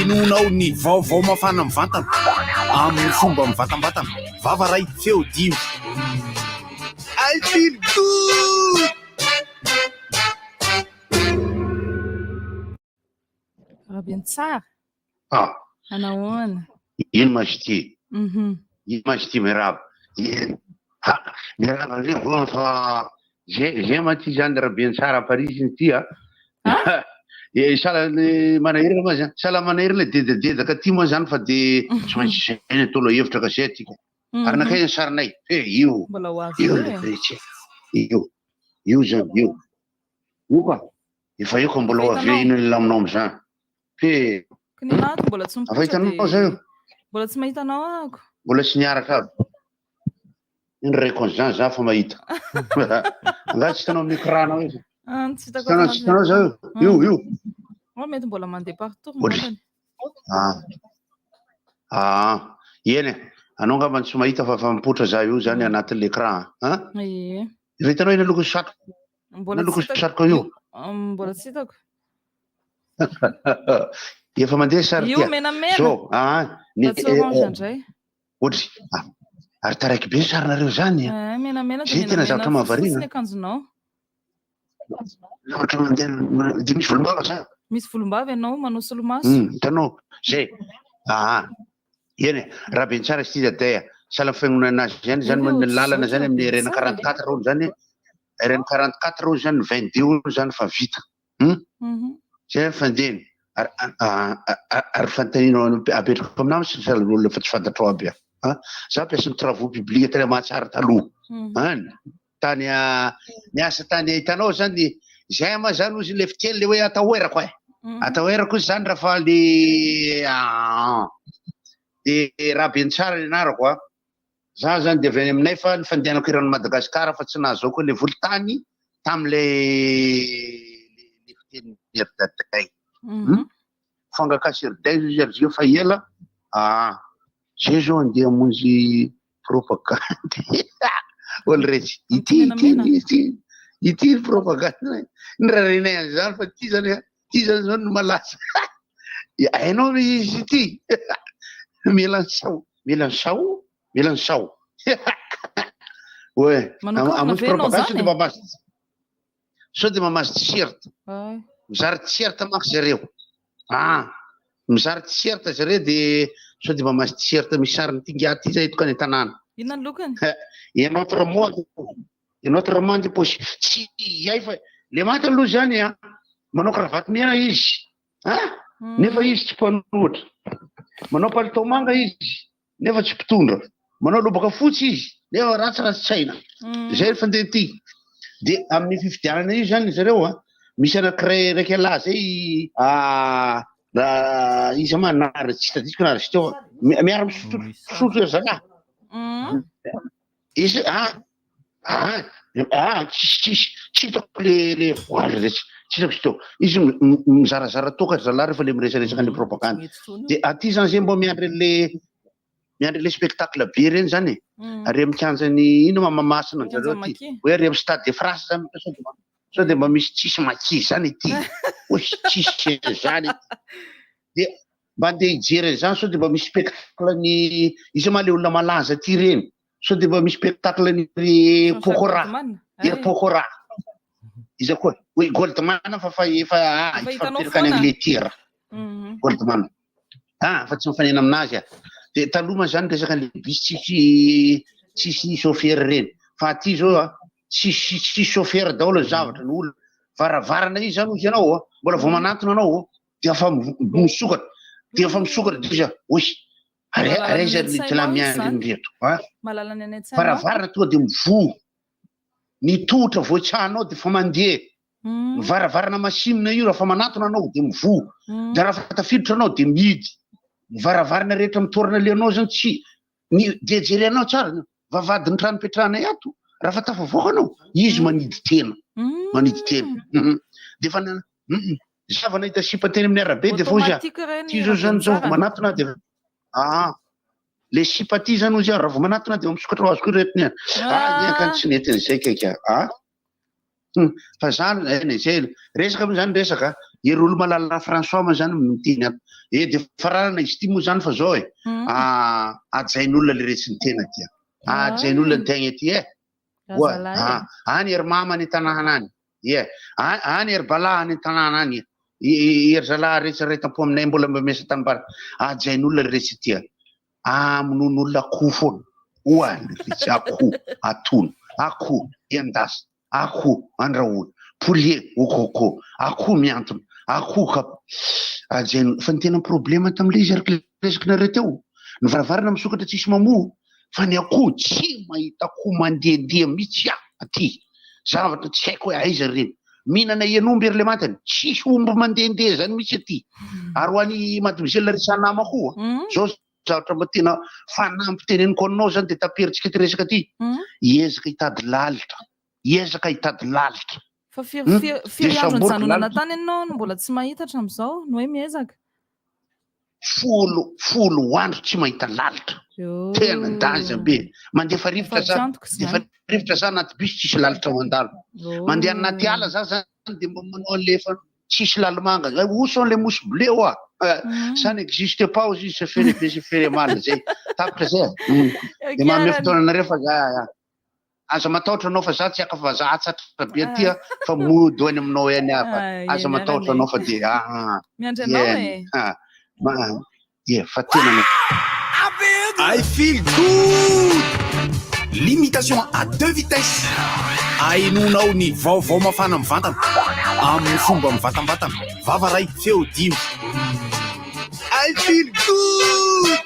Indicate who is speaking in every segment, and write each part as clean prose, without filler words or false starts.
Speaker 1: fenonao ny vaovao mafana mivantana amin'ny fomba mivatambatana vava ray feo dimy I feel good.
Speaker 2: Rabentsara.
Speaker 3: Ah.
Speaker 2: Anahoana?
Speaker 3: Ino masity? Ino masity mirava? Mirava zay voa fa zay maty zany Rabentsara Parisiny ty a. Sala manahirana ma zany. Sala manahirana dedededaka ty moa zany fa de tsy maintsy zay tolo hevitra ka zay atika. Arinakay sarinay. Io. Io zany io. Io ka. Efa io ka mbola avy ino laminao amizany.
Speaker 2: Kaninato mbola tsy
Speaker 3: mihitanao zay.
Speaker 2: Mbola tsy mahitanao ako.
Speaker 3: Mbola tsy niaraka aby. Iny reko an'izany za fa mahita. Nga tsy hitanao amin'ny écran-nao izy. Tsy hitanao zao io.
Speaker 2: Mety mbola mandeha partout.
Speaker 3: Eny anao ngamba tsy mahita fa mipotra za io zany anatin'ny l'écran. Efa hitanao iny loko satroka. Ina loko satroka io.
Speaker 2: Mbola tsy hitako.
Speaker 3: Efa mandeha sary
Speaker 2: io menamena.
Speaker 3: Zao
Speaker 2: Tsy orange andray.
Speaker 3: Ohatry ary taraiky be sarinareo zany.
Speaker 2: Menamena
Speaker 3: dia tena zavatra mahavariana.
Speaker 2: Fotsy ny akanjonao.
Speaker 3: Zavatra mandeha dia misy volombava zany.
Speaker 2: Misy volombava ianao manao solomaso.
Speaker 3: Hitanao zay. Eny Rabentsara sy Tizaday sala fiainona anazy zany amin'ny lalana zany amin'ny RN 44 ro zany. RN 44 ro zany 22 zany fa vita. Zay fandeny. Ary fantanino apetraka amin'azy sy sala olona fa tsy fantatrao aby. Za mpiasa ny travaux publics tena mahatsara taloha. Tany miasa tany hitanao zany zay ma zany ozy le fiteny le hoe atahoerako e. Atahoerako izy zany raha fa le Rabentsara ny anarako a. Za zany dia avy aminay fa ny fandehanako irany Madagasikara fa tsy nahazo koa le volotany tam'le fiteny Erdaday. Fangakasiryday izy ary fa ela. Zay zao andeha hamonjy propagande. Olo rehetra ity propagande ny raharenay an'izany fa ty zany zao no malaza. Hainao izy ity. Melansao. Ouais. Amonjy propagande sao dia mamazy t-shirt. Mizary t-shirt manko zareo. Mizary t-shirt zareo dia sao dia mamazy t-shirt misy sariny tingaty zay hitako any an-tanàna.
Speaker 2: Inona ny lokany?
Speaker 3: Et notre monde poche. Tsy hay fa le maty aloha zany manao kravaty mena izy. Nefa izy tsy mpanohitra. Manao palitao manga izy nefa tsy mpitondra. Manao lobaka fotsy izy nefa ratsiratsy-tsaina. Zay fandeha ty. Dia amin'ny fifidianana io zany zareo misy anankiray raiky alahy zay izy manary tsy tadisiko nary sy teo miara misotro zaka. Izy tsy hitako le voaly rehetra tsy hitako sy teo. Izy mizarazara tokatra zalahy rehefa le miresaresaka ny propagande. Dia aty zany zay mbo miandry le spectacle be reny zany. Ary mikanjany ino mamamasina zareo ty. Hoe ary amin'ny Stade de France zany sao dia mba misy tsisy maki zany ity. Oy tsisy zany. Dia mba andeha hijery zany sao dia mba misy spectacle ny izy ma le olona malaza ty reny. Sao dia mba misy spectacle ny Pokora. Pokora. Izy koa hoe Goldman fa efa fampiraka any Angleterre. Goldman. Fa tsy mifanena aminazy. Dia taloha zany resaka le bis tsisy chauffeur reny. Fa aty zao tsisy chauffeur daholo zavatra ny olona. Varavarana izy zany ozy ianao mbola vao manatona anao dia fa misokatra. Dia fa misokatra dia oy. Are zany tsy la miandry mireto. Varavarana tonga dia mivoha. Ny tohotra voatsahanao dia fa mandeha. Varavarana masimina io raha fa manatona anao dia mivoha. Dia raha fa tafiditra anao dia mihidy. Varavarana rehetra mitorana leanao zany tsy dia jerenao tsara. Vavadiny trano petrahanay ato. Raha fa tafavoaka anao izy manidy tena. Manidy tena. Dia fa zavana hita sipa-teny amin'ny arabe dia fa ty zao zany zao manatona dia le sipaty zany ozy raha vao manatona dia misokatra ho azoko iretiny any. Niakany tsy nety an'izay kaiky. Fa zany zay resaka moa zany resaka ery olo malala François ma zany miteny de fararana izy ty moa zany fa zao ajain'olona le resiny tena dia ajain'olona ny tegna ty any ery mama any tanàna any any ery bala any tanàna any ery zalahy rehetrarehetampo aminay mbola mesa tanimbary ajain'olona le resy ty amin'olona akoho foana oany retsy akoho atono akoho endasy akoho andrahoana poulet okoko akoho miantona akoho ajain'olona fa ny tena problema tam'le izy resaky nareo teo ny varavarana misokatra tsisy mamoa fa ny akoho tsy mahita akoho mandehandeha mihitsy aty zavatra tsy haiko hoe aiza reny mihinana enomby ery le matany tsisy omby mandehandeha zany mihitsy aty ary ho any madimozela resanama koa zao zavatra mba tena fanampy teneniko anao zany de taperitsika ty resaka ty iezaka hitady lalitra
Speaker 2: fa firy andro ny janonana tany ianao no mbola tsy mahita hatram'izao no hoe miezaka
Speaker 3: folo andro tsy mahita lalitra tena daza be mandefa rivotra za anaty bus tsisy lalitra mandalo mandeha anaty ala za zany de mba manao an'lefa tsisy lalimanga oso an'le mosy bleu ça n'existe pas aux se fait be se fait mal zay tapitra zay de mamea fotoananareo fa za aza matahotra anao fa za tsy aka fa za atsatra be aty fa mody any aminao eny aza matahotra anao fa de
Speaker 2: miandry anao
Speaker 3: fa tena
Speaker 1: I feel good. Limitation à 2 vitesses. Ainonao ny vaovao mafana mivantana amin'ny fomba mivatambatana vava ray feo dimy. I feel good.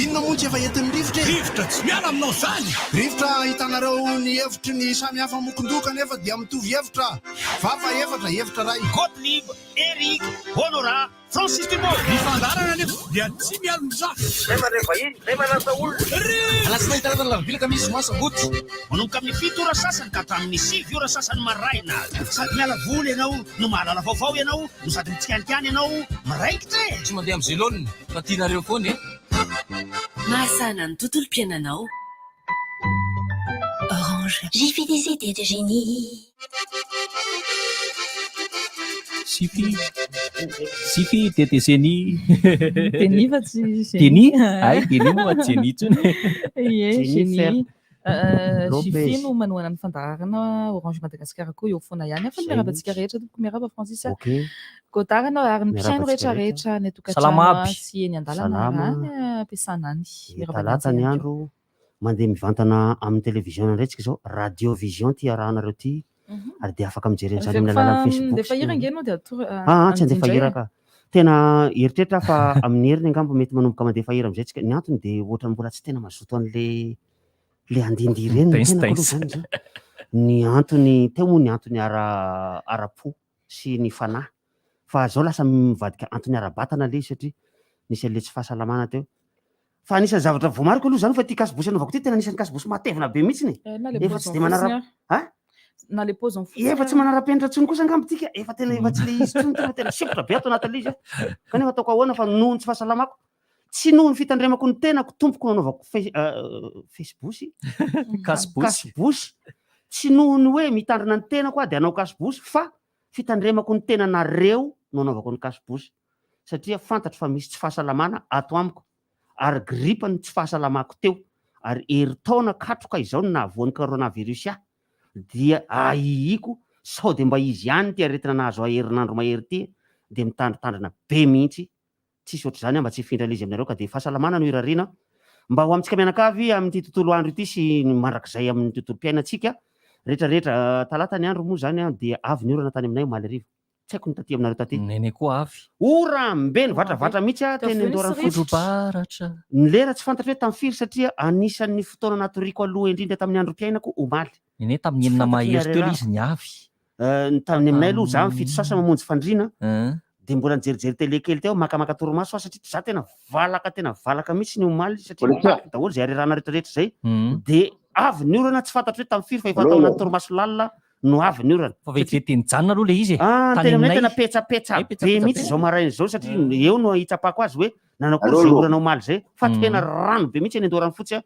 Speaker 1: Inona moa tsy efa entin'ny rivotra tsy miala aminao zany rivotra hitanareo ny hevitry ny samy hafa mokondoka nefa dia mitovy hevitra vava hevitra ray
Speaker 4: Gottlieb, Eric, Honora, Francis Dumont
Speaker 1: mifandarana nefa dia tsy miala mizaha
Speaker 4: zay manasa olona
Speaker 5: alasy mahita lavilaka misy masamboty
Speaker 4: manomboka amin'ny 7 ora sasany ka hatramin'ny 7 ora sasany maraina sady miala voly ianao no mahalala vaovao ianao no sady mitsikanikiany ianao maraikitra
Speaker 5: tsy mandeha amin'ny zelonina fa tianareo foana
Speaker 6: Mahasana ny tontolom-piainanao. Orange. J'ai fait des idées de génie.
Speaker 7: Sify tete seni.
Speaker 2: Teny fa tsy
Speaker 7: Teny? Ay, teny moa tsy génie tsony.
Speaker 2: Génie. Sify no manohana ny fandarana Orange Madagasikara koa eo foana ihany afa miarabantsika rehetra tompoko miaraba Francis. Gotarana ary ny mpisaino rehetrarehetra ny atokantrano sy eny an-dalana any ampiasana any.
Speaker 8: Talata ny andro mandeha mivantana amin'ny televizion ndretsika zao radio vision ty arahanareo ty ary de afaka mijerena zany amin'ny alalan'ny Facebook.
Speaker 2: Defa irangenao de
Speaker 8: tsy andefa iraka. Tena eritreritra fa amin'ny heriny angamba mety manomboka mandefa hira amizay ny antony de ohatrany mbola tsy tena mazoto an'le andindy ireny zany. Ny antony teo moa ny antony ara-po sy ny fanahy fa zao lasa mivadika antony ara-batana le satria nisy an'le tsy fahasalamana teo. Fa anisany zavatra voamariko aloha zany fa ty kasibosy anaovako ty tena anisany kasibosy matevina be mihitsy efa tsy de manara
Speaker 2: na le pause en
Speaker 8: efa tsy manara-penitra tsony kosa angamba tika efa tena efa tsy le izy tsony tena sikotra be ato anatin'le izy kanefa ataoko ahoana fa noho ny tsy fahasalamako tsy noho ny fitandremako ny tenako tompoko nanaovako facebosy kasibosy tsy noho ny hoe mitandrina ny tenako de anao kasibosy fa fitandremako ny tenanareo no anaovako ny kasibosy satria fantatro fa misy tsy fahasalamana ato amiko ary gripa ny tsy fahasalamako teo ary eritaona katroka izao ny nahavoan'ny coronavirus dia ahiiko sao de mba izy ihany ty aretina nahazo aherinandro mahery ty de mitandritandrina be mihitsy tsisy ohatr' zany mba tsy hifindra izy aminareo ka de fahasalamana no irarina mba ho amintsika mianakavy amin'ity tontolo andro ity sy mandrakizay amin'ny tontolo-piainatsika rehetrarehetra talata ny andro moa zany de avy ny orana tany aminay omaly arivo tsy haiko ny taty aminareo taty
Speaker 7: nene koa avy
Speaker 8: ora mbe ny vatravatra mihitsy teny andorany
Speaker 7: fotrobaratra
Speaker 8: ny lera tsy fantatra hoe tam'y firy satria anisan'ny fotoana natoriko aloha indrindra tamin'ny androm-piainako omaly
Speaker 7: nene tamin'ny enina mahery teo izy ny avy
Speaker 8: tamin'ny aminay aloha za fito sasa mamonjy fandrina de mbola nijerijery telekely teo makamaka toromaso satria za tena valaka mihitsy ny omaly satria daholo zay arerana rehetrarehetra zay de avy ny orana tsy fantatra hoe tamin'ny firy fa efa tao anaty toromaso lalina no avy ny orana
Speaker 7: fa veteny janona aloha le izy
Speaker 8: tena aminay tena petsapetsa be mihitsy zao marainy zao satria eo no hitsapako azy hoe nanao kory zay orana omaly zay fa tena rano be mihitsy eny andoran'ny fotsy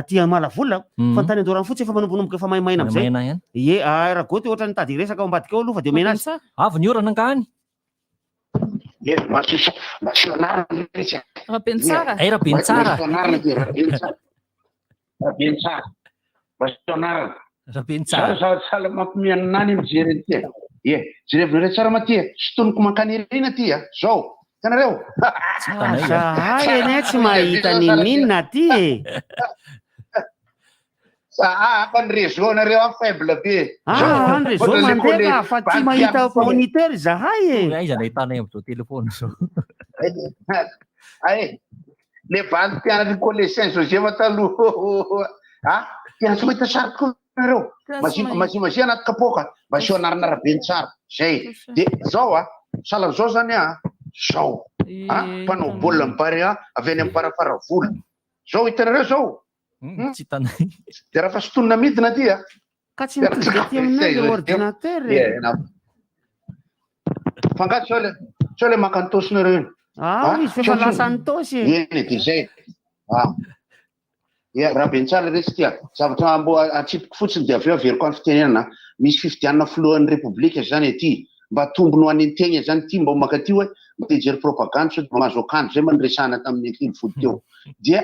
Speaker 8: tia malavola fa tany andorany fotsy efa manombonomboka efa maimaina amizay
Speaker 7: Maina ihany.
Speaker 8: ie raha goa ty ohatra nitady resaka ao ambadika ao aloha fa de omena azy
Speaker 7: Avy ny orana angany.
Speaker 2: Rabentsara.
Speaker 7: Ay raben tsara. Raben tsara.
Speaker 3: Sala mampimeana nany mijery ty. Jerevina tsara maty. Sotoniko mankany rina ty zao. Tanareo.
Speaker 8: zahay ene tsy mahita ny minina ty
Speaker 3: Fa ny réseau nareo faible be.
Speaker 8: ny réseau mandeha fa tsy mahita moniteur zahay
Speaker 7: Aiza nahitanay am'zao telefôna zao.
Speaker 3: Le valy mpianatra collège Saint-Joseph taloha. Mpianatra mahita sary tokoa nareo. Masia anaty kapoka. Mba sio anarana Rabentsara. Zay. De zao sahala zao zany zao. Mpanao baolina mibarea avy any amin'ny farafaravolo. Zao hitanareo zao.
Speaker 7: Tsy hitanay.
Speaker 3: De raha fa sotonina midina ty
Speaker 8: ka tsy mitovy aty aminay le ordinateur
Speaker 3: fangato sao le makantosonareo iny.
Speaker 8: izy fefa lasa antosy
Speaker 3: eny de zay. Rabentsara resy ty zavatra mbo atsipiko fotsiny de aveo averiko amin'ny fitenenana misy fifidianana filohan'ny repoblika zany aty mba tombony ho any an-tegna zany ty mba makaty hoe mitejery propagande so de mahazo akanjo zay manresahana tamin'ny ankily fody teo dia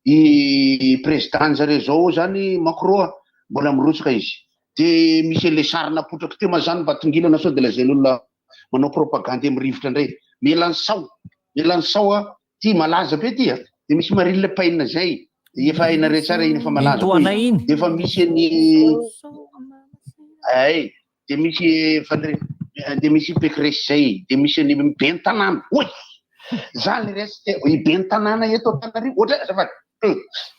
Speaker 3: i président zareo zao zany Macron mbola mirotsaka izy de misy le sarina potraky teo mazany mba tongilana sao de la zay olona manao propagande amin'ny rivotra indray Melany sao ty malaza be ty de misy Marine Le Pen zay efa haina re tsara iny efa malaza de efa misy de misy Pécresse zay de misy ny ben tanàna oy zany resy i ben tanàna eto Antananarivo ohatra azafady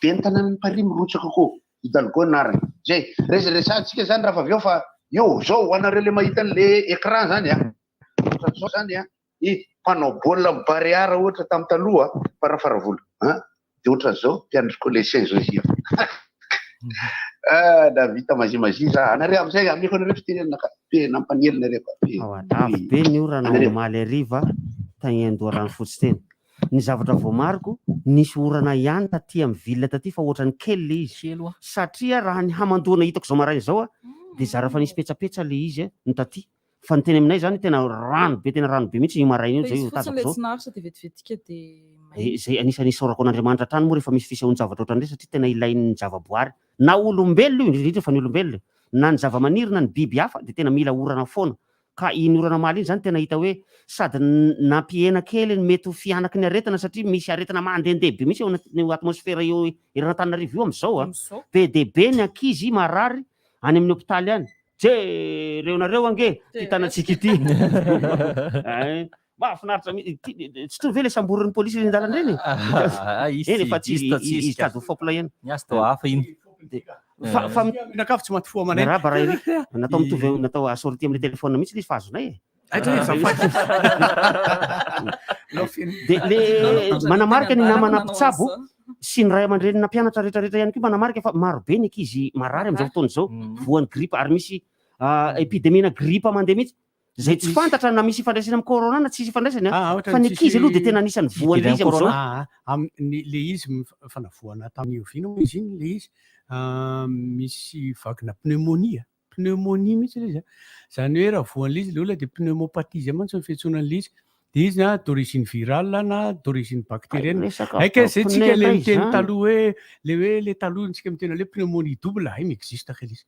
Speaker 3: ben tanàna Paris mirotsaka ko Hidalgo anarany zay resaresantsika zany raha aveo fa io zao anareo le mahita an'le écran zany zao zany i mpanao baolina mibaréara ohatra tamin'ny taloha farafaravolo de ohatra zao mpianatra collège Saint-Joseph da vita mazimazia za anareo amizay ameko anareo fitenenana ka be nampaniely nareo
Speaker 8: avy be ny orana omaly ariva tagny Andorany fotsy teny ny zavatra voamariko nisy orana ihany taty amin'ny ville taty fa ohatrany kely le izy satria raha ny hamandoana hitako zao maraina zao de zara fa nisy petsapetsa le izy ny taty fa ny teny aminay zany tena rano be mihitsy io maraina io zay tazako zao zay anisany saorako an'Andriamanitra trano moa rehefa misy fisehoany zavatra ohatran'ireny satria tena ilain'ny zavaboary na olombelona io indrindra fa ny olombelona na ny zavamaniry na ny biby hafa de tena mila orana foana ka iny orana maly iny zany tena hita hoe sady nampihena kely mety ho fianaky ny aretina satria misy aretina mandehandeha be mihitsy eo atmosfera io eran'Antananarivo io am'izao be de be ny ankizy marary any amin'ny hôpitaly any jereo nareo ange hitanatsika ity mahafinaritra tsy tovy ve le samborin'ny polisy ny dalana reny eny efa izy tady ho fopla ihany
Speaker 7: Niasy tao hafa iny.
Speaker 8: fa minakafo tsy maty foa manay raba raha iny natao mitovy natao asority amin'ny telefôna mihitsy izy fa azonay de le manamarika ny namana mpitsabo sy ny ray aman-dreny na mpianatra rehetrarehetra ihany koa manamarika fa maro be ny ankizy marary am'izao fotoana zao voan'ny gripa ary misy epidemina gripa mandeha mihitsy zay tsy fantatra na misy ifandraisana amin'ny corona na tsisy ifandraisany fa ny ankizy aloha de tena anisany voan'le izy am'izao
Speaker 9: le izy fanavoana tamin'ny ovina izy iny le izy misy vagina pneumonie mihitsy le izy zany hoe raha voan'le izy le olona de pneumopathie zay mantsy ny fiantsoanan'le izy de izy na d'origine virale na d'origine bactérienne aika zay tsika le miteny taloha hoe le taloha tsika miteny le pneumonie double hay miexiste kely izy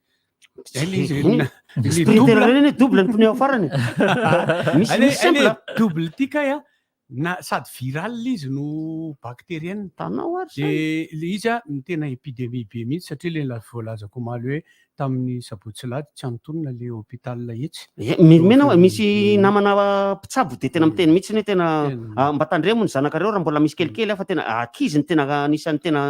Speaker 8: double ny pneu farany misy simple
Speaker 9: double ty kay na sady virale izy no bactérienne
Speaker 8: tanao ary
Speaker 9: de le izy ny tena épidémie be mihitsy satria le voalazako omaly hoe tamin'ny sabotsy lady tsy antonona le hôpital etsy
Speaker 8: mena misy namana mpitsabo de tena miteny mihitsy ny tena mba tandremony zanakareo raha mbola misy kelikely fa tena akizy ny tena anisany tena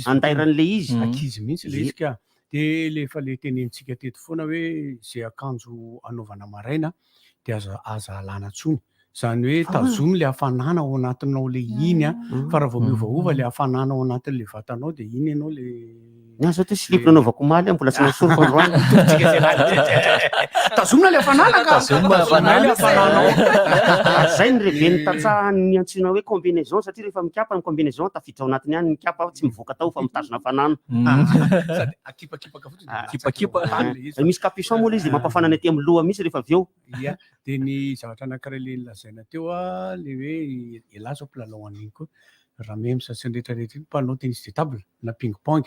Speaker 8: andairan'le izy
Speaker 9: akizy mihitsy le izy ka de lefa le tenentsika teto foana hoe zay akanjo anaovana maraina de aza alana tsony Zany hoe tazomy le hafanana ao anatinao le iny a fa raha vao miovaova le hafanana ao anatin'le vatanao dia iny ianao le
Speaker 8: Zao ty slip nanaovako maly mbola tsy nasoroko androany.
Speaker 9: tazomina le hafanana ka
Speaker 7: Tazomina le hafanana.
Speaker 8: Zay ny reveny tatsahan'ny antsoina hoe combinaison satria rehefa mikapa ny combinaison tafiditra ao anatiny any ny kapa tsy mivoaka tao fa mitazona hafanana.
Speaker 9: sady akipakipaka fotsiny
Speaker 7: Kipakipa.
Speaker 8: Misy capuchon moa le izy dia mampafana ny aty amin'ny loha misy rehefa avy eo.
Speaker 9: ia dia ny zavatra anankiray le nolazaina teo a le hoe elazo mpilalao an'iny koa raha memsasy ny rehetrarehetra iny mpanao tennis de table na ping pong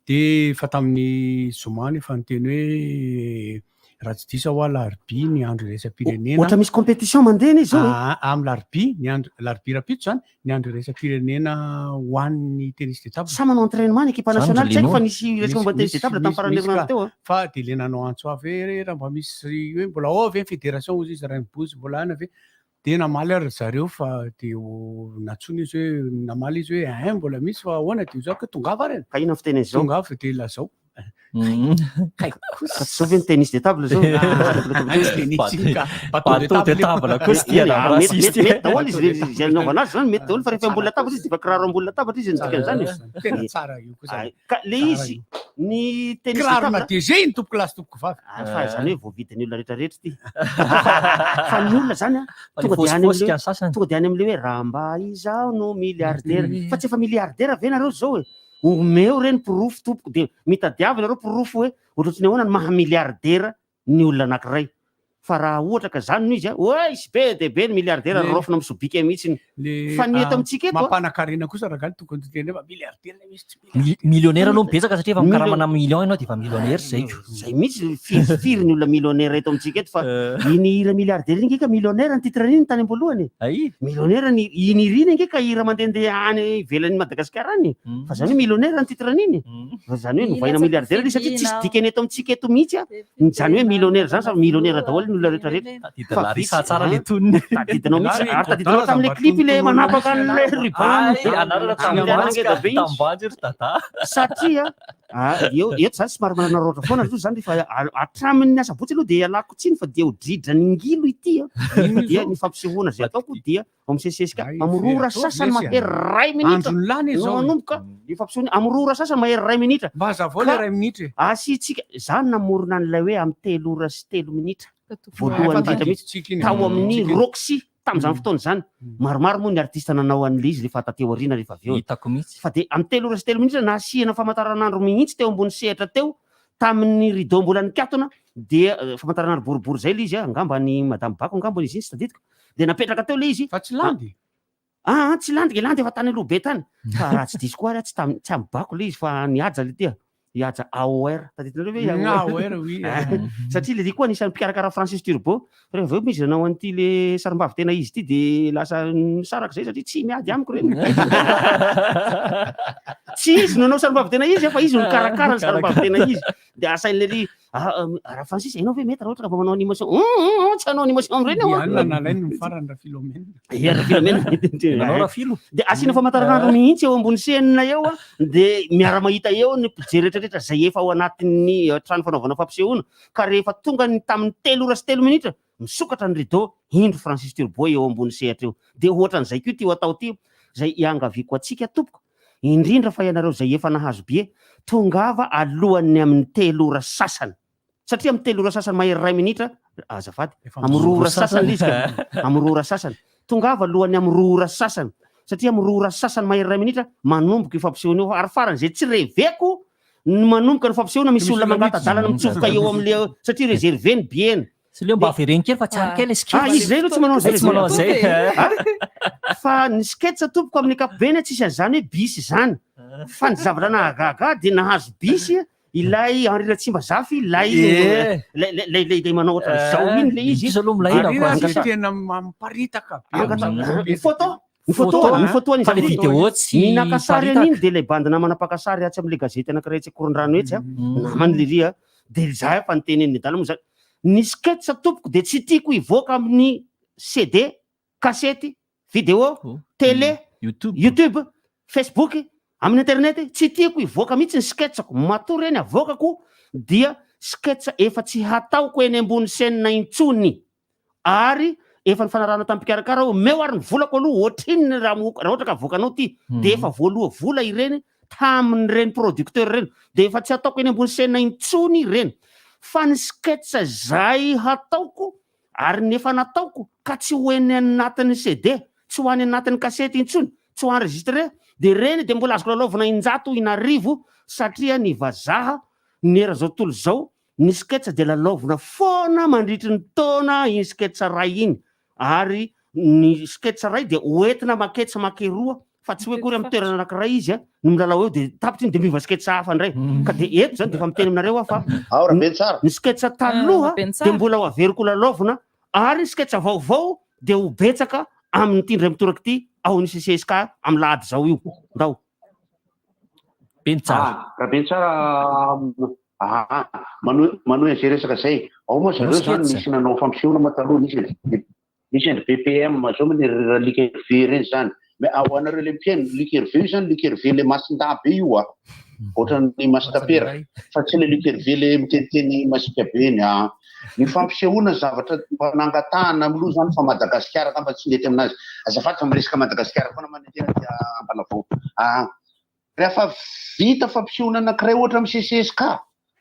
Speaker 9: dia fa tamin'ny zomany efa niteny hoe raha tsy diso aho larbi ny andro iraisam-pirenena
Speaker 8: Ohatra misy compétition mandeha izy zao.
Speaker 9: amin'ny larbi ny andro larbi rapito zany ny andro iraisam-pirenena ho an'ny tennis de table
Speaker 8: Sa manao entraînement ny équipe nationale tsy haiko fa nisy resaka momba tennis de table tamin'ny farany
Speaker 9: misy
Speaker 8: herinandro teo.
Speaker 9: fa dia le nanao antso avy raha mba misy hoe mbola ao avy fédération ozy izy raimbozy mbola any avy dia namaly ary zareo fa dia natsony izy hoe namaly izy hoe mbola misy fa ahoana dia zao ka tongava reny
Speaker 8: Ka ina fiteny zao.
Speaker 9: tongava dia lazao
Speaker 8: Zao ve ny tennis de table zao.
Speaker 7: Bateau de table koa sy tia
Speaker 8: Mety daholo izy zay anaovana azy zany mety daholo fa rehefa ambony latabatra izy dia fa kiraro ambony latabatra izy nitsika an'izany.
Speaker 9: tena tsara io koa zany
Speaker 8: Ka le izy ny tennis de
Speaker 9: kirarona
Speaker 8: table.
Speaker 9: DG ny tompo lasy tompo vavy
Speaker 8: Fa zany hoe voavidin'ny olona rehetrarehetra ty. Fa ny olona zany a tonga dia any
Speaker 7: fosifosika
Speaker 8: amin'le
Speaker 7: ny sasany.
Speaker 8: tonga dia any amin'le hoe raha mba izaho no miliardera fa tsy efa miliardera ve nareo zao e omeo reny pirofo tompoko dia mitadiavina nareo pirofo hoe ohatraohatry ny ahoana ny mahamiliardera ny olona anankiray fa raha ohatra ka zany no izy oe isy be dia be ny miliardera rofina misobika mihitsiny fa ny eto amintsika eto
Speaker 9: mampanakarena kosa raha gany tokony teny fa miliardera misy tsy
Speaker 7: Millionnaire aloha mibetsaka satria efa mikaramana million ianao dia efa millionnaire zay.
Speaker 8: zay mihitsy firy ny olona millionnaire eto amintsika eto fa iny hira miliardera iny ka millionnaire ny titre iny tany am-boalohany
Speaker 7: Ay.
Speaker 8: millionnaire ny iny irina iny ka hira mandehandeha any ivelan'ny Madagasikara any fa zany hoe millionnaire ny titre iny fa zany hoe novaina miliardera izy satria tsisy dikany eto amintsika eto mihitsy a zany hoe millionnaire zany sa millionnaire daholo ny olona rehetrarehetra
Speaker 7: Tadidina Larissa tsara le tonony.
Speaker 8: tadidinao mihitsy ary tadidinao tamin'le clip le manapaka an'le ruban
Speaker 7: Anarana tambanjy ry dada.
Speaker 8: satria eto zany somary manana roatra foana aloha zany rehefa hatramin'ny asabotsy aloha dia alako tsiny fa dia hodridra ny ngilo ity dia ny fampisehoana zay ataoko diaamisesesika amorora sasany mahery ray minitra
Speaker 9: androny lany izy zao
Speaker 8: manomboka ny fampisehoana amorora sasany mahery ray minitra
Speaker 9: mba hazavao le ray minitra
Speaker 8: asitsika zany namorona an'ilay hoe amin'ny 3 ora sy 3 minitra voalohany indrindra mihitsy tao amin'ny roxy tamin'izany fotoana zany maromaro moa ny artista nanao an'le izy rehefa tateo arina rehefa avy eo
Speaker 7: Hitako mihitsy.
Speaker 8: fa dia amin'ny 3 ora sy 3 minitra nasihana famataranandro mihitsy teo ambony sehatra teo tamin'ny rideau mbola nikatona dia famataranandro boribory zay le izy angamba ny madame Bako angamba izy iny sy tadidiko dia napetraka teo le izy
Speaker 9: fa tsy landy
Speaker 8: tsy landy landy efa tany aloha be tany fa raha tsy diso koa ary tsy amin'ny Bako le izy fa nihaja le tia hihaja AOR tadidinareo ve
Speaker 9: AOR oui
Speaker 8: satria le koa anisan'ny mpikarakara Francis Turbo rehefa avy eo izy nanao an'ity le sarim-bavy tena izy ity dia lasa saraka zay satria tsy miady amiko reny tsy izy nanao sarim-bavy tena izy fa izy no mikarakara ny sarim-bavy tena izy dia asain'le ry raha Francis ianao ve mety raha ohatra ka manao animation tsy hanao animation am'ireny
Speaker 9: ianona nalainy ny farany raha Philomène
Speaker 8: raha Philomène
Speaker 7: Nanao raha filo.
Speaker 8: dia asiana famataranandro mihitsy eo ambony senina eo dia miara mahita eo ny mpijery rehetrarehetra zay efa ao anatin'ny trano fanaovana fampisehoana ka rehefa tonga ny tamin'ny 3 ora sy 3 minitra misokatra ny rideau indro Francis Turbo eo ambony sehatra eo dia ohatra n'izay koa tio atao tio zay iangaviko atsika tompoko indrindra fa ianareo zay efa nahazo be tongava alohan'ny amin'ny 3 ora sasany satria amin'ny 3 ora sasany mahery 2 minitra azafady amin'ny 2 ora sasany izy amin'ny 2 ora sasany tongava alohan'ny amin'ny 2 ora sasany satria amin'ny 2 ora sasany mahery 2 minitra manomboka io fampisehoana eo ary farany zay tsy reveko manomboka ny fampisehoana misy olona mangata-dalana mitsofoka eo amin'le satria réservé ny bieny
Speaker 7: Sy leo mba avereny kely fa tsy ary kely sketch.
Speaker 8: izy zay aloha tsy manao
Speaker 7: Tsy manao zay.
Speaker 8: fa ny sketch tompoko amin'ny ankapobeny tsisy an'izany hoe bisy zany fa ny zavatra nahagaga dia nahazo bisy ilay Henri Ratsimba-Zafy ilay lay manao ohatran'izao iny le izy
Speaker 7: Izy aloha milahira
Speaker 9: Arira tena mamparitaka
Speaker 8: ny photo
Speaker 7: fa le vidéo tsy
Speaker 8: ny nakasary an'iny dia ilay bandy namana pakasary atsy amin'le gazety anankiray tsy korondrano etsy namany le ria dia zay fa nitenen'ny dala moa zany ny sketch tompoko dia tsy tiako hivoaka amin'ny CD kasety vidéo télé YouTube Facebook amin'ny internet tsy tiako hivoaka mihitsy ny sketchako matory eny avoakako dia sketch efa tsy hataoko eny ambony chaîne intsony ary efa ny fanarahana tamin'ny mpikarakara meo ary ny volako aloha ohatriny raha ohatra ka vokanao ty de efa voaloha vola ireny tamin'ireny producteur ireny de efa tsy ataoko eny ambony sena intsony ireny fa ny sketsa zay hataoko ary nefa nataoko ka tsy hoeny anatin'ny CD tsy hoany anatin'ny kasety intsony tsy ho enregistré de reny de mbola azoko lalaovina 100 satria ny vazaha ny era zao tontolo zao ny sketsa de lalaovina foana mandritry ny taona iny sketsa ray iny ary ny sketsa ray de hoentina maketsa makeroa fa tsy hoe kory amin'ny toerana anankiray izy no milalao eo de tapitra iny de miva sketsa hafa ndray ka de eto zany de efa miteny aminareo fa ny sketsa taloha de mbola ho averiko lalaovina ary sketsa vaovao de ho betsaka amin'ny ty ndray mitoraka ty ao ny CCSK amin'ny lahady zao io ndao
Speaker 3: manohy an'izay resaka zay ao moa zareo zany misy nanao fampisehoana mataloha misy endry BPM zao ny likerve reny zany ao anareo le mpiaino likerve io zany likerve le masinda be io ohatran'ny masitapera fa tsy le likerve le miteniteny masika be iny ny fampisehoana zavatra nangatahana amiloha zany fa Madagasikara ka mba tsy mety aminazy azafady fa miresaka Madagasikara foana manetena dia ambalavao rehefa vita fampisehoana anankiray ohatra amin'ny CCSK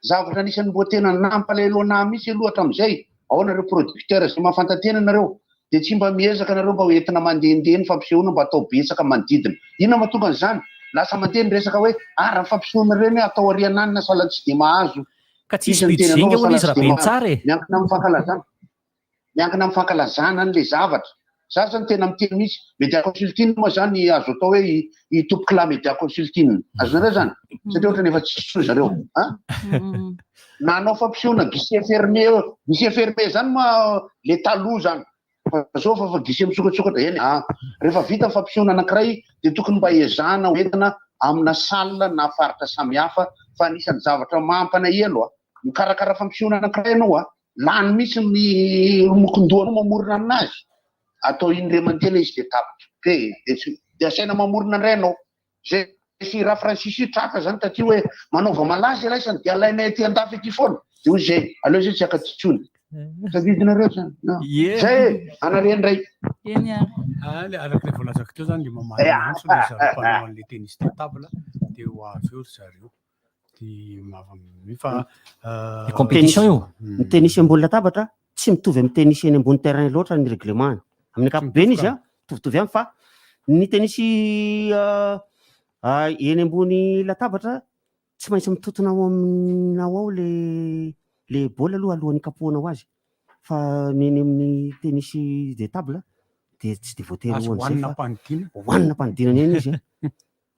Speaker 3: zavatra anisan'ny mbo tena nampalahelo mihitsy aloha hatramin'izay ao nareo producteur zay mahafantantena nareo de tsy mba miezaka nareo mba hoentina mandehandeha ny fampisehoana mba atao betsaka manodidina inona mahatonga an'izany lasa mandeha ny resaka hoe raha fampisehoana reny atao arianany na sala tsy de mahazo
Speaker 7: ka tsisy budget hono izy raha beny tsara
Speaker 3: miankina amin'ny fankalazana an'le zavatra za zany tena miteny mihitsy média consulting moa zany azo atao hoe itopoka média consulting azonareo zany satria ohatra nefa tsy soa zareo nanao fampisehoana guichet fermé zany ma le taloha zany zao fa guichet mitsokatsokatra eny rehefa vita fampisehoana anankiray de tokony mba ezana hoentina amina salle na faritra samihafa fa anisan'ny zavatra mampalahelo mikarakara fampisehoana anankiray anao lany mihitsy ny mokondohanao mamorona aminazy atao iny re mantena izy de tapitra de asaina mamorona indray anao zay sy raha Francis io traka zany taty hoe manaova malaza raisany de alainay ty andafy aty foana de hoy zay aleo zay tsy akatsitsony savidinareo zany zay anarendray
Speaker 9: arak'le voalazako teo zany le mamaantso le zareo an'le tennis de table de ho avy eo zareo de fa
Speaker 7: compétition io
Speaker 8: ny tennis ambony latabatra tsy mitovy amin'ny tennis eny ambony terrain loatra ny règlement amin'ny ankapobeny izy mitovitovy any fa ny tennis eny ambony latabatra tsy maintsy mitotona ao aminao ao le bola aloha alohan'ny kapohanao azy fa neny amin'ny tennis de table de tsy de voatery hoanina mpanodinana eny izy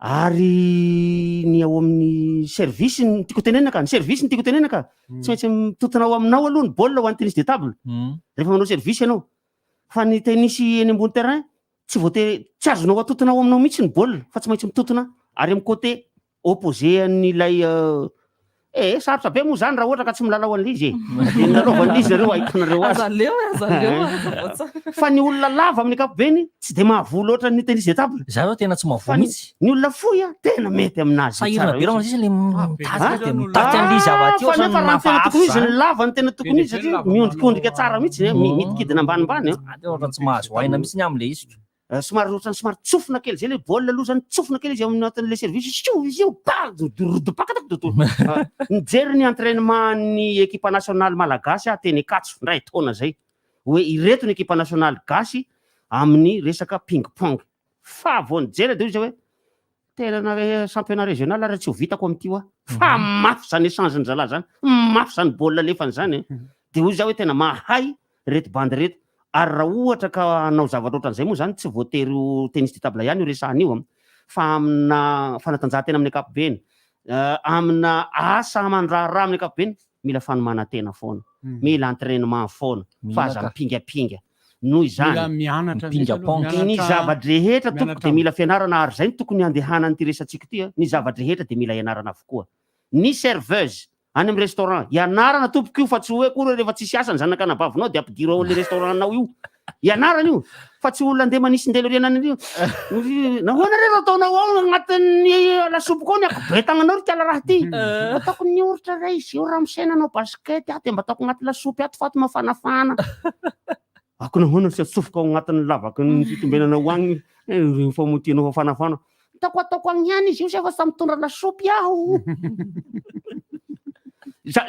Speaker 8: ary ny ao amin'ny service ny tiako tenenana ka ny service ny tiako tenenana ka tsy maintsy mitotona ao aminao aloha ny bola ho an'ny tennis de table rehefa manao service ianao fa ny tennis eny ambony terrain tsy voatery tsy azonao atotona ao aminao mihitsy ny bola fa tsy maintsy mitotona ary amin'ny côté opposé an'ilay sarotra be moa zany raha ohatra ka tsy milalao an'le izy nalaovan'le izy nareo ahitanareo azy fa ny olona lava amin'ny ankapobeny tsy de mahavoa loatra ny tennis de table
Speaker 7: za zao tena tsy mahavoa mihitsy
Speaker 8: ny olona fohy tena mety aminazy
Speaker 7: sahirana be raha le mitaty de mitaty an'le izy avy aty
Speaker 8: fa nefa raha ny tena tokony izy ny lava ny tena tokony izy satria miondrikondrika tsara mihitsy midikidina ambanimbany
Speaker 7: ohatra tsy mahazo aina mihitsy ny am'le izy
Speaker 8: somary ohatrany somary tsofina kely zay le bola aloha zany tsofina kely izy aminatin'le service izy io nijery ny entraînement ny équipe nationale malagasy teny Akatso ndray taona zay hoe ireto ny équipe nationale gasy amin'ny resaka ping pong fa vao nijery de izy hoe tena na championnat régional raha tsy ho vitako amin'ity fa mafy zany échange ny zala zany mafy zany bola lefany zany de hoy za hoe tena mahay reto bandy reto ary raha ohatra ka hanao zavatra ohatran'izay moa zany tsy voatery tennis de table ihany resahana io fa amina fanatanjahantena amin'ny ankapobeny amina asa amandraharaha amin'ny ankapobeny mila fanomanantena foana mila entraînement foana fa aza mipingapinga noho izany ny zavatra rehetra toko de mila fianarana ary zay ny tokony andehanany ty resantsika ty ny zavatra rehetra de mila ianarana avokoa ny serveuse any amin'ny restaurant ianarana tompoko io fa tsy hoe koa rehefa tsisy asany zanak'anabavinao de ampidiry ao le restaurantnao io ianarana io fa tsy olona andeha manisy ndelo rianana io nahoana rehefa ataonao ao agnatin'ny lasopoko ao ny akobetagnanao ry tiala raha ty ataoko ny oritra ray izy io raha misainanao basket de mba ataoko agnaty lasopy ato faty mafanafana akonahoana sy atsofoka ao agnatin'ny lavaka ny fitombenana hoagny famotianao fafanafana ataoko agny ihany izy io sy efa samy mitondra lasopy aho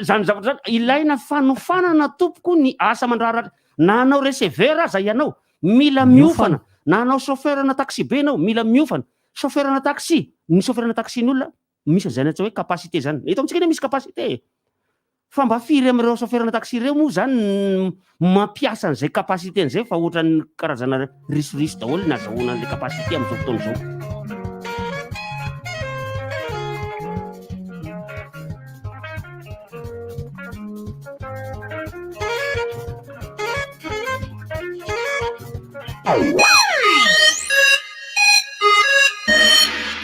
Speaker 8: zany zavatra zany ilaina fanofanana tompoko ny asa mandraratra na anao receveur aza ianao mila miofana na anao chauffeur na taxi be anao mila miofana chauffeur na taxi ny chauffeur na taxi n'olona misy zany atao hoe capacité zany eto amintsika misy capacité fa mba firy am'ireo chauffeur na taxi ireo moa zany mampiasa an'izay capacité an'izay fa ohatran'ny karazana risirisy daholo na azahoana an'le capacité am'izao fotoana zao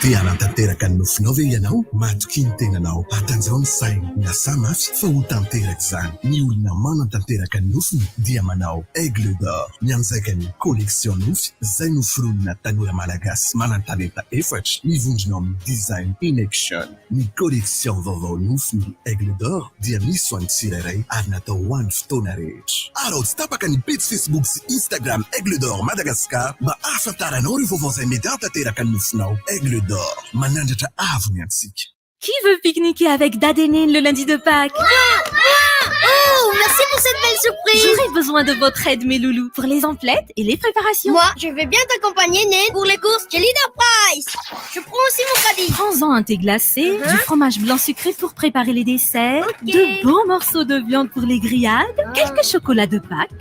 Speaker 1: Tia anatanteraka ny nofinao ve ianao matoky ny tenanao atanjao ny saina miasa mafy fa ho tanteraka izany ny olona manatanteraka ny nofiny dia manao Aigle d'Or mianjaika ny collection nofy izay noforonina tanora malagasy manan-talenta efatra mivondrona amin'ny design in action ny collection vaovao nofiny Aigle d'Or dia misy ho an'ny tsirairay ary natao ho an'ny fotoana rehetra ary tsy tapaka ny page Facebook sy Instagram Aigle d'Or Madagascar mba ahafantaranao ireo vaovao izay mety hatanteraka ny nofinao Aigle d'Or manandratra avy antsika.
Speaker 10: Qui veut pique-niquer avec Dadenine le lundi de Pâques?
Speaker 11: Oh, merci pour cette belle surprise.
Speaker 10: J'aurai besoin de votre aide, mes loulous, pour les emplettes et les préparations.
Speaker 11: Moi, je vais bien t'accompagner, Naine, pour les courses chez Leader Price. Je prends aussi mon caddie.
Speaker 10: Prends-en un thé glacé, du fromage blanc sucré pour préparer les desserts, de bons morceaux de viande pour les grillades, quelques chocolats de Pâques.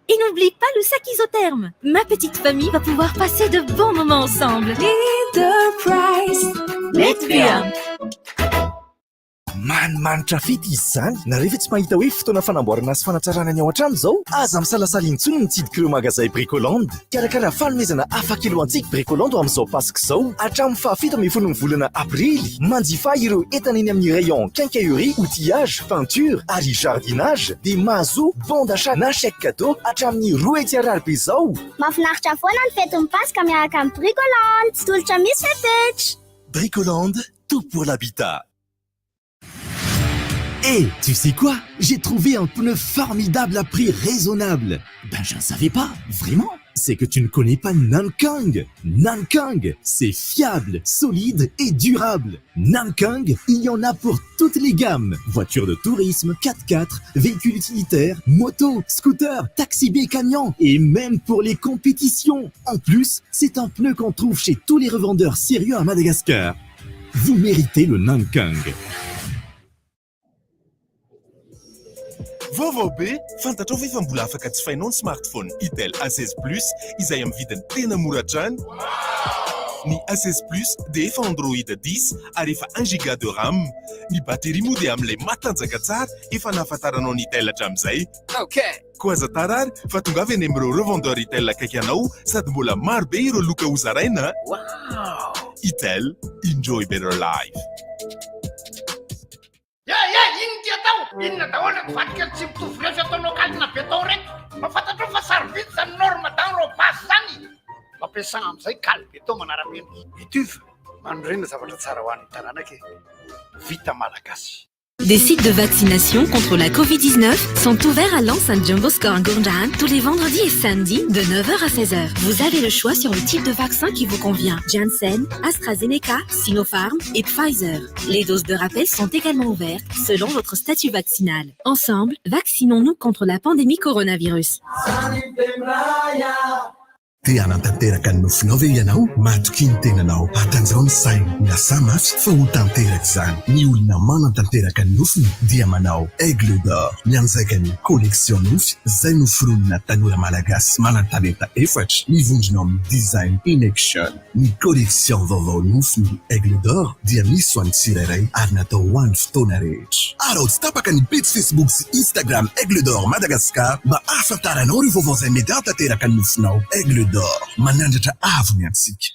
Speaker 10: Et n'oublie pas le sac isotherme. Ma petite famille va pouvoir passer de bons moments ensemble. Leader Price. Let's be
Speaker 12: manimanitra fity izy zany na rehefa tsy mahita hoe fotoana fanamboarana sy fanatsarana ny ao an-trano zao aza misalasala intsony mitsidika ireo magasin Bricolande karakara fanomezana afaka elo antsika Bricolande amin'izao pasika izao hatramin'ny fahafito ambin'ny folon'ny volana aprily manjifa ireo entana eny amin'ny rayon quincaillerie outillage peinture ary jardinage dia mahazo bon d'achat na chèque cadeau hatramin'ny 2 hetsy ariary be zao
Speaker 11: mahafinaritra foana ny fetin'ny pasika miaraka amin'ny Bricolande tsy tolotra misy fetety
Speaker 12: Bricolande tout pour l'habitat. Et tu sais quoi? J'ai trouvé un pneu formidable à prix raisonnable. Ben je ne savais pas, vraiment. C'est que tu ne connais pas Nankang. Nankang, c'est fiable, solide et durable. Nankang, il y en a pour toutes les gammes. Voitures de tourisme, 4x4, véhicules utilitaires, motos, scooters, taxi B, camions et même pour les compétitions. En plus, c'est un pneu qu'on trouve chez tous les revendeurs sérieux à Madagascar. Vous méritez le Nankang.
Speaker 13: Vaovao be, fantatrao ve fa mbola afaka jifainao ny smartphone Itel A16 Plus izay amin'ny vidiny tena mora hatrany. Ny A16 Plus dia efa Android 10 ary efa 1 giga de RAM. Ny batterie moa dia amin'ilay matanjaka tsara efa nahafantaranao ny Itel hatramin'izay. Koa aza tarary fa tonga avy any amin'ireo revendeur Itel akaiky anao sady mbola maro be ireo loka hozaraina. Itel, enjoy better life.
Speaker 4: Inona daholo vadika tsy mitovy rehefa ataonao kalina betao reto mafantatrao fa sarobidy zany norme dan robasy zany mampiasana amin'izay kaly betao manara-peno mitovy manorena zavatra tsara ho an'ny tanàna ke vita malagasy.
Speaker 10: Des sites de vaccination contre la Covid-19 sont ouverts à Lens and Jumbo Score Gourdan tous les vendredis et samedis de 9h à 16h. Vous avez le choix sur le type de vaccin qui vous convient. Janssen, AstraZeneca, Sinopharm et Pfizer. Les doses de rappel sont également ouvertes selon votre statut vaccinal. Ensemble, vaccinons-nous contre la pandémie coronavirus.
Speaker 1: Tia anatanteraka ny nofinao ve ianao matoky ny tenanao atanjao ny saina miasa mafy fa ho tanteraka izany ny olona manatanteraka ny nofiny dia manao Aigle d'Or mianjaika ny collection nofy izay noforonina tanora malagasy manan-talenta efatra mivondrona amin'ny design in action ny collection vaovao nofiny Aigle d'Or dia misy ho an'ny tsirairay ary natao ho an'ny fotoana rehetra ary tsy tapaka ny page Facebook sy Instagram Aigle d'Or Madagascar mba ahafantaranao ireo vaovao izay mety hatanteraka ny nofinao Aigle d'Or manandratra avy antsika.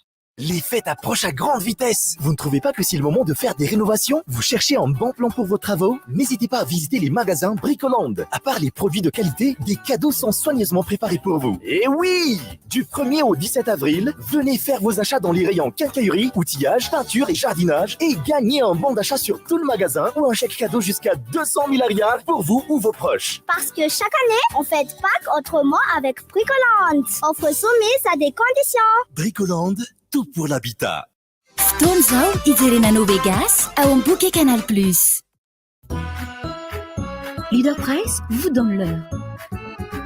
Speaker 12: Les fêtes approchent à grande vitesse. Vous ne trouvez pas que c'est le moment de faire des rénovations? Vous cherchez un bon plan pour vos travaux? N'hésitez pas à visiter les magasins Bricoland. À part les produits de qualité, des cadeaux sont soigneusement préparés pour vous. Et oui! Du 1er au 17 avril, venez faire vos achats dans les rayons quincaillerie, outillage, peinture et jardinage et gagnez un bon d'achat sur tout le magasin ou un chèque cadeau jusqu'à 200 000 ariars pour vous ou vos proches.
Speaker 11: Parce que chaque année, on fête Pâques autrement avec Bricoland. Offre soumise à des conditions.
Speaker 12: Bricoland, tout pour l'habitat.
Speaker 10: Stonzo ijerena no Vegas ao bouquet Canal+. Leader Price vous donne l'heure.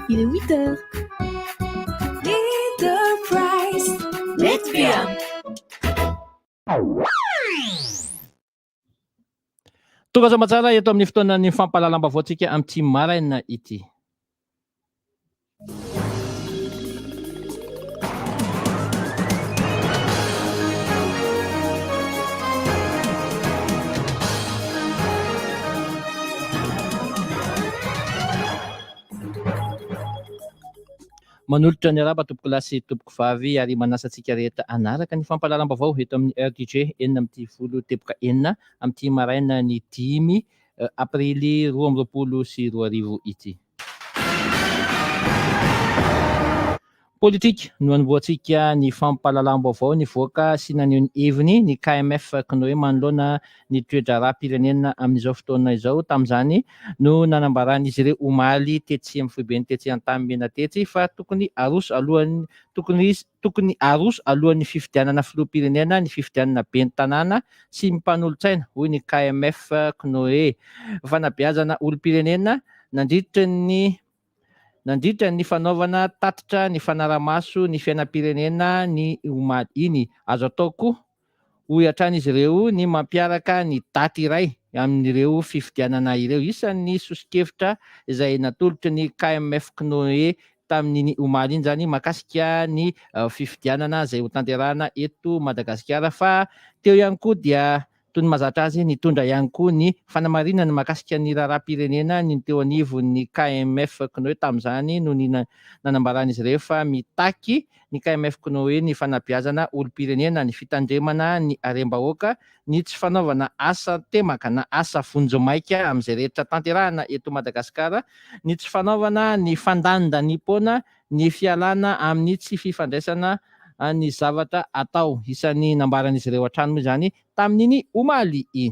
Speaker 10: Il est 8h. Leader Price. Let's bien.
Speaker 14: Tonga matsara eto amin'ny fotoanan'ny fampalalam-baovao-tsika amin'ny Team Maraina ity. Manolotra ny araba tompoko lahy sy tompoko vavy ary manasa antsika rehetra anaraka ny fampalalam-baovao eto amin'ny RDJ 4:40 amin'ny maraina ny 5 aprily 2022 ity. Politika no anomboantsika ny fampalalam-baovao nivoaka sy naneho ny heviny ny KMF Knoe manoloana ny toe-draram-pirenena amin'izao fotoana izao. Tamin'izany no nanambaran'izy ireo omaly tetsy amin'ny foibeny tetsy Antanomena tetsy fa tokony aroso alohan'ny fifidianana filoham-pirenena ny fifidianana ben'ny tanàna sy mimpanolotsaina hoy ny KMF Knoe. Fanabeazana olo-pirenena nandritra ny fanaovana tatitra ny fanaramaso ny fiainam-pirenena ny omaly iny. Azo atao koa hoy hatrany izy ireo ny mampiaraka ny daty iray amin'ireo fifidianana ireo. Isan'ny sosikevitra izay natolotry ny KMF Knoe tamin'ny omaly iny zany makasika ny fifidianana izay ho tanterahana eto Madagasikara, fa teo ihany koa dia toy ny mazatra azy nitondra ihany koa ny fanamarinana makasika ny raharaham-pirenena ny teo anivon'ny KMF Knoe. Tamin'izany no nanambaran'izy ireo fa mitaky ny KMF Knoe ny fanabeazana olo-pirenena, ny fitandremana ny harem-bahoaka, ny tsy fanaovana asa temaka na asa vonjomaika amin'izay rehetra tanterahana eto Madagasikara, ny tsy fanaovana ny fandanida nipona, ny fialana amin'ny tsy fifandraisana ny zavatra atao. Isan'ny nambaran'izy ireo hatrany izany tamin'iny omaly iny.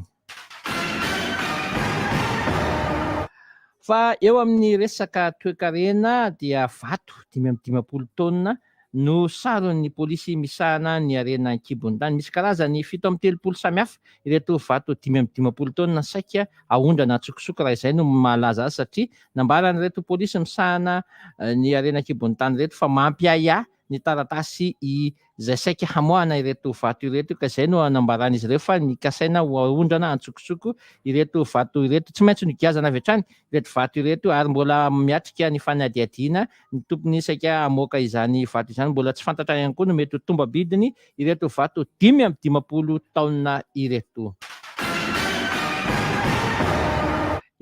Speaker 14: Fa eo amin'ny resaka toe-karena dia vato 520 taonina no saron'ny polisy misahana ny arena Kibondany. Misy karazany 7-30 samihafa ireto vato 520 taonina saika ahondrana tsokosoko raha izay no mahalaza azy, satria nambaran'ireto polisy misahana ny arena Kibondany reto fa mampiaya ny taratasy izay saika hamoahana ireto vato ireto, ka izay no anambaran'izy ireo fa ny kasaina ho ahondrana antsokosoko ireto vato ireto. Tsy maintsy nigazana avy hatrany ireto vato ireto ary mbola miatrika ny fanadiadiana ny tompony saika amoaka izany vato izany. Mbola tsy fantatra ihany koa no mety ho tombam-bidiny ireto vato 520 taonina ireto.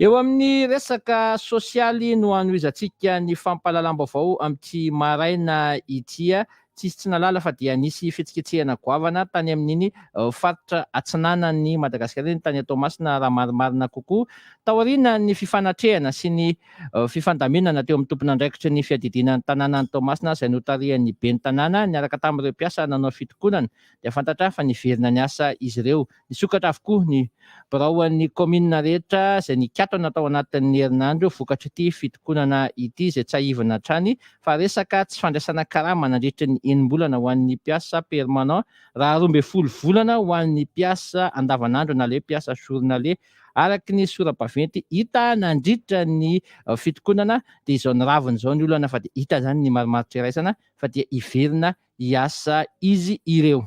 Speaker 14: Eo amin'ny resaka sosialy no anoizantsika ny fampalalam-baovao amin'ny maraina ity. Tsy nalala fa dia nisy fetsiketsehana goavana tany amin'iny faritra atsinanan'ny Madagasikara iny, tany Toamasina raha marimarina kokoa. Taoriana ny fifanatrehana sy ny fifandaminana teo amin'ny tompon'andraikitry ny fiadidinan'ny tanànan'ny Toamasina izay notarian'ny ben'ny tanàna niaraka tamin'ireo mpiasa nanao fitokonana. Dia fantatra fa niverina ny asa izy ireo. Nisokatra avokoa ny biraoan'ny komina rehetra izay nikatona tao anatin'ny herinandro vokatry ity fitokonana ity izay tsy ahivana hatrany, fa resaka tsy fandraisana karama nandritra ny enim-bolana ho an'ny mpiasa permanent, raha 12 volana ho an'ny mpiasa andavanandro na le mpiasa journalier. Araky ny sora-baventy hita nandritra ny fitokonana dia izao ny raviny izao ny olana, fa dia hita zany ny marimaritra iraisana fa dia hiverina hiasa izy ireo.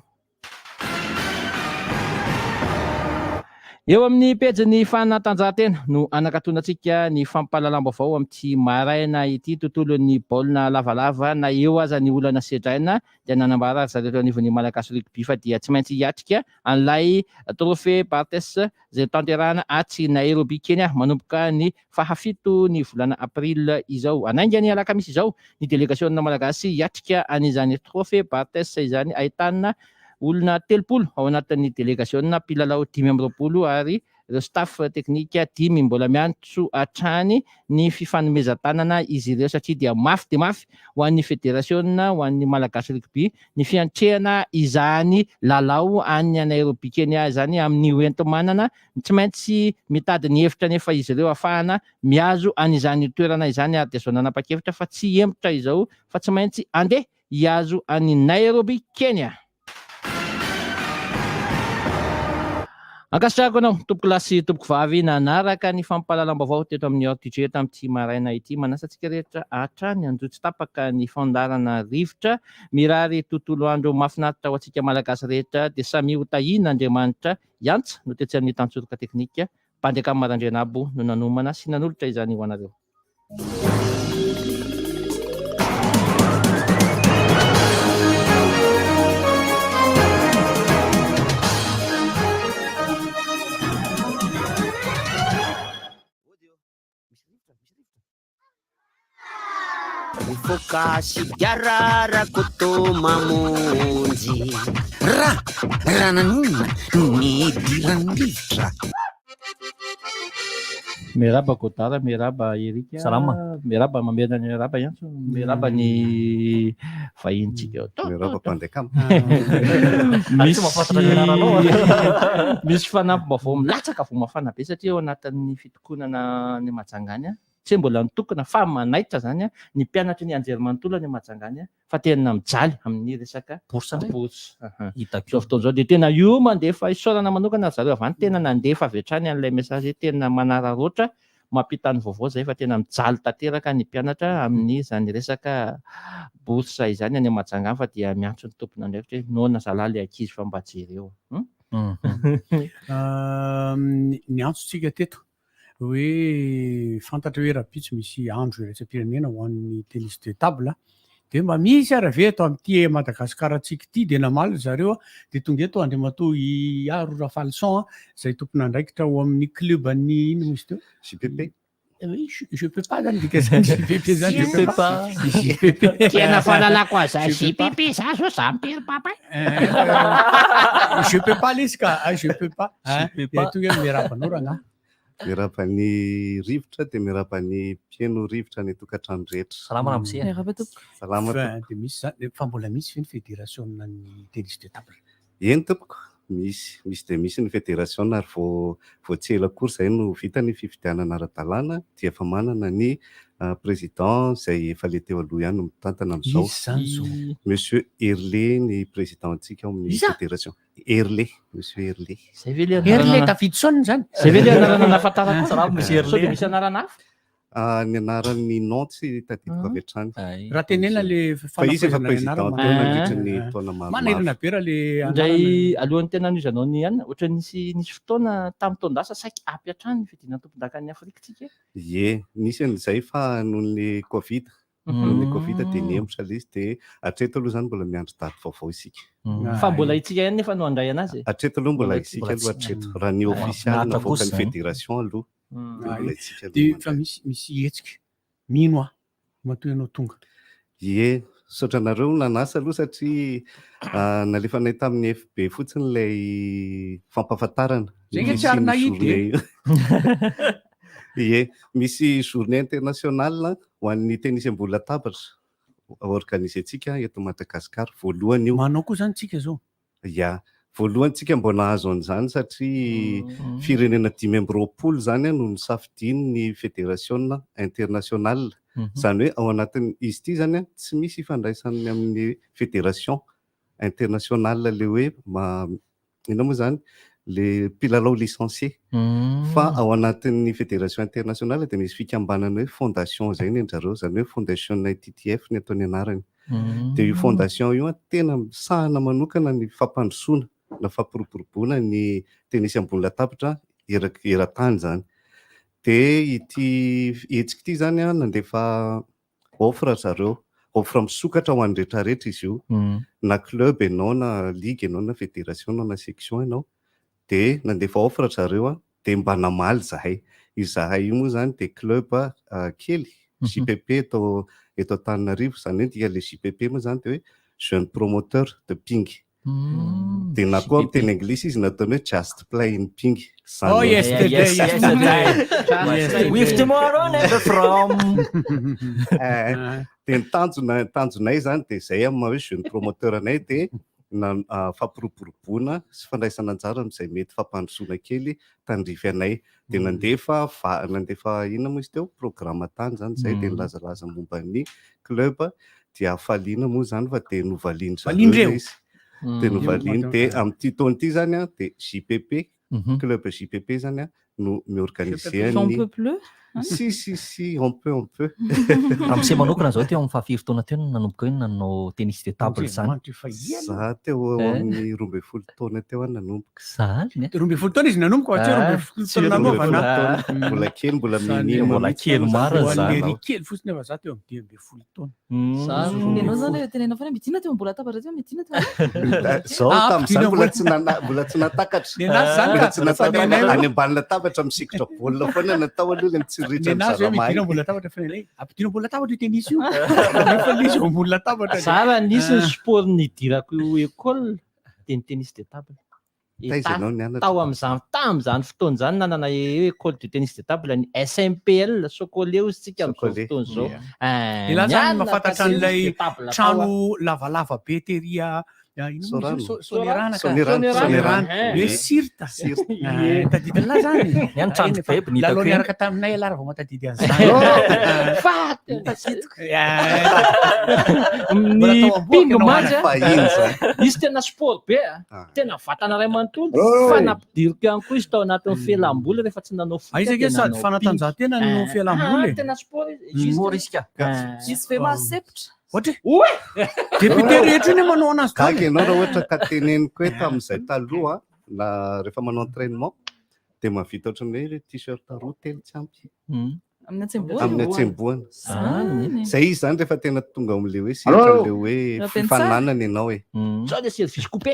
Speaker 14: Eo amin'ny pejy fanatanjahantena no anakatonantsika ny fampalalam-baovao amin'ny maraina ity. Tontolon'ny baolina lavalava na eo aza ny olana sedraina dia nanambara zareo anivon'ny malagasy rugby fa dia tsy maintsy hiatrika an'ilay trophée Bartes izay tanterahana aty Nairobi Kenya manomboka ny 7 ny volana aprila izao. Anainga ny alakamisy izao ny délégation malagasy hiatrika an'izany trophée Bartes izany, ahitana olona 30 ao anatin'ny délégation mpilalao 5 ary ireo staff teknika 5 mbola miantso hatrany ny fifanomezan-tanana izy ireo satria dia mafy dia mafy ho an'ny fédération ho an'ny malagasy rugby ny fiantrehana izany lalao any Nairobi Kenya izany amin'ny hoentomanana tsy maintsy mitady ny hevitra nefa izy ireo ahafahana miazo an'izany toerana izany ary dia zao nanapa-kevitra fa tsy emotra izao fa tsy maintsy andeha hiazo any Nairobi Kenya. Ankasitrahako anao tompoko lahy sy tompoko vavy nanaraka ny fampahalalam-baovao teto amin'ny RTG tamin'ity maraina ity manasantsika rehetra hatrany anjotsy tapaka ny fandarana rivotra mirary tontolo andro mahafinaritra ho antsika malagasy rehetra dia samy ho tahina Andriamanitra iantsa no tetsy amin'ny tantsoroka teknika mpandeaka amin'ny Marandrenabo no nanomana sy nanolotra izany ho anareo.
Speaker 15: Mifoka sigara rakoto mamonjy raha nanonona ny idiran'ny rivotra.
Speaker 14: Meraba Godara, meraba Erika.
Speaker 7: Salama.
Speaker 14: Meraba mamena ny meraba iantso. Meraba ny vahintsika.
Speaker 16: Meraba mpandekam.
Speaker 14: Misy fanampim-baovao milatsaka vao mafana be satria ao anatin'ny fitokonana ny Majangany tsy mbola nitokana fa manaitra zany ny mpianatry ny anjerimanontolo ny Majangany fa tena mijaly amin'ny resaka bourse. Zao fotoan'izao dia tena io mandefa isaorana manokana zareo avy any tena nandefa avy hatrany an'ilay message tena manararoatra mampita ny vaovao zay fa tena mijaly tanteraka ny mpianatra amin'ny zany resaka bourse izany any Majangany fa dia miantso ny tompony andraikitra hoe noana zalahy ilay ankizy fa mba jereo.
Speaker 9: Ny antsontsika teto hoe fantatra hoe raha tsy misy andro iraisam-pirenena ho an'ny tennis de table dia mba misy ara ve ato amin'ity Madagasikara antsika ity dia namaly zareo dia tonga eto andriamatoa Aro Rafalson izay tompona andraikitra ho amin'ny club an'ny ino misy teo
Speaker 16: JPP.
Speaker 9: Je peux pas zany dika zany JPP zany je peux pas.
Speaker 15: Tena fahalalako aza JPP za zao za mimpiry papa.
Speaker 9: Je peux pas lesika je peux pas. Tonga miarabanao rana.
Speaker 16: Miaraban'ny rivotra dia miaraban'ny mpieno rivotra ny tokantrano rehetra.
Speaker 7: Salama ramose.
Speaker 16: Salama
Speaker 9: dia misy zany fa mbola misy ny fédération ny tennis de table.
Speaker 16: Eny tompoko misy dia misy ny fédération ary vao tsy ela kory izay no vita ny fifidianana ara-dalàna dia efa manana ny président izay efa le teo aloha ihany no mitantana amin'izao. Monsieur Herlé ny président antsika ao amin'ny fédération. Herlé, monsieur Herlé.
Speaker 9: Herlé Davidson zany.
Speaker 14: Zay ve ilay anarana nahafantarako salama monsieur Herlé. Sao dia misy anarana hafa?
Speaker 16: Ny anaran'ny nom tsy tadidiko avy hatrany.
Speaker 9: Raha tenena le
Speaker 16: fa izy efa président teo nandritra ny taona maromaro.
Speaker 9: Manahirana be raha le
Speaker 14: indray alohan'ny tena an'izanao ny ihany ohatra nisy fotoana tamin'ny taon-dasa saika ampy hatrany ny fidinana tompon-dakan'ny Afrika tsika.
Speaker 16: Ie, nisy an'izay fa nohon'ny Covid. Nohon'ny Covid dia niemotra izy dia hatreto aloha zany mbola miandry daty vaovao isika.
Speaker 14: Fa mbola itsika ihany nefa no handray anazy.
Speaker 16: Hatreto aloha mbola isika aloha hatreto. Raha ny official navoaka ny fédération aloha.
Speaker 9: Dia fa misy hetsika mino aho matoy ianao tonga.
Speaker 16: Ie, saotranareo nanasa aloha satria nalefanay tamin'ny FB fotsiny ilay fampahafantarana.
Speaker 9: Zay tsy ary nahity.
Speaker 16: Ie, misy journée internationale ho an'ny tennis ambony latabatra organisentsika eto Madagasikara voalohany io.
Speaker 9: Manao koa zany tsika zao.
Speaker 16: Ia, voalohany tsika mbo nahazo an'izany satria firenena 520 zany no nisafidiny ny fédération internationale. Zany hoe ao anatin'ny izy ity zany tsy misy ifandraisany amin'ny fédération internationale le hoe ina moa zany le mpilalao licencié. Fa ao anatin'ny fédération internationale dia misy fikambanana hoe fondation zay ny anjareo zany hoe fondation TTF ny ataony anarany. Dia io fondation io tena misahana manokana ny fampandrosoana na fampiroboroboana ny tennis ambony latabatra eran-tany zany. Dia ity hetsika ity zany nandefa offre zareo, offre misokatra ho an'ny rehetrarehetra izy io, na club ianao na ligue ianao na fédération na section ianao. Dia nandefa offre zareo dia mba namaly zahay. Io zahay io moa zany dia club kely JPP eto Antananarivo, zany hoe dia le JPP moa zany dia hoe jeune promoteur de ping. dia na koa amin'ny teny anglisy izy nataony hoe just playing ping.
Speaker 7: With tomorrow never from.
Speaker 16: Dia ny tanjonay zany dia zay amin'ny hoe jeune promoteur anay dia fampiroboroboana sy fandraisana anjara amin'izay mety fampandrosoana kely tandrify anay dia nandefa inona moa izy teo programa tany zany zay dia nilazalaza momba ny club dia hafaliana moa zany fa dia novaliany zareo izy dia novaliany dia amin'ity taona ity zany a dia JPP club JPP zany a no miorganiser ny si on peut
Speaker 7: raha misy manokana zao teo amin'ny fahafiry taona teo nanomboka hoe nanao tennis de table zany
Speaker 16: za teo amin'ny 12 taona teo a nanomboka
Speaker 7: zany
Speaker 9: 12 taona izy nanomboka tsy 12 taona nanaovana
Speaker 16: mbola kely mbola
Speaker 7: mbola kely mara zany
Speaker 9: ry kely fotsiny efa za teo amin'ny 12 taona
Speaker 2: ianao zany tenenao foana midina teo mbola tabatra teo midina teo
Speaker 16: zao tamin'izany mbola tsy natakatra any ambanina tabatra misikotra baolina foana natao aloha
Speaker 9: ampidiram-bola tabatra tenisy io nefa izy ambola tabatra
Speaker 14: zara nisy ny sport nidirako école dia ny tennis de table tao amin'izany fotoana zany nanana école de tennis de table ny SMPL sokoleo izy tsika amin'izao fotoana zao
Speaker 9: ila zany mahafantatra an'ilay trano lavalava be teria sonerana hoe sirta tadidin'la zany lalao niaraka taminay alara vao matadidy an'izany
Speaker 14: ny pingo match izy tena sport be tena vatana ray manontolo fa nampidirika ihany koa izy tao anatin'ny fialamboly rehefa tsy nanao
Speaker 9: izy sady fanatanjahantena no fialamboly
Speaker 14: tena sport
Speaker 7: morisika
Speaker 2: izy fe mahasepitra
Speaker 9: député rehetra iny manao anazy
Speaker 16: gaga ianao raha ohatra ka teneniko hoe tamin'izay taloha na rehefa manao entraînement dia mahavita ohatran'ny hoe t-shirt roa telo tsy ampy amin'ny atsemboana zay izy zany rehefa tena tonga amin'le hoe siratra le hoe fifananana ianao e
Speaker 14: sao dia service coupé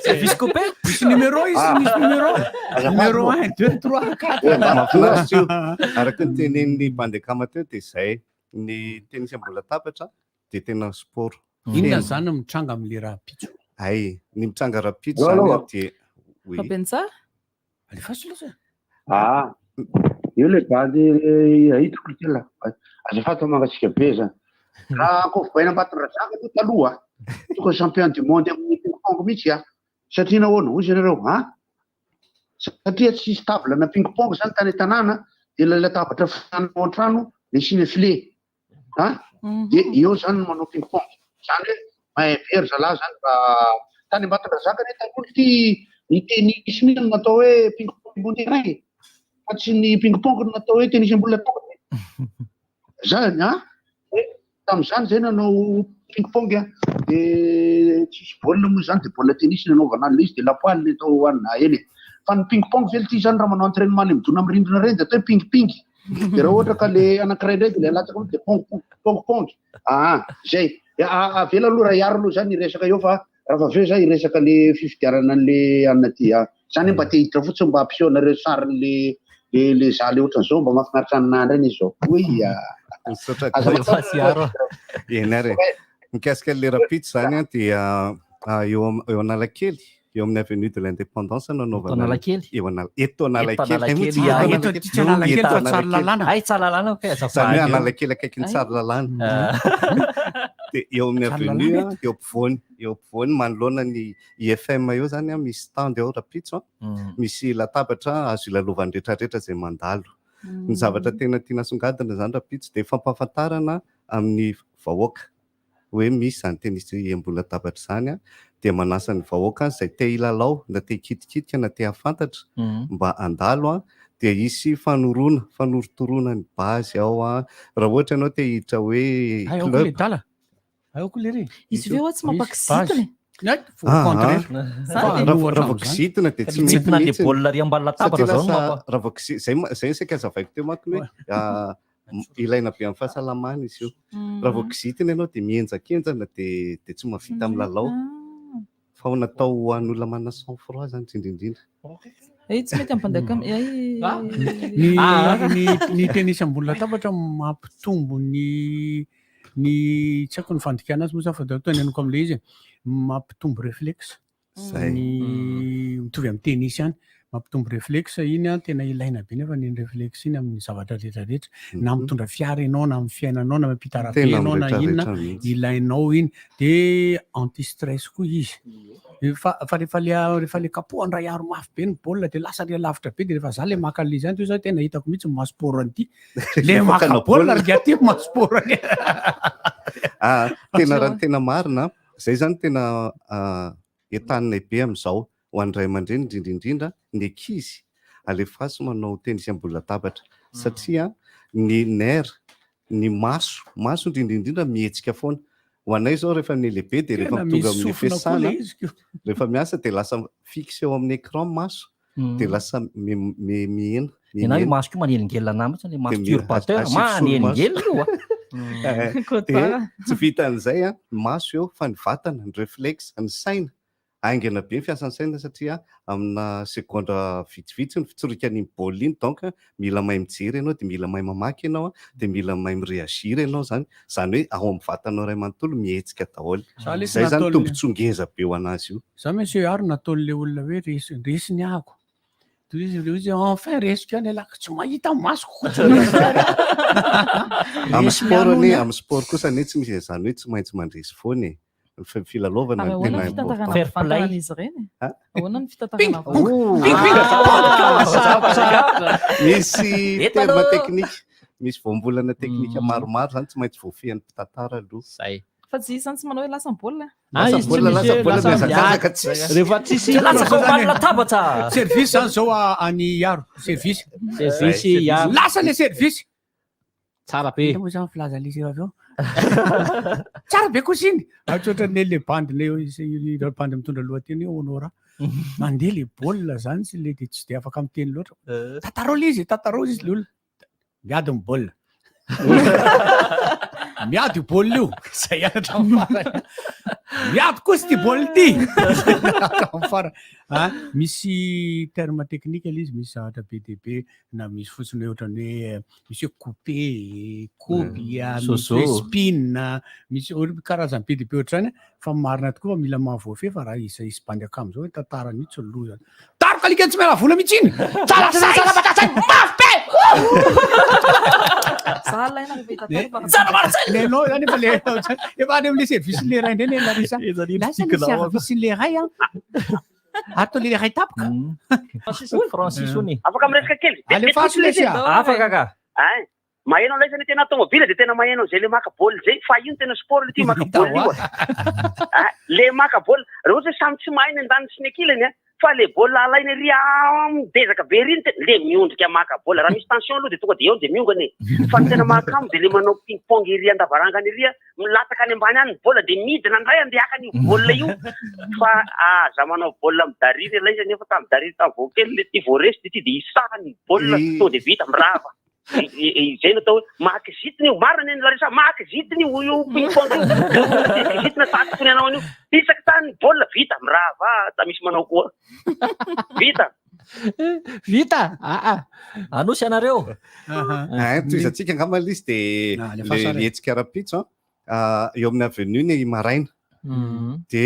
Speaker 9: service coupé misy numéro izy misy numéro 1 2 3 4
Speaker 16: mahafinaritra io araka ny tenen'ny bandekama teo dia zay ny tenisy ambola tabatra dia tena sport
Speaker 9: inona zany mitranga amin'le raha pitso
Speaker 16: ay ny mitranga raha pitso zany dia
Speaker 2: Kapensa
Speaker 9: alefasolosa
Speaker 3: io le bady hitako tela azafady mangatsika be zany raha koa voaina ambatin-drazaka aloha taloha tonga champion du monde amin'ny ping-pong mihitsy satria nahoana hozy ianareo satria tsisy table na ping-pong zany tany tanàna dia la tabatra fianao an-trano le sina file dia eo zany no manao ping-pong zany hoe mahay very zalahy zany fa tany ambatin-drazaka ne taloha ty ny tenisy mihitsy natao hoe ping-pong mondiray fa tsy ny ping-pong no natao hoe tenisy ambola tabatra zany tamin'izany zay nanao ping-pong dia tsisy baolina moa zany dia baolina tenisy nanaovana an'le izy dia lapoaly le atao hoanina eny fa ny ping-pong velo ty zany raha manao entraînement le midona amin'ny rindrina reny dia atao hoe ping-ping dia raha ohatra ka le anankiray ndraiky le alatsaka dia pong-pong zay avela aloha raha hiaro aloha zany iresaka eo fa raha fa aveo zay iresaka le fifidiarana an'le anaty zany mba te hiditra fotsiny mba ampisehoanareo sarin'le le za le ohatran'izao mba mahafinaritra an'andry any izy zao
Speaker 16: enare mikasika le rapitso zany dia eo Analakely eo amin'ny avenue de l'indépendance nanaovana eto Analakely zany hoe Analakely akaiky ny tsara lalàna dia eo amin'ny avenue eo ampovoany manoloana ny IFM eo zany misy stand eo rapitso misy latabatra azo ilalovan'ny rehetrarehetra zay mandalo ny zavatra tena tiana songadina zany rapitso dia fampahafantarana amin'ny vahoaka hoe misy zany tenisy ambony latabatra zany dia manasa ny vahoaka izay te hilalao na te hikitikitika na te hafantatra mba andalo dia isy fanorotoroana ny bazy ao raha ohatra ianao te hiditra hoe club
Speaker 2: izy veo tsy mampakisitina
Speaker 16: raha voakisitina dia tsy
Speaker 7: mitsitina le baolina ry ambany latabatra zao
Speaker 16: raha voakisitina zay saka azavaiko teo makony hoe ilaina be amin'ny fahasalamana izy io raha voakisitina ianao dia mienjakenjana dia tsy mahavita amin'ny lalao fa ho natao ho an'olona manana sang froid zany indrindrindra
Speaker 2: tsy mety ampandaka
Speaker 9: ny tenisy ambony latabatra mampitombo ny ny tsy haiko ny fandrikana azy moa za fa da toy neniko am'le izy mampitombo réflexe ny mitovy amin'ny tennis ihany mampitombo réflexe iny a tena ilaina be nefa ny réflexe iny amin'ny zavatra rehetrarehetra na mitondra fiara ianao na amin'ny fiainanao na mampita arabe ianao na inona ilainao iny de anti stress koa izy fa rehefa le kapohany raha iaro mafy be ny baolina de lasa le lavitra be de rehefa za le maka le zany to za tena hitako mihitsy masport an'ity le maka baolina ry aty masport any
Speaker 16: tena raha tena marina zay zany tena etanina be am'izao ho an'ray aman-dreny indrindrindrindra ny ankizy alefaso manao tennis ambony latabatra satria ny nerf ny maso indrindrindrindra mihetsika foana ho anay zao rehefa ny lehibe de rehefa tonga amin'ny fiasana rehefa miasa de lasa fixe eo amin'ny écran maso de lasa mihena
Speaker 7: ianao io maso ko manelingelina namitsy le masturbateur manelingelina io
Speaker 16: tsy vita an'izay a maso eo fa ny vatana ny réflexe ny saina aingana be ny fiasan'ny saina satria amina segondra vitsivitsy ny fitsoroka an'iny baolina iny donc mila mahay mijery ianao de mila mahay mamaky ianao de mila mahay mireagir ianao zany hoe ao amin'ny vatanao ray manontolo mihetsika daholo zay zany tombotsongeza be ho anazy io
Speaker 9: za monsieur ary nataon'le olona hoe resiny ahako izy enfin resiko any alaka tsy mahita masoko
Speaker 16: amin'ny sport kosa ane tsy misy zany hoe tsy maintsy mandresy foana filalaovana
Speaker 2: tena izy ireny ahoana ny fitatarana
Speaker 16: misy terme technique misy voambolana teknika maromaro zany tsy maintsy voafehan'ny mpitantara aloha
Speaker 2: zay fa tsy isany tsy manao hoe lasa baolina
Speaker 14: rehefa tsisy
Speaker 7: latabatra
Speaker 9: service zany zao any iaro service
Speaker 14: iaro
Speaker 9: lasa le service
Speaker 14: tsara be
Speaker 9: moa zany filaza le izy aveo tsara be kosa iny atsoatran'le le bandiny eo bandy mitondra lohateny eo honora mandeha le baolina zany sy le de tsy de afaka miteny loatra tatarolo izy le olona miady ny baolina miady baolina io zay anatra farany miady kosa ty baolina ty fara misy terme technique le izy misy zavatra be de be na misy fotsiny ohatrany hoe misy hoe coupé koby misy hoe spin misy karazany be de be ohatrany fa marina tokoa fa mila mahavoafehy fa raha izay isy bandy akamo zao hoe tantara mihitsy loha zany taroka alika tsy mera vola mihitsy iny tsara mafy be nenao zany efa any am'le service le ray ndreny larisa lasa le service le ray ato le ray tapaka
Speaker 7: Francis ony
Speaker 17: afaka miresaka kely
Speaker 9: alefaso le sia
Speaker 7: afaka ka
Speaker 17: mahainao lay zany tena tomobile de tena mahainao zay le maka baolina zay fa ino tena sport le ty maka baolina io le maka baolina raha ohatra samy tsy mahay ny andany sy ny akilany fa le baolina alainy ry midezaka be riny le miondrika maka baolina raha misy tension aloha de tonga de eo de miongany fa ny tena makamo de le manao ping pong iry andavarangany iry milataka any ambany any baolina de midina andray andeakany io baolina io fa za manao baolina midariry lay zany efa tamidariry tavoakely le ty voaresy de ty de isahany baolina to de vita mirava zay natao hoe makizitiny io marina eny larisa makizitiny io ping-pong io kizitina tatokony anao an'io tisaka tany baolina vita mirava ta misy manao koa
Speaker 14: vita
Speaker 7: anosy anareo
Speaker 16: toizatsika angamba izy de le hetsika ara-pitso eo amin'ny avenue ny maraina de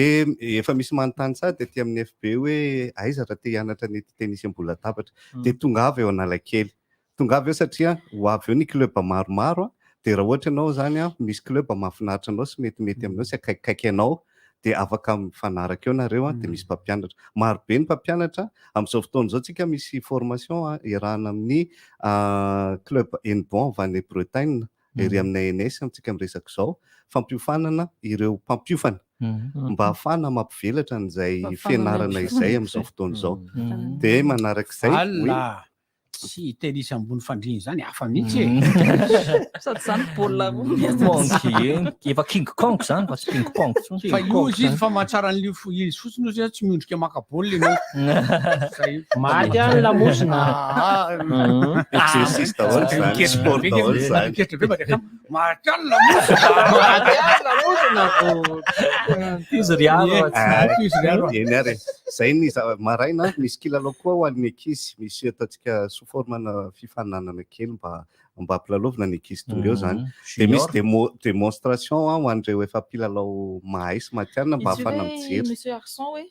Speaker 16: efa misy manontany tsara de ty amin'ny FB hoe aiza raha te hianatra ny tennis ambony latabatra de tonga avy eo Analakely tonga avy eo satria ho avy eo ny club maromaro de raha ohatra ianao zany misy club mahafinaritra anao sy metimety aminao sy akaikikaiky anao de afaka mifanaraka eo nareo de misy mpampianatra maro be ny mpampianatra amin'izao fotoana zao tsika misy formation iarahana amin'ny club Henbon Vanne Bretagne ery aminay NS amintsika miresaka zao fampiofanana ireo mpampiofana mba hafana mampivelatra an'izay fianarana izay amin'izao fotoana zao de manarak'izay
Speaker 9: tsy tennis ambony fandriny zany hafa mihitsy
Speaker 2: sady zany baolina
Speaker 7: efa king kong zany fa tsy ping pong
Speaker 9: fa io izy fa mahatsara an'le izy fotsiny ozy tsy miondrika maka baolina ianao
Speaker 14: maty any lamosina
Speaker 16: exercice daholo zany sport daholo zany
Speaker 9: maty any lamosina
Speaker 7: izy riano
Speaker 16: eny ary zay ny maraina misy kilalao koa ho an'ny ankizy misy ataontsika sous formana fifananana kely mba hampilalovina ny ankizy tonga eo zany. Dia misy démonstration ho an'ireo efa mpilalao mahay sy matianina mba hafana mijery.
Speaker 2: Monsieur Arson hoe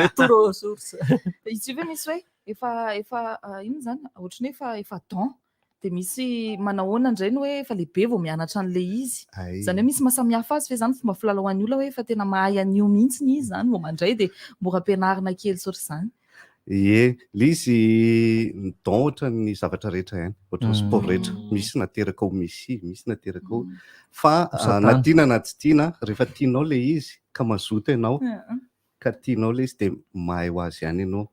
Speaker 7: Retour aux sources.
Speaker 2: Izy hoe misy hoe efa ino zany ohatrany hoe efa temps dia misy manahoana indray ny hoe efa lehibe vao mianatra an'ilay izy. Zany hoe misy mahasamihafa azy fa zany fomba filalaoan'ny olona hoe efa tena mahay an'io mihitsy izy zany vao mandray dia mora ampianarina kely sotry zany.
Speaker 16: Ie, ilay izy ny don ohatra ny zavatra rehetra ihany, ohatra ny sport rehetra. Misy nateraka ho misy, misy nateraka ho. Fa na tiana na tsy tiana, rehefa tianao ilay izy ka mazoto ianao, ka tianao ilay izy dia mahay ho azy ihany ianao.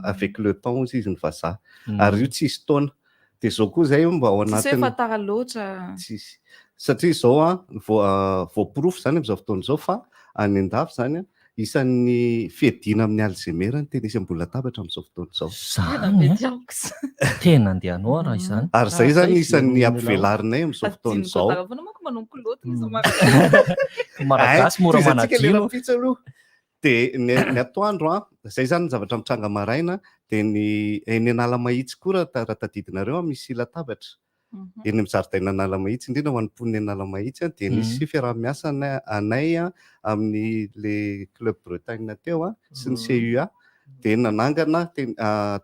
Speaker 16: Avec le temps izy ny vazaha. Ary io tsisy taona. Dia izao koa izay mba ao
Speaker 2: anatiny... Tsy hoe fatara loatra.
Speaker 16: Tsisy. Satria izao voaporofo izany amin'izao fotoana izao fa any an-dafy izany isan'ny fiadiana amin'ny Alzheimer ny tena izy ambony latabatra amin'izao fotoana izao.
Speaker 7: Tena andehanao raha izany.
Speaker 16: Ary izay zany isan'ny ampivelarinay amin'izao fotoana izao.
Speaker 7: Malagasy mora manadino.
Speaker 16: Dia ny atoandro izay zany zavatra mitranga maraina dia ny Analamahitsy koa raha tadidinareo misy latabatra. Eny amin'ny zaridaina Analamahitsy indrindra ho an'ny mponina Analamahitsy dia nisy fiaraha-miasa anay amin'ny le club Bretagne teo sy ny CUA dia nanangana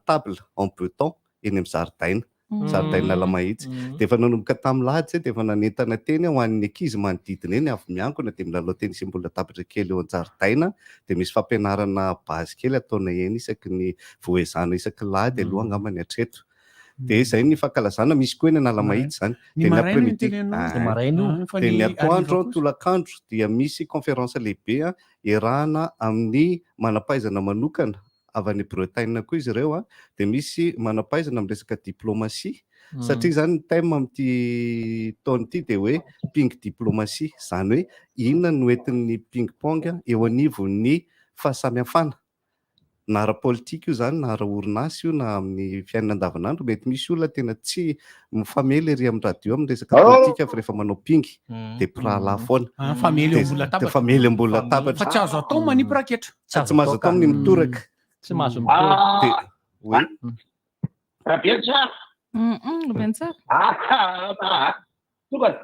Speaker 16: table en breton eny amin'ny zaridaina. Zaridaina Analamahitsy. Dia efa nanomboka tamin'ny lahady dia efa nanentana teny ho an'ny ankizy manodidina eny avy miankina dia milalao teny sy mbola latabatra kely eo an-jaridaina dia misy fampianarana bazy kely ataona eny isaky ny voezana isaky lahady aloha angambany hatreto. Dia izay ny fankalazana misy koa eny Analamahitsy zany. Dia ny après-midi dia ny atoandro tolakandro dia misy conférence lehibe iarahana amin'ny manampahaizana manokana avy any Bretagne koa izy ireo dia misy manampahaizana amin'ny resaka diplomatie satria zany ny thème amin'ity taona ity dia hoe ping diplomatie zany hoe inona no entin'ny ping pong eo anivon'ny fahasamihafana. Na ara-politika io zany na ara-orinasa io na amin'ny fiainana andavanandro mety misy olona tena tsy mifamely ery amin'ny radio amin'ny resaka politika fa rehefa manao ping dia pirahalahy foana. Famely ambony latabatra.
Speaker 9: Fa tsy azo atao manipy raketra.
Speaker 16: Tsy mahazo atao ny mitoraka.
Speaker 14: Tsy mahazo mitoraka.
Speaker 3: Rahabe tsara.
Speaker 2: Rahabe tsara.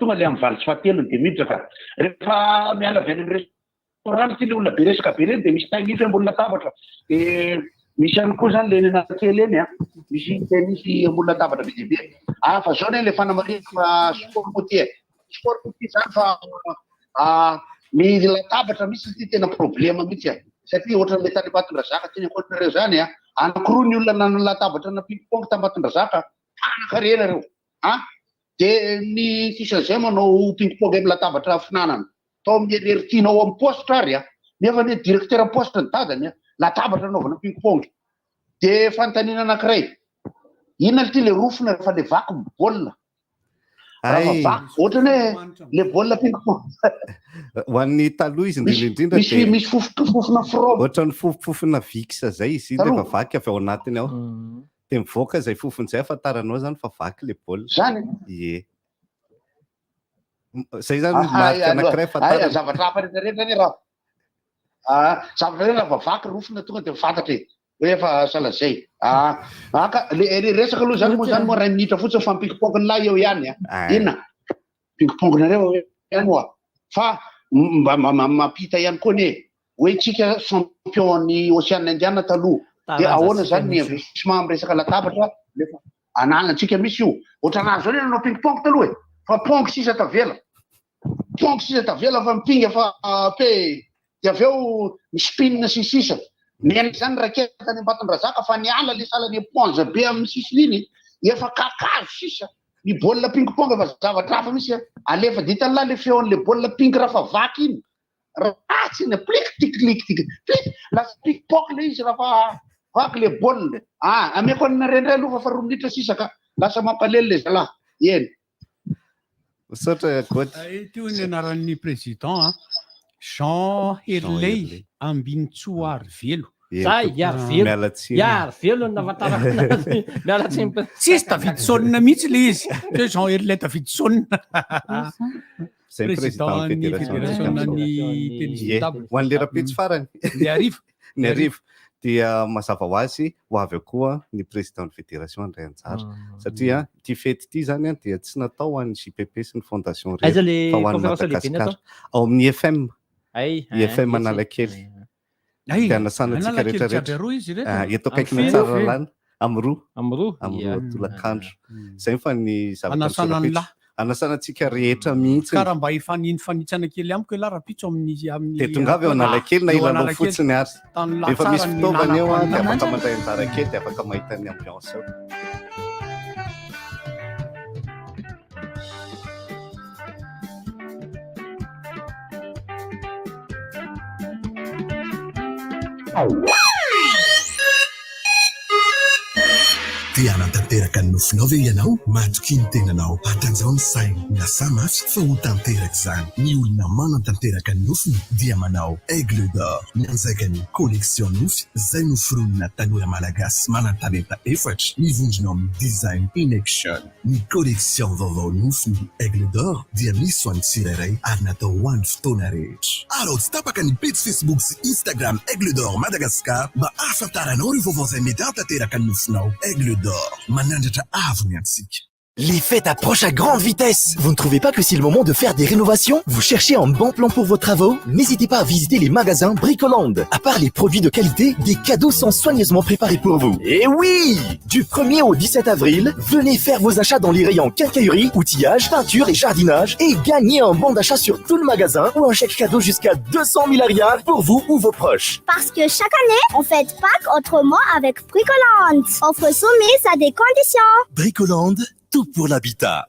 Speaker 3: Tonga le amin'ny valitsy fahatelo dia miditra ka. Rehefa miala avy any amin'ny restaurant ty le olona be resaka be reny dia misy tagnify ambony latabatra. Dia misy ihany koa zany le nenakely eny misy tenisy ambony latabatra be dia be. Fa zao ne le fanamarena sport côtier. Sport côtier zany fa ny latabatra misy ty tena problema mihitsy satria ohatra le tany Ambatondrazaka teny ankoatrareo zany anankiroa ny olona nana latabatra na ping-pong ta Ambatondrazaka anakarena reo. Dia ny sisa zay manao ping-pong amin'ny latabatra finanana. Tao amin'ny eriritianao amin'ny poste ary nefa ny directeur poste ny dadany latabatra anaovana ping-pong. Dia fanontaniana anankiray. Inona ty le rofina rehefa le vaky baolina? Ohatra hoe le baolina ping-pong.
Speaker 16: Ho an'ny taloha izy indrindra
Speaker 3: misy fofona frôma.
Speaker 16: Ohatra ny fofona vixa zay izy rehefa vaky avy ao anatiny ao. Dia mivoaka izay fofony izay afantaranao zany fa vaky le baolina.
Speaker 3: Zany?
Speaker 16: Ie. Izay zany marika anankiray afantarana.
Speaker 3: Zavatra hafa rehetrarehetra ny raha. Zavatra rehetra raha vaky rofina tonga dia fantatra hoe efa salazay. Resaka aloha zany moa zany moa ray minitra fotsiny fa ping-pong lahy eo ihany. Inona? Ping-pong nareo ihany moa. Fa mba mampita ihany koa ne hoe tsika champion ny Océan Indien taloha. Dia ahoana zany ny investissement amin'ny resaka latabatra ananantsika misy io. Ohatranazy zao nanao ping-pong taloha fa pong sisa tavela. Pong sisa tavela fa mipinga fa pe dia avy eo ny spin sy sisa. Miaina zany raketa tany Ambatondrazaka fa ny ala le sala ny éponge be amin'ny sisiny iny efa kakazo sisa. Ny baolina ping-pong fa zavatra hafa misy alefa dita la le feon'le baolina ping raha fa vaky iny. Ratsy iny plik tik tik tik plik lasa ping-pong le izy raha vaky le baolina. Ameko anina rendray aloha fa 2 minitra sisa ka lasa mampalely le zalahy. Eny.
Speaker 9: Teo ny anaran'ny président Jean Herley Ambintsoa Arvelo.
Speaker 14: Arvelo nafatarana mialatsiny.
Speaker 9: Tsisy tafidy sonina mihitsy le izy. Teo Jean Herley tafidy sonina.
Speaker 16: zay président fédération ho an'le rapetsy farany ny arivo dia mazava ho azy ho avy koa ny président fédération andray anjara satria ty fety ty zany dia tsy natao ho an'ny JPP sy ny fondation fa ho an'ny Madagasikara ao amin'ny IFM Analakely dia anasanatsika rehetrarehetra eto akaikina tsara lalàna amroa tolakandro zay fa ny zavatra anasanatsika rehetra mihitsy
Speaker 9: karaha mba ifanitsana kely amiko la rapitso amin'ny
Speaker 16: tonga avy ao Analakely na ilalao fotsiny ary efa misy fitaovana eo dia afaka mandray anjara kely dia afaka mahita ny ambiance eo
Speaker 1: Dia anatanteraka ny nofinao ve ianao matoky ny tenanao atanjao ny saina miasa mafy fa ho tanteraka izany ny olona manatanteraka ny nofiny dia manao Aigle d'Or mianjaika ny collection nofy izay noforonina tanora malagasy manan-talenta efatra mivondrona amin'ny design in action ny collection vaovao nofiny Aigle d'Or dia misy ho an'ny tsirairay ary natao ho an'ny fotoana rehetra alors tsy tapaka ny page Facebook sy Instagram Aigle d'Or Madagascar mba ahafantaranao ireo vaovao izay mety hatanteraka ny nofinao Aigle d'Or.
Speaker 12: Les fêtes approchent à grande vitesse. Vous ne trouvez pas que c'est le moment de faire des rénovations? Vous cherchez un bon plan pour vos travaux? N'hésitez pas à visiter les magasins Bricoland. À part les produits de qualité, des cadeaux sont soigneusement préparés pour vous. Et oui! Du 1er au 17 avril, venez faire vos achats dans les rayons quincaillerie, outillage, peinture et jardinage et gagnez un bon d'achat sur tout le magasin ou un chèque cadeau jusqu'à 200 000 ariars pour vous ou vos proches.
Speaker 11: Parce que chaque année, on fête Pâques autrement avec Bricoland. Offre soumise à des conditions.
Speaker 12: Bricoland, tout pour l'habitat.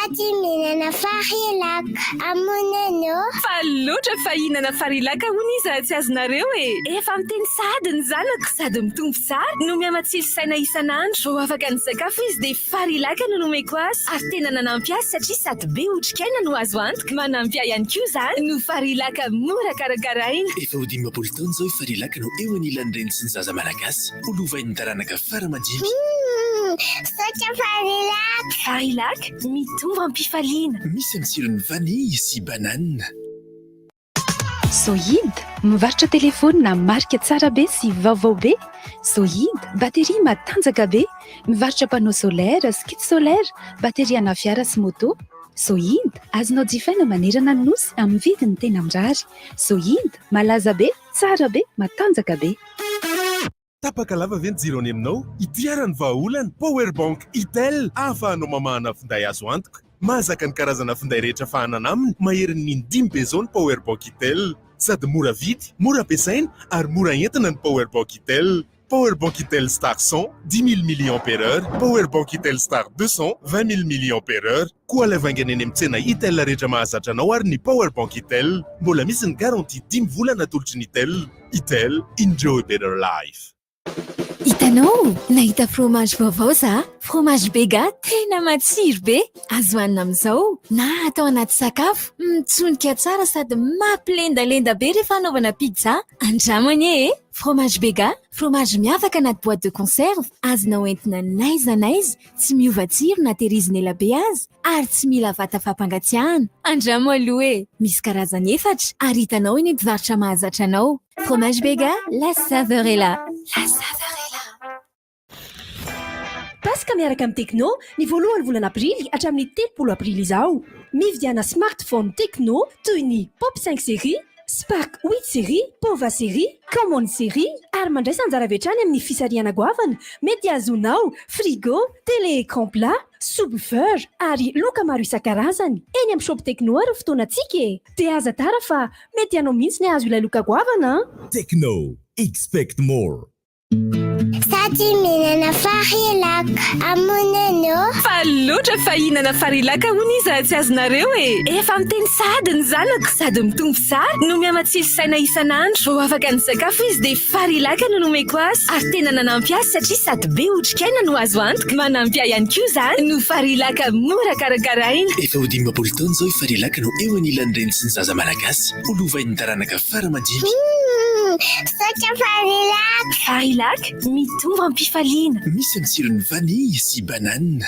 Speaker 11: Minana farilaka amonano
Speaker 10: faloatra fahinana farilaka hono izy tsy azonareo efa miteny sady ny zanako sady mitombo tsara no miamatsilo saina isan'andro vao afaka ny sakafo izy dia farilaka no nomeko azy ary tena nanampy azy satria sady be otrikaina no azo antoka manampy ihany koa izany no farilaka mora karakaraina
Speaker 18: efa ho 15 taona izao farilaka no eo anilan'ny reny sy ny zaza malagasy olovain'ny taranaka fara-madinika
Speaker 11: sotra farilaka
Speaker 10: mitombo ampifaliana
Speaker 18: misy amin'ny tsirony vanille sy banane
Speaker 19: Zoïd mivarotra telefônina marika tsara be sy vaovao be Zoïd bateria matanjaka be mivarotra panneau solaire sy kit solaire bateria ana fiara sy moto Zoïd azonao jifaina manerana ny nosy amin'ny vidiny tena mirary Zoïd malaza be tsara be matanjaka be
Speaker 13: tapaka lava ve ny jirony aminao itiarany vahaolany Powerbank Itel ahafahanao mamahana finday azo antoka mahazaka ny karazana finday rehetra fahanana aminy maherin'ny 5 be zao ny Powerbank Itel sady mora vidy mora ampiasaina ary mora entina ny Powerbank Itel Powerbank Itel Star 100 10 000 mAh Powerbank Itel Star 200 20 000 mAh koa lavaingana eny amin'ny tsena Itel rehetra mahazatra anao ary ny Powerbank Itel mbola misy ny garantie 10 volana atolotry ny Itel enjoy better life.
Speaker 10: Hitanao, nahita fromage vaovao za fromage Bega tena matsiro be azo hanina amin'izao na atao anaty sakafo mitsonika tsara sady mampilendalenda be rehefa anaovana pizza andramany fromage Bega fromage miavaka anaty boîte de conserve azonao entina n'aiza n'aiza tsy miova tsiro na tehirizina ela be azy ary tsy mila vata fampangatsiahana andramo aloha misy karazany efatra ary hitanao eny mpivarotra mahazatra anao fromage Bega la saveur est là
Speaker 20: Pasika miaraka amin'ny Tecno, ny voalohany volana aprily hatramin'ny 30 aprily izao. Mividiana smartphone Tecno toy ny Pop 5 série, Spark 8 série, Pova série, Common série ary mandray anjara vetrany amin'ny fisariana goavana mety azonao frigo, télé-écran plat, subwoofer ary loka maro isan-karazany. Eny amin'ny shop Tecno ary fotoanantsika dia aza tara fa mety anao mihitsy ny azo ilay loka goavana.
Speaker 12: Tecno, expect more.
Speaker 11: Sady minana farilaka amonano
Speaker 10: faloatra fahinana farilaka hono izy tsy azonareo efa miteny sady ny zanako sady mitombo tsara no miamatsilo saina isan'andro vao afaka ny sakafo izy dia farilaka no nomeko azy ary tena nanampy azy satria sady be otrikaina no azo antoka manampy ihany koa izany no farilaka mora karakaraina
Speaker 18: efa ho 15 taona izao farilaka no eo anilan'ny reny sy ny zaza malagasy olovain'ny taranaka fara-madinika
Speaker 11: sotra farilaka
Speaker 10: mitombo ampifaliana
Speaker 18: misy amin'ny tsirony vanille sy banane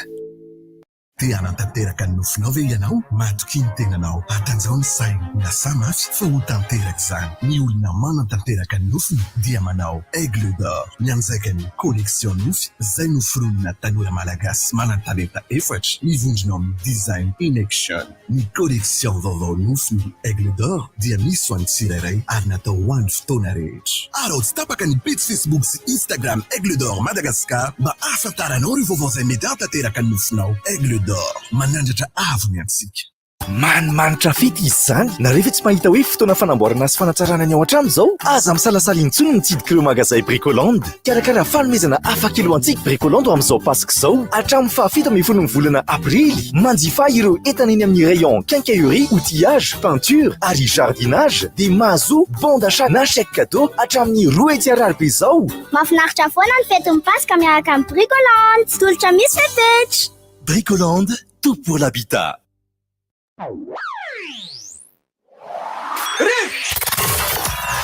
Speaker 1: dia hanatanteraka ny nofinao ve ianao? Matoky ny tenanao, atanjao ny saina, miasa mafy fa ho tanteraka izany. Ny olona manatanteraka ny nofiny dia manao Aigle d'Or, mianjaika ny collection nofy izay noforonina tanora malagasy manan-talenta efatra mivondrona amin'ny design in action. Ny collection vaovao nofiny Aigle d'Or dia misy ho an'ny tsirairay ary natao ho an'ny fotoana rehetra. Arao tsy tapaka ny page Facebook sy Instagram Aigle d'Or Madagascar mba ahafantaranao ireo vaovao izay mety hahatanteraka ny nofinao. Aigle d'Or, manandratra avony antsika.
Speaker 12: Manimanitra fety izy zany na rehefa tsy mahita hoe fotoana fanamboarana sy fanatsarana ny ao an-trano zao, aza misalasala intsony mitsidika ireo magazay Bricolande. Karakara fanomezana afakelo antsika Bricolande amin'izao pasika izao hatramin'ny fahafito ambin'ny folo ny volana aprily. Manjifa ireo entana eny amin'ny rayon quincaillerie, outillage, peinture ary jardinage dia mahazo bon d'achat na chèque cadeau hatramin'ny 2 hetsy ariary be izao.
Speaker 11: Mahafinaritra foana ny fetin'ny pasika miaraka amin'ny Bricolande. Tolotra misy fetetra.
Speaker 12: Bricolande, tout pour l'habitat.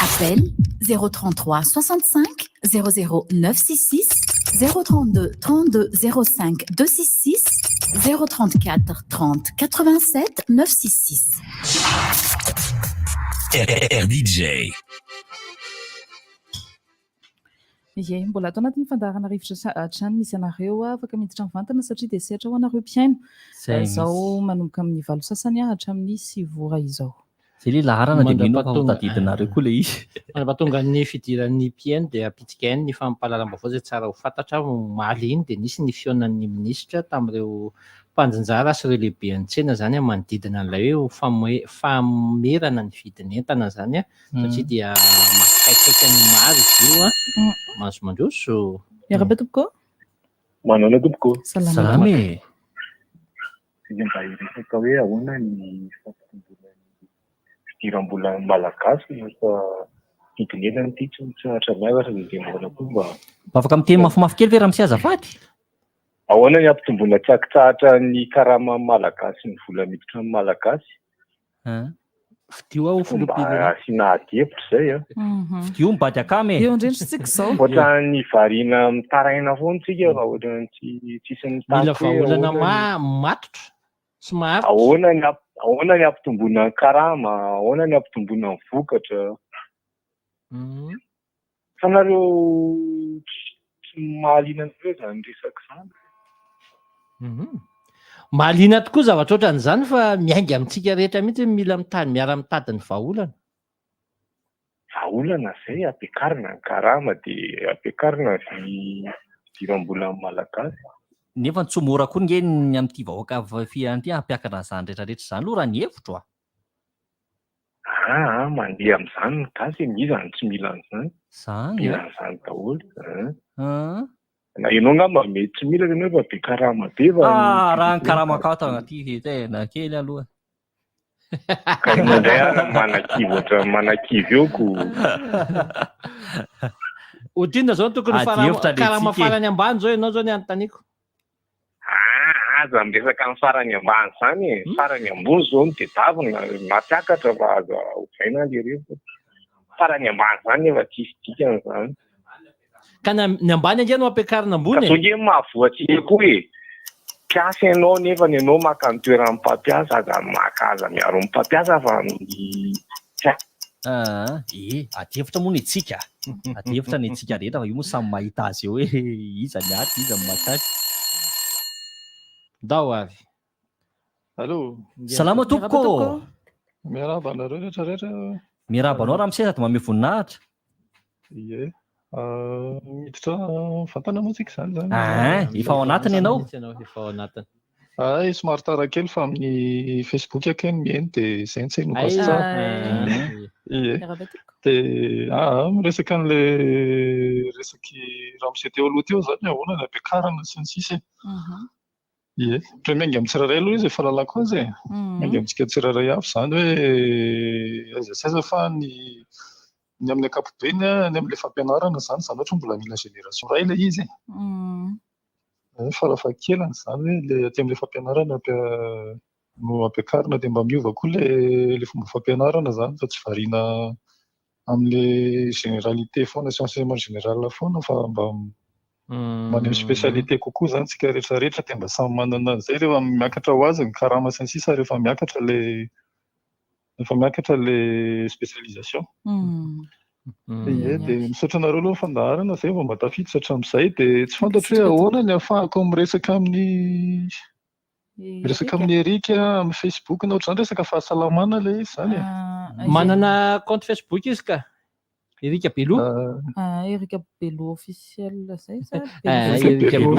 Speaker 21: Appel 033 65 00 966 032 32 05 266 034 30 87 966.
Speaker 12: RDJ.
Speaker 2: Ie, mbola atao anatin'ny fandaharana rivotra trano misy anareo afaka miditra mivantana satria dia sehatra ho anareo mpiaino. Izao manomboka amin'ny 9 sasany hatramin'ny 6 vora izao.
Speaker 7: Zay le laharana dia mino fa tadidinareo koa le izy.
Speaker 14: Mahatonga ny fidiran'ny mpiaino dia apitsika ny fampahalalam-baovao izay tsara ho fantatra mahaly iny dia nisy ny fionan'ny minisitra tamin'ireo mpanjanjara sy ireo lehibe an-tsena zany manodidina an'ilay hoe famerana ny vidin'entana zany satria dia makaikaiky ny maro izy io mahazo mandroso.
Speaker 2: Miaraba tompoko?
Speaker 22: Manana tompoko.
Speaker 7: Salama e.
Speaker 22: Dia mba hiresaka hoe ahoana ny fidiram-bola malagasy fa vidin'entana ity tsy mitrahatra miavatra dia mbola koa mba
Speaker 7: afaka miteny mafimafy kely ve raha misy azafady?
Speaker 22: Ahoana ny ampitomboana tsakitsahatra ny karama malagasy ny vola miditra amin'ny malagasy?
Speaker 7: Fidio ao
Speaker 22: filompina asiana adihevitra izay
Speaker 7: fidio mibady akamy
Speaker 2: eo indrindritsika izao
Speaker 22: ohatra ny variana mitaraina foana tsika raha ohatra ny tsisy ny
Speaker 14: mila vahaolana matotra sy maharitra.
Speaker 22: Ahoana ny ampitomboana karama, ahoana ny ampitomboana ny vokatra. Fa nareo tsy mahaliana an'ireo zany resaka izany.
Speaker 14: Mahaliana tokoa zavatra ohatran'izany fa miainga amintsika rehetra mihitsy mila miara mitady ny vahaolana.
Speaker 22: Vahaolana izay ampiakarina ny karama dia ampiakarina ny fidiram-bola malagasy.
Speaker 7: Nefa tsy mora koa nge ny amin'ity vahoaka fianty ampiakana izany rehetrarehetra izany aloha raha ny hevitro
Speaker 22: mandeha amin'izany ny gasy mizany tsy mila an'izany. Mila an'izany daholo. Na ianao angamba mety tsy mila ianao fa be karama be fa
Speaker 7: raha ny karama akao anaty na kely aloha.
Speaker 22: Ka indraindray manakivy manakivy eo ko.
Speaker 14: Odinina zao tokony karama farany ambany zao ianao zao ny anontaniako.
Speaker 22: Aza miresaka amin'ny farany ambany zany farany ambony zao ny tedavina matiakatra fa aza ovaina le rehefa farany ambany zany efa tsisy dikany zany.
Speaker 14: Ka ny ambany ange no ampiakarina ambony.
Speaker 22: Ka songe mahavoatsika koa e. Piasa ianao nefa ianao maka ny toeran'ny mpampiasa aza maka aza miaro ny mpampiasa fa
Speaker 7: adihevitra moa ny itsika. Adihevitra ny itsika rehetra fa io moa samy mahita azy eo hoe iza ny aty iza ny makasy.
Speaker 14: Dao avy.
Speaker 22: Allo.
Speaker 7: Salama tompoko.
Speaker 22: Miaraba anareo rehetrarehetra.
Speaker 7: Miaraba anao raha misy sady manome voninahitra.
Speaker 22: Ie. Miditra fantana moa tsika izany zany.
Speaker 7: Efa ao anatiny ianao?
Speaker 14: Efa ao anatiny.
Speaker 22: Somary tara kely fa amin'ny Facebook akeny mihaino dia izay ny tsy no pasitsara. Ie. Dia miresaka an'ilay resaky raha misy teo aloha teo zany ahoana ny ampiakarana sy ny sisa. Ie. Ohatra miainga amin'ny tsirairay aloha izy efa lalako azy e. Miainga amintsika tsirairay avy zany hoe aiza saiza fa ny amin'ny ankapobeny ny amin'ilay fampianarana zany ohatra mbola mila génération iray ilay izy. Farafahakelany zany hoe le aty amin'ilay fampianarana no ampiakarina dia mba miova koa le fomba fampianarana zany fa tsy variana amin'ilay généralité foana sy enseignement général foana fa mba maneho spécialité kokoa zany tsika rehetrarehetra dia mba samy manana an'izay rehefa miakatra ho azy ny karama sy ny sisa rehefa miakatra le spécialisation. Ie dia misaotra anareo aloha fandaharana zay mba tafiditra hatramin'izay dia tsy fantatro hoe ahoana ny ahafahako miresaka amin'ny Erika amin'ny Facebook na ohatr'izany resaka fahasalamana ilay izy zany.
Speaker 14: Manana compte Facebook izy ka? Erika Belo?
Speaker 2: Erika Belo officiel zay sa?
Speaker 14: Erika Belo.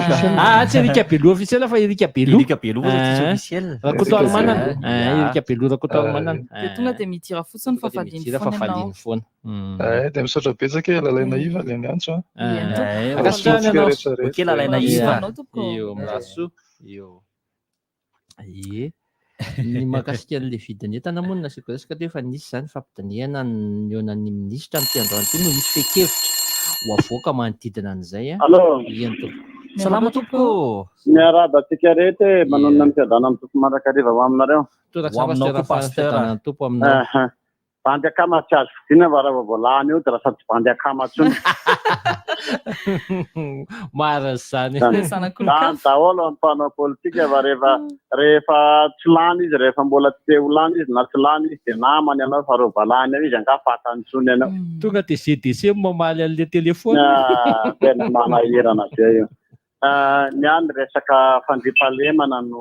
Speaker 14: Tsy Erika Belo officiel fa Erika Belo.
Speaker 7: Erika Belo officiel.
Speaker 14: Rakotoary manana. Erika Belo rakotoary manana.
Speaker 2: Dia tonga dia mitira fotsiny fa faliany
Speaker 14: foana.
Speaker 22: Dia misaotra betsaka lalàina iva ilay ny antso.
Speaker 7: Okey lalàina iva.
Speaker 14: Io milaso. Io. Ie. Ny mahakasika an'ilay vidiny entana moa no nasiako resaka teo efa nisy zany fampidinihana eo an'ny minisitra amin'ity androany ity no misy fehikevitra ho avoaka manodidina an'izay. Salama tompoko.
Speaker 5: Miarabantsika rehetra manonona ny fiadana amin'ny tompo mandrakariva ho aminareo.
Speaker 14: Aminao koa pasteur. Tompo aminao.
Speaker 5: Bandy akama tsy azo vidiana fa raha voalany io dia raha sady bandy akama tsony.
Speaker 14: Mara zany.
Speaker 5: Daholo amin'ny mpanao politika fa rehefa tsy lany izy rehefa mbola tsy te ho lany izy na tsy lany izy dia namany ianao fa rehefa lany ao izy anga fatany tsony ianao.
Speaker 14: Tonga dia GDC mamaly an'ilay telefony.
Speaker 5: Tena manahirana be io. Niany resaka fandriampahalemana no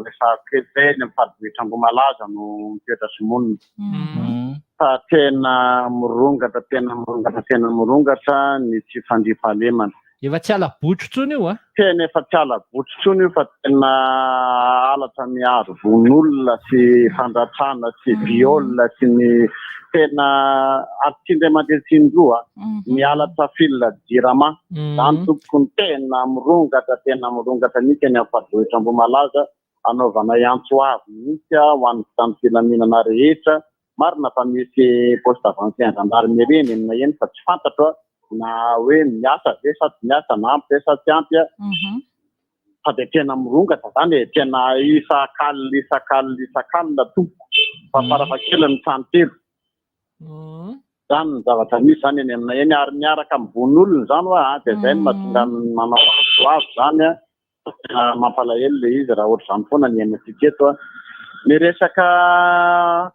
Speaker 5: rehefa kely amin'ny farivohitra Ambohimalaza no mitoetra Somonina. Fa tena morongatra ny tsy fandriampahalemana.
Speaker 14: Efa tsy ala botro tsony io
Speaker 5: Tena efa tsy ala botro tsony io fa tena halatra miaro von'olona sy fandratrana sy violina sy ny tena artsindray mandeha tsindroa mihalatra fila jirama. Zany tompoko ny tena morongatra mihitsy any amin'ny farivohitra Ambohimalaza anaovana antso avy mihitsy ho an'ny mpitandro filaminana rehetra. Marina fa misy poste avancé gendarmerie eny na eny fa tsy fantatro na hoe miasa ve sa tsy miasa na ampy ve sa tsy ampy fa dia tena morongatra zany tena isakalina tompo fa farafahakeliny santelo. Zany ny zavatra misy zany eny amina eny ary miaraka amin'ny von'olona zany dia zay no mahatonga manao avy zany mampalahelo le izy raha ohatra izany foana ny ainasika eto. Ny resaka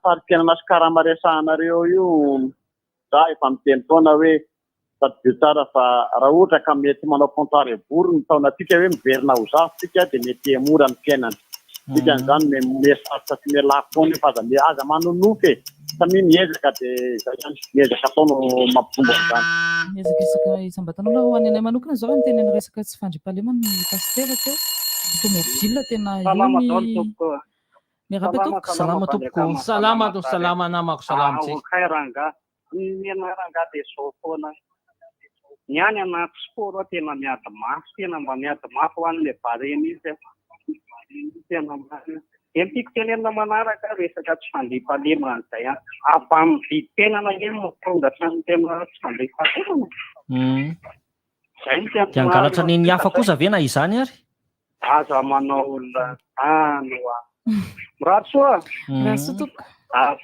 Speaker 5: fari-piainana sy karama resahanareo io za efa miteny foana hoe sady be tsara fa raha ohatra ka mety manao comptoir bory ny taonantsika hoe miverina ho zafitsika dia mety mora ny fiainana. Dikan'izany misarotra sy mialafo foana fa aza manonofy fa miezaka dia zay ihany miezaka atao no mampitombo an'izany.
Speaker 2: Miezaka isam-batana ho any anay manokana zao ny teneny resaka tsy fandriampahalemana ny pastera teo. Automobile tena io
Speaker 14: Salama tompoko. Salama namako salama tsika.
Speaker 5: Kairanga mianaranga dia zao foana. Ny any anaty sport tena miady mafy, tena mba miady mafy ho an'ilay bareny izy. Tena tiako tenenina manaraka resaka tsy fandriampahalemana izay afa amin'ny vidim-piainana eny no tongatra ny tena tsy fandriampahalemana.
Speaker 7: Dia angalatra ny hafa kosa ve na izany ary?
Speaker 5: Aza manao Ratsua.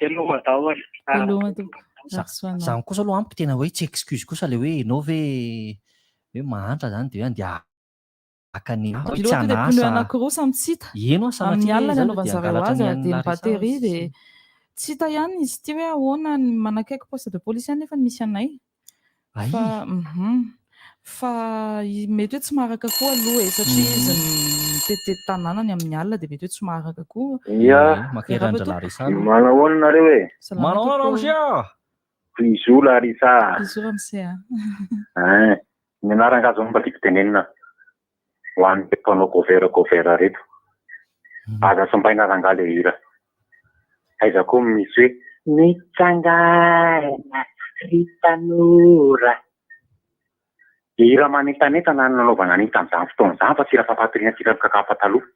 Speaker 5: Veloma daholo.
Speaker 7: Zany kosa aloha ampy tena hoe tsy excuse kosa le hoe ianao ve mahantra zany dia aka ny
Speaker 2: pilote dia pneu anankiroa samy tsy hita. Amin'ny alina ny anaovan'ny zareo azy dia ny batterie dia tsy hita ihany izy ity hoe ahoana ny manakaiky poste de police ihany nefa misy anay. Fa mety hoe tsy maharaka koa aloha satria izy mitete tanànany amin'ny alina dia mety hoe tsy maharaka koa.
Speaker 5: Manahoana nareo e?
Speaker 7: Manahoana ramsia?
Speaker 5: Bisou Larissa.
Speaker 2: Bisou ramsia.
Speaker 5: Ny anaranga azo mba tiako tenenina ho an'ny mpanao govera reto. Aza sampaina rangaha le hira. Aiza koa misy hoe nitsangaina ry tanora. Hira manentanentana ny nanaovana an'iny tamin'izany fotoana izany fa tsy raha fampatoriantsika mikakapa taloha.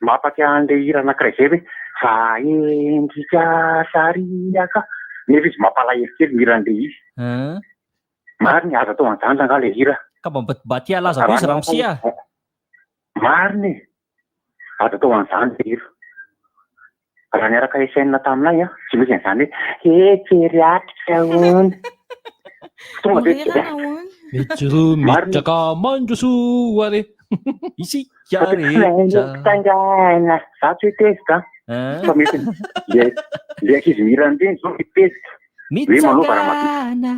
Speaker 5: Mampatia an'ilay hira anankiray izay hoe fa endrika sariaka. Nefa izy mampalahelo kely hiran'ilay izy. Mariny aza atao an'izany rangaha ilay hira.
Speaker 7: Ka mba tia laza koa izy ramsia.
Speaker 5: Mariny aza atao an'izany ilay hira. Raha niaraka SN taminay tsy misy an'izany hoe ekeriatrika hono.
Speaker 17: tonga de
Speaker 14: mitraka mandrosoa re isika rehetra
Speaker 17: tangana za tsy hoe tezika fa mety le ankizy mirany reny zao mitezika hoe manova raha
Speaker 2: mitsangana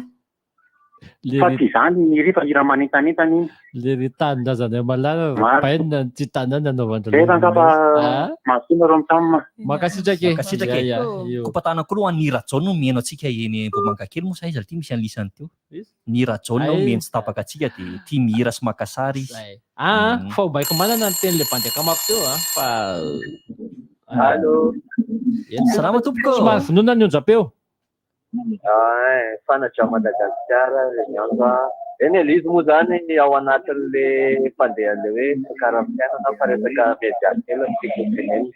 Speaker 17: fa ty zany rehefa hira manentanentana iny
Speaker 14: le retanindrazany malala baina ty tanana
Speaker 17: anaovandrengapa masina reo mitamina
Speaker 14: makasitrake
Speaker 7: kopatana koa aloha ny rajao no mihaino atsika eny Mboimanga kely moa sa izy ty misy an'lisany teo ny rajao no mihaino tsy tapaka atsika dia tia mihira sy makasary izy
Speaker 14: fa obaiko manana ny teny le bandiaka mako teo fa
Speaker 17: allo
Speaker 7: salama tompoko
Speaker 14: somary vonona ny onjapeo
Speaker 17: fanatra Madagasikara eny le izy moa zany ao anatin'le fandehan'le hoe karaha-piainana fa resaka mediakely nytekoteneny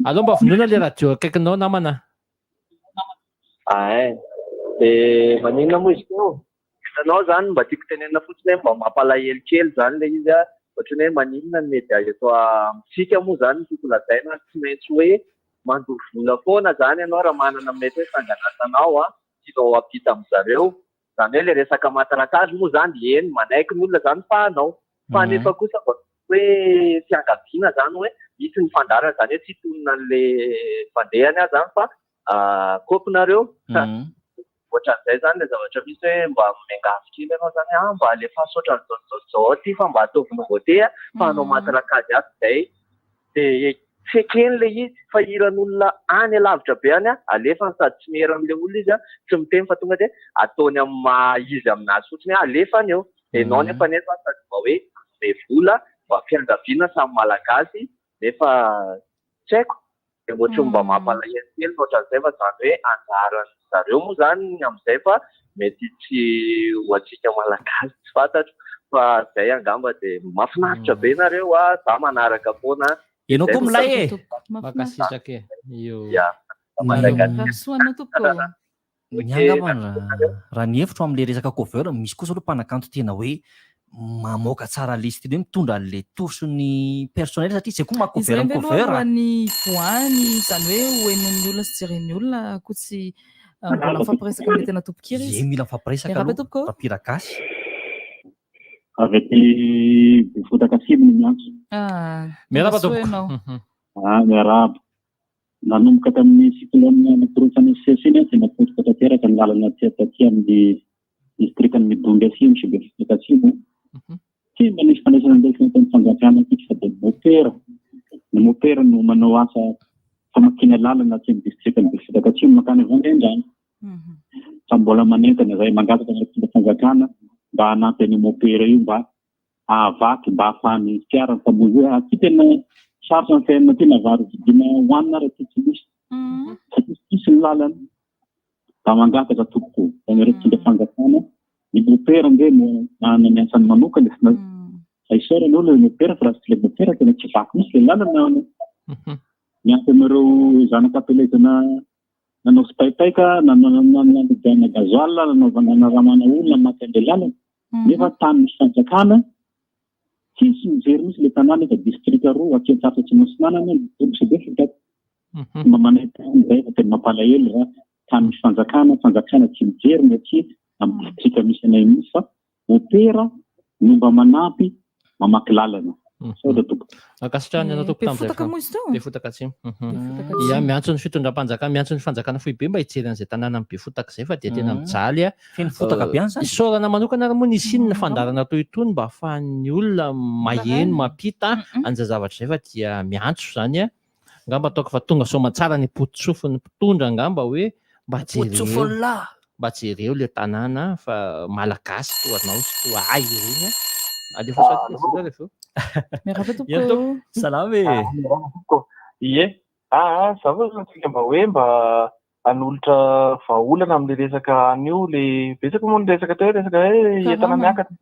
Speaker 14: aloha mba vonona le radio akaikinao namana
Speaker 17: de maninona moa izy teo hitanao zany mba tiako tenenina fotsiny hoe mba mampalahelo kely zany le izy ohatrany hoe maninona ny media eto amitsika moa zany tiako lazaina tsy maintsy hoe mandory vola foana zany ianao raha manana mety hoe fanganasanao tianao ampita amizareo zany hoe le resaka matarakazy moa zany eny manaiky ny olona zany fahanao fa nefa kosa hoe fiangaviana zany hoe misy ny fandarana zany hoe tsy tonona an'le fandehany azy zany fa kopinareo ohatran'izay zany le zavatra misy hoe mba miangavy kely ianao zany mba alefa soatran'izao ty fa mba ataovina voate fa anao matarakazy azy zay de fekeny le izy fa hiran'olona any alavitra be any alefa sady tsy mihera am'le olona izy tsy miteny fa tonga de ataony amin'ny maha-izy aminazy fotsiny alefany eo de nao nefa sady mba hoe be vola mba fiangaviana samy malagasy nefa tsy haiko de ohatry mba mampalahelo kely ohatran'izay fa zany hoe anjaran'ny zareo moa zany am'izay fa mety tsy ho atsika malagasy tsy fantatro fa zay angamba de mahafinaritra be nareo za manaraka foana
Speaker 7: ianao koa milay
Speaker 14: makasitrake
Speaker 7: miangava raha ny hevitro am'le resaka cover misy kosa aloha mpanakanto tena hoe mamoaka tsara listy hoe mitondra an'le torsony personnel satria zay koa macover ny cover
Speaker 2: ny voany zany hoe hoenon'ny olona sy jeren'ny olona koa tsy mbola mifampiresaka am'le tena topokiry izy
Speaker 7: mila mifampiresaka aloha papiragasy
Speaker 6: avy aty bifotaka sibiny miantso
Speaker 14: miaraba tompoko
Speaker 6: miaraba nanomboka tamin'ny cyclone natorotany sesiny sy napotika tanteraka ny lalana taty amin'ny districtny midongy asimo sy befotaka atsimo tsy mba nisy fandraisana andraisana tany fangafiana tiky fa de ny mopera no manao asa famakina lalana tsy amin'ny districtny befotaka atsimo makany vandendrany fa mbola manentana zay mangataka anaty fangakana mba hanampy any mopera io mba ahavaky mba ahafahany fiara famozy hoe ty tena sarotra ny fiainana ty navary vidina hoanina raha ty tsy misy tsisy ny lalana mba mangataka tompoko faneretsindra fangakana ny mopera nge no manana ny asany manokana saisora ny olo le mopera fa raha tsy le mopera tena tsy vaky misy le lalana miampy amireo zanakapelezana nanao sipaitaika nanana gazoal nanaovana ramana olona maty an'le lalana nefa tany misy fanjakana tsisy mijery misy le tanàna efa district roa aty an-tsafy tsy masinanana sy be fitaka mba manayzay fa tena mampalahelo raha tany misy fanjakana tsy mijery ny aty amin'ny district misy anay misy fa opera no mba manampy mamaky lalana
Speaker 14: akasitrahany anao tompoko tam'zayfotaka atsimo ia miantso ny fitondram-panjakana miantso ny fanjakana foibe mba hijery an'izay tanàna amin'ny befotaka zay fa dia tena mijaly isaorana manokana raha moa nisy inona fandarana toy itony mba ahafahan'ny olona maheno mampita an'izay zavatra zay fa dia miantso zany angamba ataoko fa tonga somatsara ny potsofon'ny mpitondra angamba hoe mba jereo le tanàna fa malagasy toanao sy to ay reny
Speaker 7: salama
Speaker 22: ie za vatsika mba hoe mba hanolotra vahaolana am'le resaka anio le betsaka moa ny resaka teo resaka hoe entana miakatra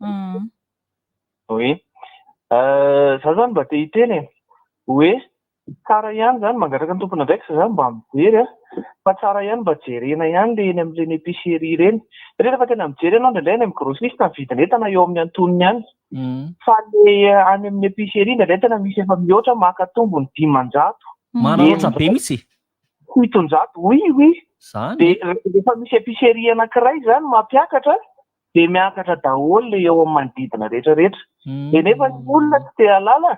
Speaker 22: hoe za zany mba te hiteny hoe tsara ihany zany mangataka ny tompona ndraiky za zany mba mijery fa tsara ihany mba jerena ihany le eny am'reny épicerie reny satria rehefa tena mijery ianao ndraindray any amin'ny grossiste ny vidiny entana eo amin'ny antonony ihany fa le any amin'ny épicerie ndraindray tena misy efa mihoatra maka tombony 500
Speaker 7: manaratra be mitsy
Speaker 22: 800 oui
Speaker 17: dia rehefa misy épicerie anankiray zany mampiakatra dia miakatra daholo le eo amin'ny manodidina rehetrarehetra dia nefa ny olona tsy te halala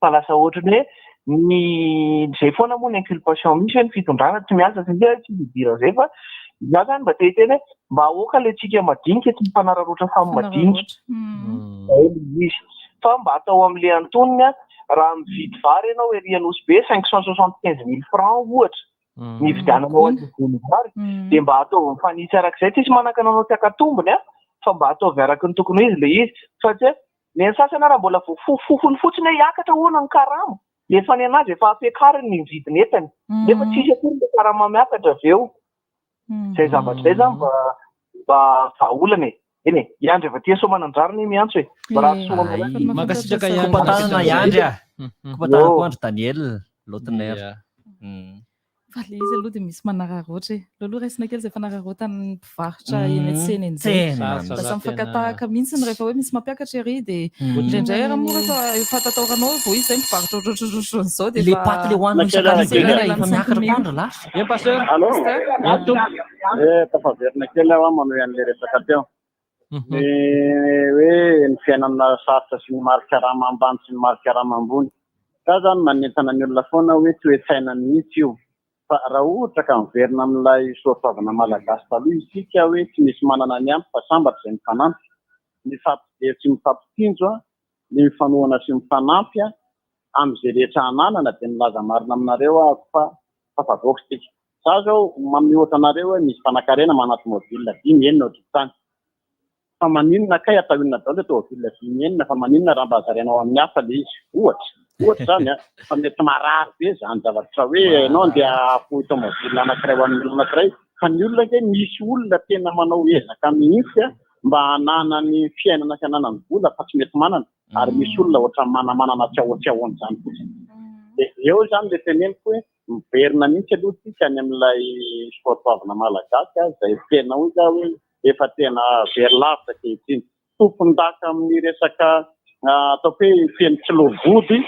Speaker 17: fa lasa ohatrany hoe zay foana moa ny inculpation misy hoe ny fitondrana tsy miasa satria tsy midira zay fa za zany mba te-teny hoe mba ahoaka le tsika madinika tsy mifanararoatra samy madinika fa mba atao amin'le antonony raha mividy vary ianao erianosy be 575 000 francs ohatra nividiananao an'ivony vary dia mba atao mifanitsy arak'izay tsisy manakana anao ty akatombony fa mba ataovy araky ny tokony izy le izy fa tsy ny sasany raha mbola fofony fotsiny hoe hiakatra hoana ny karama efa ny anazy efa ampiakariny ny vidiny entany nefa tsisy akory le karama miakatra avy eo zay zavatra zay zany mba vaolana eny iandry efa tia somanandrariny miantso hoe
Speaker 7: makasitraka kompatanana iandry kompatanana koa andry Daniel Lautner
Speaker 2: fa le izy aloha dia misy manararoatra aloha raisina kely zay fanararoatany mpivarotra eny an-tsena eny zay lasa mifankatahaka mihitsiny rehefa hoe misy mampiakatra ery dia indraindray raha moa rehefa fatataoranao vao izy zay mivarotra ohatrohatrozao dia
Speaker 7: le paty le hoanina isan-karazany efa miakatra koandra lasa
Speaker 14: pasteur
Speaker 5: tafaverina kely aho manohy an'le resaka teo hoe ny fiainana sarotra sy ny mari-karama ambany sy ny mari-karama ambony ka zany manentana ny olona foana hoe tsy hoe-tsaina mihitsy io fa raha ohatra ka miverina amin'ilay soatoavana malagasy taloha isika hoe tsy misy manana ny ampy fa sambatra izay mifanampy mifampijery sy mifampitindro ny mifanohana sy mifanampy amin'izay rehetra ananana dia milaza marina aminareo ahako fa tafavoaka sika za zao mihoatra anareo hoe misy fanakarena manaty mobile dimy enina ohatrany fa maninona kay atao inona dao le tomobile dimy enina fa maninona raha mba azarainao amin'ny hafa le izy ohatra zany fa mety marary be zany zavatra hoe ianao ndia afohy tomobile anankiray ho an'ny olona anankiray fa ny olona ke misy olona tena manao ezaka mihitsy mba hanana ny fiainana sy hanana ny vola fa tsy mety manana ary misy olona ohatra manamanana tsiahotsiahoany zany fotsiny dia eo zany le teneniko hoe miverina mihitsy aloha tsika any amin'ilay soatoavana malagasy zay tena oza hoe efa tena very lavitra kehitriny tompon-daka amin'ny resaka atao hoe feno tsilovody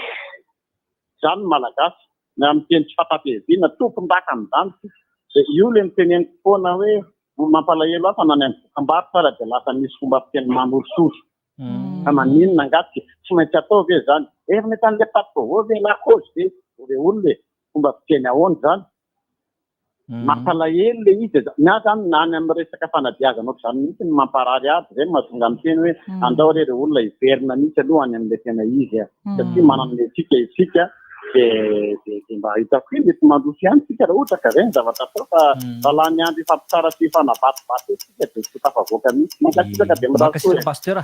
Speaker 5: zany malagasy na amin'ny teny tsy fatapeviana tompon-daka amin'izany dia io le miteneniko foana hoe mampalahelo afa nany amin'ny dokam-barotra ara dia lasa misy fomba fiteny manolososo fa maninona angaty tsy maintsy atao ve zany efa mety an'le pato ve lakôzy ve olona fomba fiteny ahoany zany mampalahelo le izy na zany nany amin'ny resaka fanadiazana oatra zany mihitsy ny mamparary aby zay mahatonga miteny hoe andao re olona hiverina mihitsy aloha any amin'le tena izy satria manana le tsika isika dia mba hitako hoe mety mandroso ihany tsika raha ohatra ka zay ny zavatra atao fa valany andro ifampitsara sy fanavatovato tsika dia tsy tafavoaka mihitsy makasitaka dia
Speaker 7: makasitra pasteur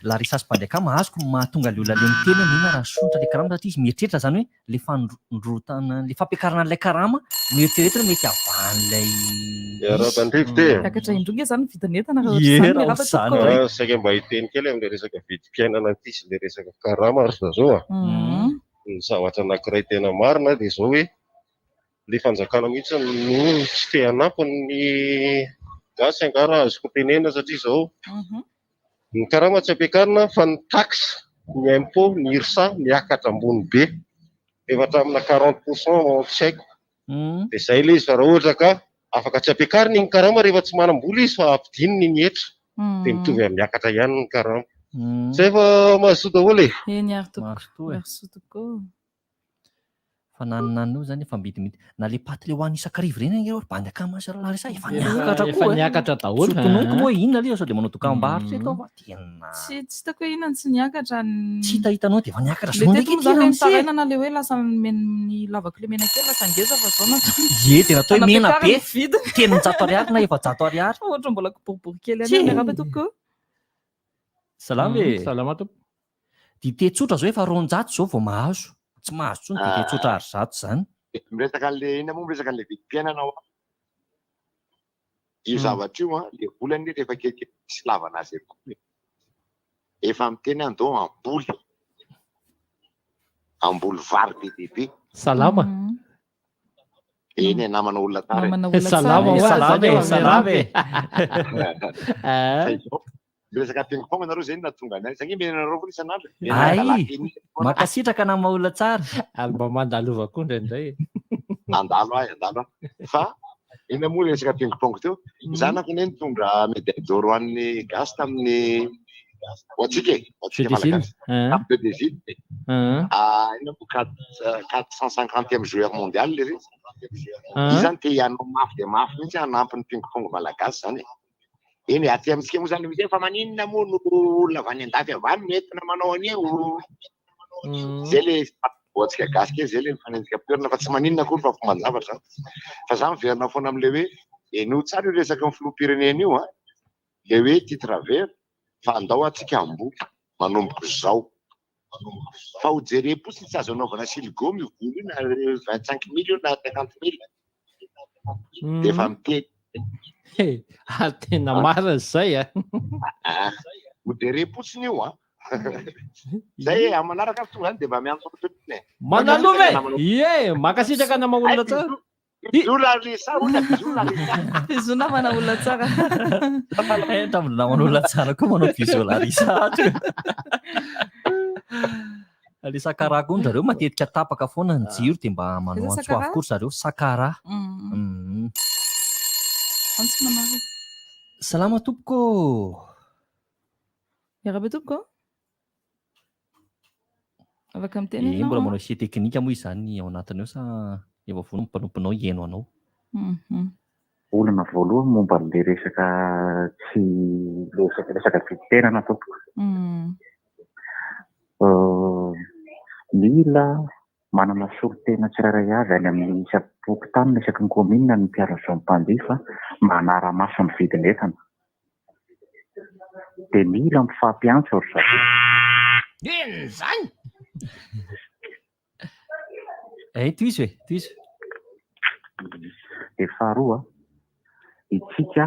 Speaker 7: la risasy bandeka mahazoko mahatonga le olona le miteny inona raha sontra le karama satria izy mieritreritra zany hoe le fandrotana le fampiakarana an'ilay karama mieritreritra mety avan'ilay
Speaker 4: arabandrivo te
Speaker 2: miakatra indroga zany vidinetana
Speaker 4: saika mba hiteny kely amin'le resaka vidim-piainana ty sy le resaka karama ary zao ny zavatra anankiray tena marina dia zao hoe le fanjakana mihitsy no tsy te hanampy ny gasy angara azoko tenena satria zao ny karama tsy ampiakarina fa ny taxe ny impôt ny irsa miakatra ambony be efa hatramina 40% tsy haiko dia zay le izy fa raha ohatra ka afaka tsy ampiakarina iny karama rehefa tsy manam-bola izy fa ampidininy ny hetra dia mitovy amin'ny miakatra ihany ny karama zay fa mahazoa daholo
Speaker 2: eny ary toko
Speaker 7: fa nanan'io zany efa midimity na le paty le hoany isan-karivo reny io bandy akamasy raha resa efa
Speaker 14: niakatra daholo
Speaker 7: sotonoko moa inona le sao dia manao dokam-barotra eto fa tena
Speaker 2: tsy hitako hoe inona tsy niakatra
Speaker 7: tsy hitahitanao dia efa niakatra
Speaker 2: le teto zany mitarainana le hoe lasa ny lavaka le mena kely lasa ngeza fa zao
Speaker 7: ye dia natao hoe mena be tenin-jato ariary na efa-jato ariary
Speaker 2: ohatra mbola boribory kely any miaraba toko
Speaker 7: salama e salama tompo dite tsotra zao efa ron-jato zao vao mahazo tsy mahazo tsony dite tsotra ary zato zany
Speaker 8: miresaka an'le ina moa miresaka an'le vidim-piainana io zavatra io le volany rehefa kelikely sy lavana azy efa miteny andao amboly vary be dehibe
Speaker 14: salama
Speaker 8: eny namana olona
Speaker 7: salama
Speaker 8: miresaka teny foana nareo zay natonga anay zany menanareo koa isan'andro
Speaker 7: ay makasitraka nama olona tsara
Speaker 14: ary mba mandalovako indraindray
Speaker 8: andalo ahy fa eny moa resaka pingpong teo zanako ne nitondra médaille d'or hoan'ny gasy tamin'ny oatsika malagasy de David ina 450e joueur mondial le izy zany te hianao mafy de mafy mihitsy hanampy ny pingpong malagasy zany eny aty amintsika moa zany misy fa maninona moa no olona avy any andafy avany nentina manao anio zay le oatsika gasy ke zay le mifanenjika toerana fa tsy maninona koa fa fomban-javatra fa za miverina foana am'le hoe eno tsara io resaka ny filoham-pirenena io le hoe titre vert fa andao atsika amboly manomboka zao fa ho jere posy tsy azo anaovana siligo mivolo io na 25 000 na 50 000 de fa mitety
Speaker 14: tena marina zay
Speaker 8: ho jere posiny io zay amanaraka tonga zany de mba miantso tompony
Speaker 14: manalove makasitraka na maolona tsara
Speaker 2: Bizuna mana olona tsara.
Speaker 7: Tamina manolona tsara koa manao visualisa. Le sakara koa zareo matetika tapaka foana ny jiro de mba manao antsoafy koa zareo sakara. Salama tompoko.
Speaker 2: Miarabe tompoko. Afaka miteny
Speaker 7: ianao. Mbola manao sie teknika moa izany ao anatiny eo sa efa vono mpanomponao hieno anao.
Speaker 6: Olana voalohany momba le resaka tsy resaka fitenana tompoko. Mila manana solo-tena tsirairay avy any amin'ny isaboky tany resaky ny kominina ny mpiara-zao mpanjifa mba hanara-maso ny vidin'entana. De mila mifampiantso ry zareo.
Speaker 14: Zany.
Speaker 7: Toizy hoe, toizy.
Speaker 6: De faharoa, itsika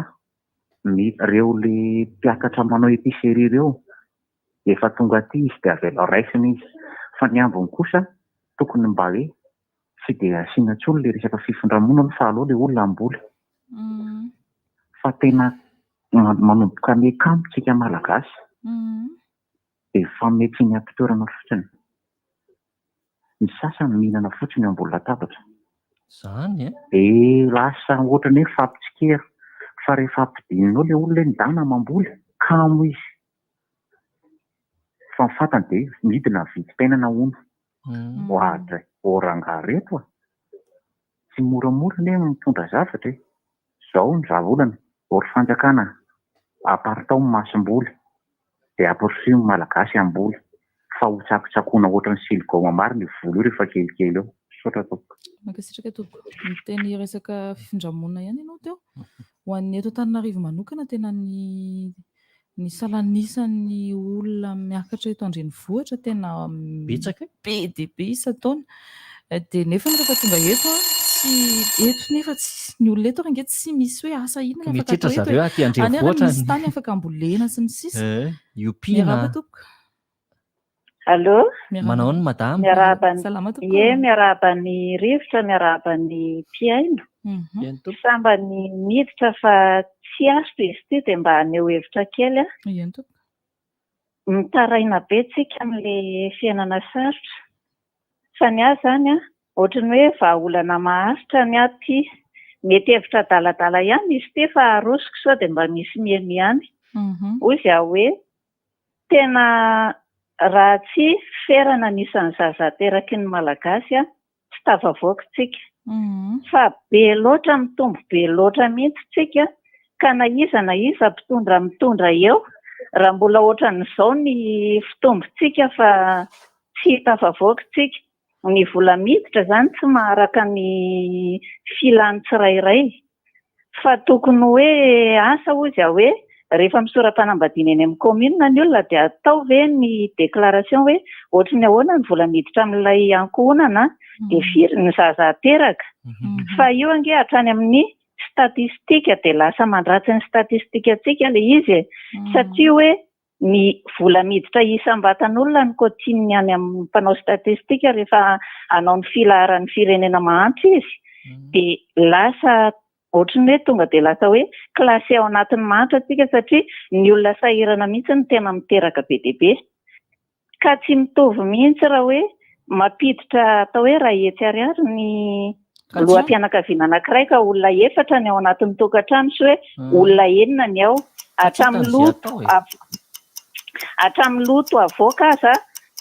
Speaker 6: reo le mpiakatra manao episerie reo efa tonga aty izy de avela raisiny izy fa ny ambiny kosa tokony mba hoe tsy de asiana tsony le resaka fifindramonana fa aloha le olona amboly fa tena manomboka mekamo tsika malagasy de fametsy ny ampitoerana fotsiny. Ny sasany mihinana fotsiny ambony latabatra.
Speaker 7: Zany
Speaker 6: lasa ohatrany hoe fampitsikera fa rehefa ampidininao le olona ny dana mamboly kamo izy fa mifatany de midina vidim-piainana ono oadra orangareto tsy moramora ne mitondra zavatra zao ny zavolana ory fanjakana aparitao ny masom-boly de aporisiy ny malagasy amboly fa ho tsakotsakoana ohatrany siligo mamary ny volo io rehefa kelikely eo. Sotra tompoko.
Speaker 2: Makasitraka tompoko. Miteny resaka fifindramonana ihany ianao teo. Ho an'ny eto Antananarivo manokana tena ny salanisan'ny olona miakatra eto andrenivohitra tena
Speaker 7: betsaka
Speaker 2: be dia be isa-taona. De nefa rehefa tonga eto tsy eto nefa tsy ny olona eto ange tsy misy hoe asa inona afaka
Speaker 7: atao eto. Zareo aty andrenivohitra
Speaker 2: misy tany afaka ambolena sy ny sisa.
Speaker 7: Iopina.
Speaker 2: Miarahaba tompoko.
Speaker 3: Allô?
Speaker 7: Manao ny madame.
Speaker 3: Miarahaba ny rivotra, miarahaba ny mpiaino. Samba ny miditra fa tsy azo izy ity dia mba haneo hevitra kely. Mitaraina be tsika amin'ilay fiainana sarotra. Fa ny azy zany ohatrany hoe vahaolana maharitra ny aty. Mety hevitra adaladala ihany izy ity fa arosoko sao dia mba misy mihaino ihany. Hoy izy hoe tena raha tsy ferana nisan'ny zaza teraky ny malagasy tsy tafavoaka tsika. Fa be loatra mitombo be loatra mihitsy tsika ka na iza mitondra eo raha mbola ohatran'izao ny fitombontsika fa tsy tafavoaka tsika. Ny vola miditra zany tsy maharaka ny filany tsirairay fa tokony hoe asa hoy izy hoe rehefa misoram-panambadiana eny amin'ny kominina ny olona dia atao ve ny déclaration hoe ohatrany ahoana ny vola miditra amin'ilay ankohonana dia firy ny zaza ateraka. Fa io ange hatrany amin'ny statistika dia lasa mandratsy ny statistika tsika le izy satria hoe ny vola miditra isam-batan'olona ny kotininy any amin'ny mpanao statistika rehefa hanao ny filaharan'ny firenena mahantra izy dia lasa ohatrany hoe tonga dia lasa hoe klasy ao anatin'ny mahantra tsika satria ny olona sahirana mihitsy ny tena miteraka be dia be. Ka tsy mitovy mihitsy raha hoe mampiditra atao hoe raha hetsy ariary ny loham-pianakaviana anankiray ka olona 4 ny ao anatin'ny tokantrano sy hoe olona 9 ny ao hatramin'ny loto avoaka aza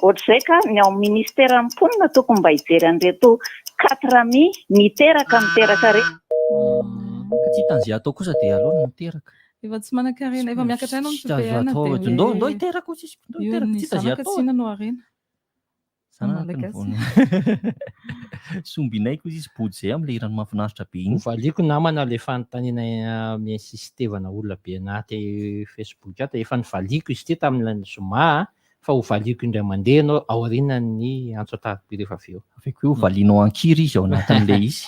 Speaker 3: ohatr'izay ka ny ao amin'ny ministera amin'ny mponina tokony mba hijery an'ireto 4 miteraka miteraka rehetra.
Speaker 7: Ka tsy hitan'izay atao kosa dia aleo no miteraka.
Speaker 2: Efa tsy manan-karena, efa miakatra ianao ny PPN
Speaker 7: ndo hiteraka koa tsisy ndo hiteraka tsy hitan'izay atao.
Speaker 2: Tsy no arena.
Speaker 7: Sombinay koa izy body zay amin'ilay irany mahafinaritra be iny.
Speaker 14: Hovaliako namana le fanontaniana miinsistevana olona be anaty Facebook ato efa nivaliako izy ity tamin'ilay zoma fa hovaliako indray mandeha anao ao aorianany antso atariko rehefa avy eo.
Speaker 7: Afaka hoe hovalianao ankiry izy ao anatin'ilay izy.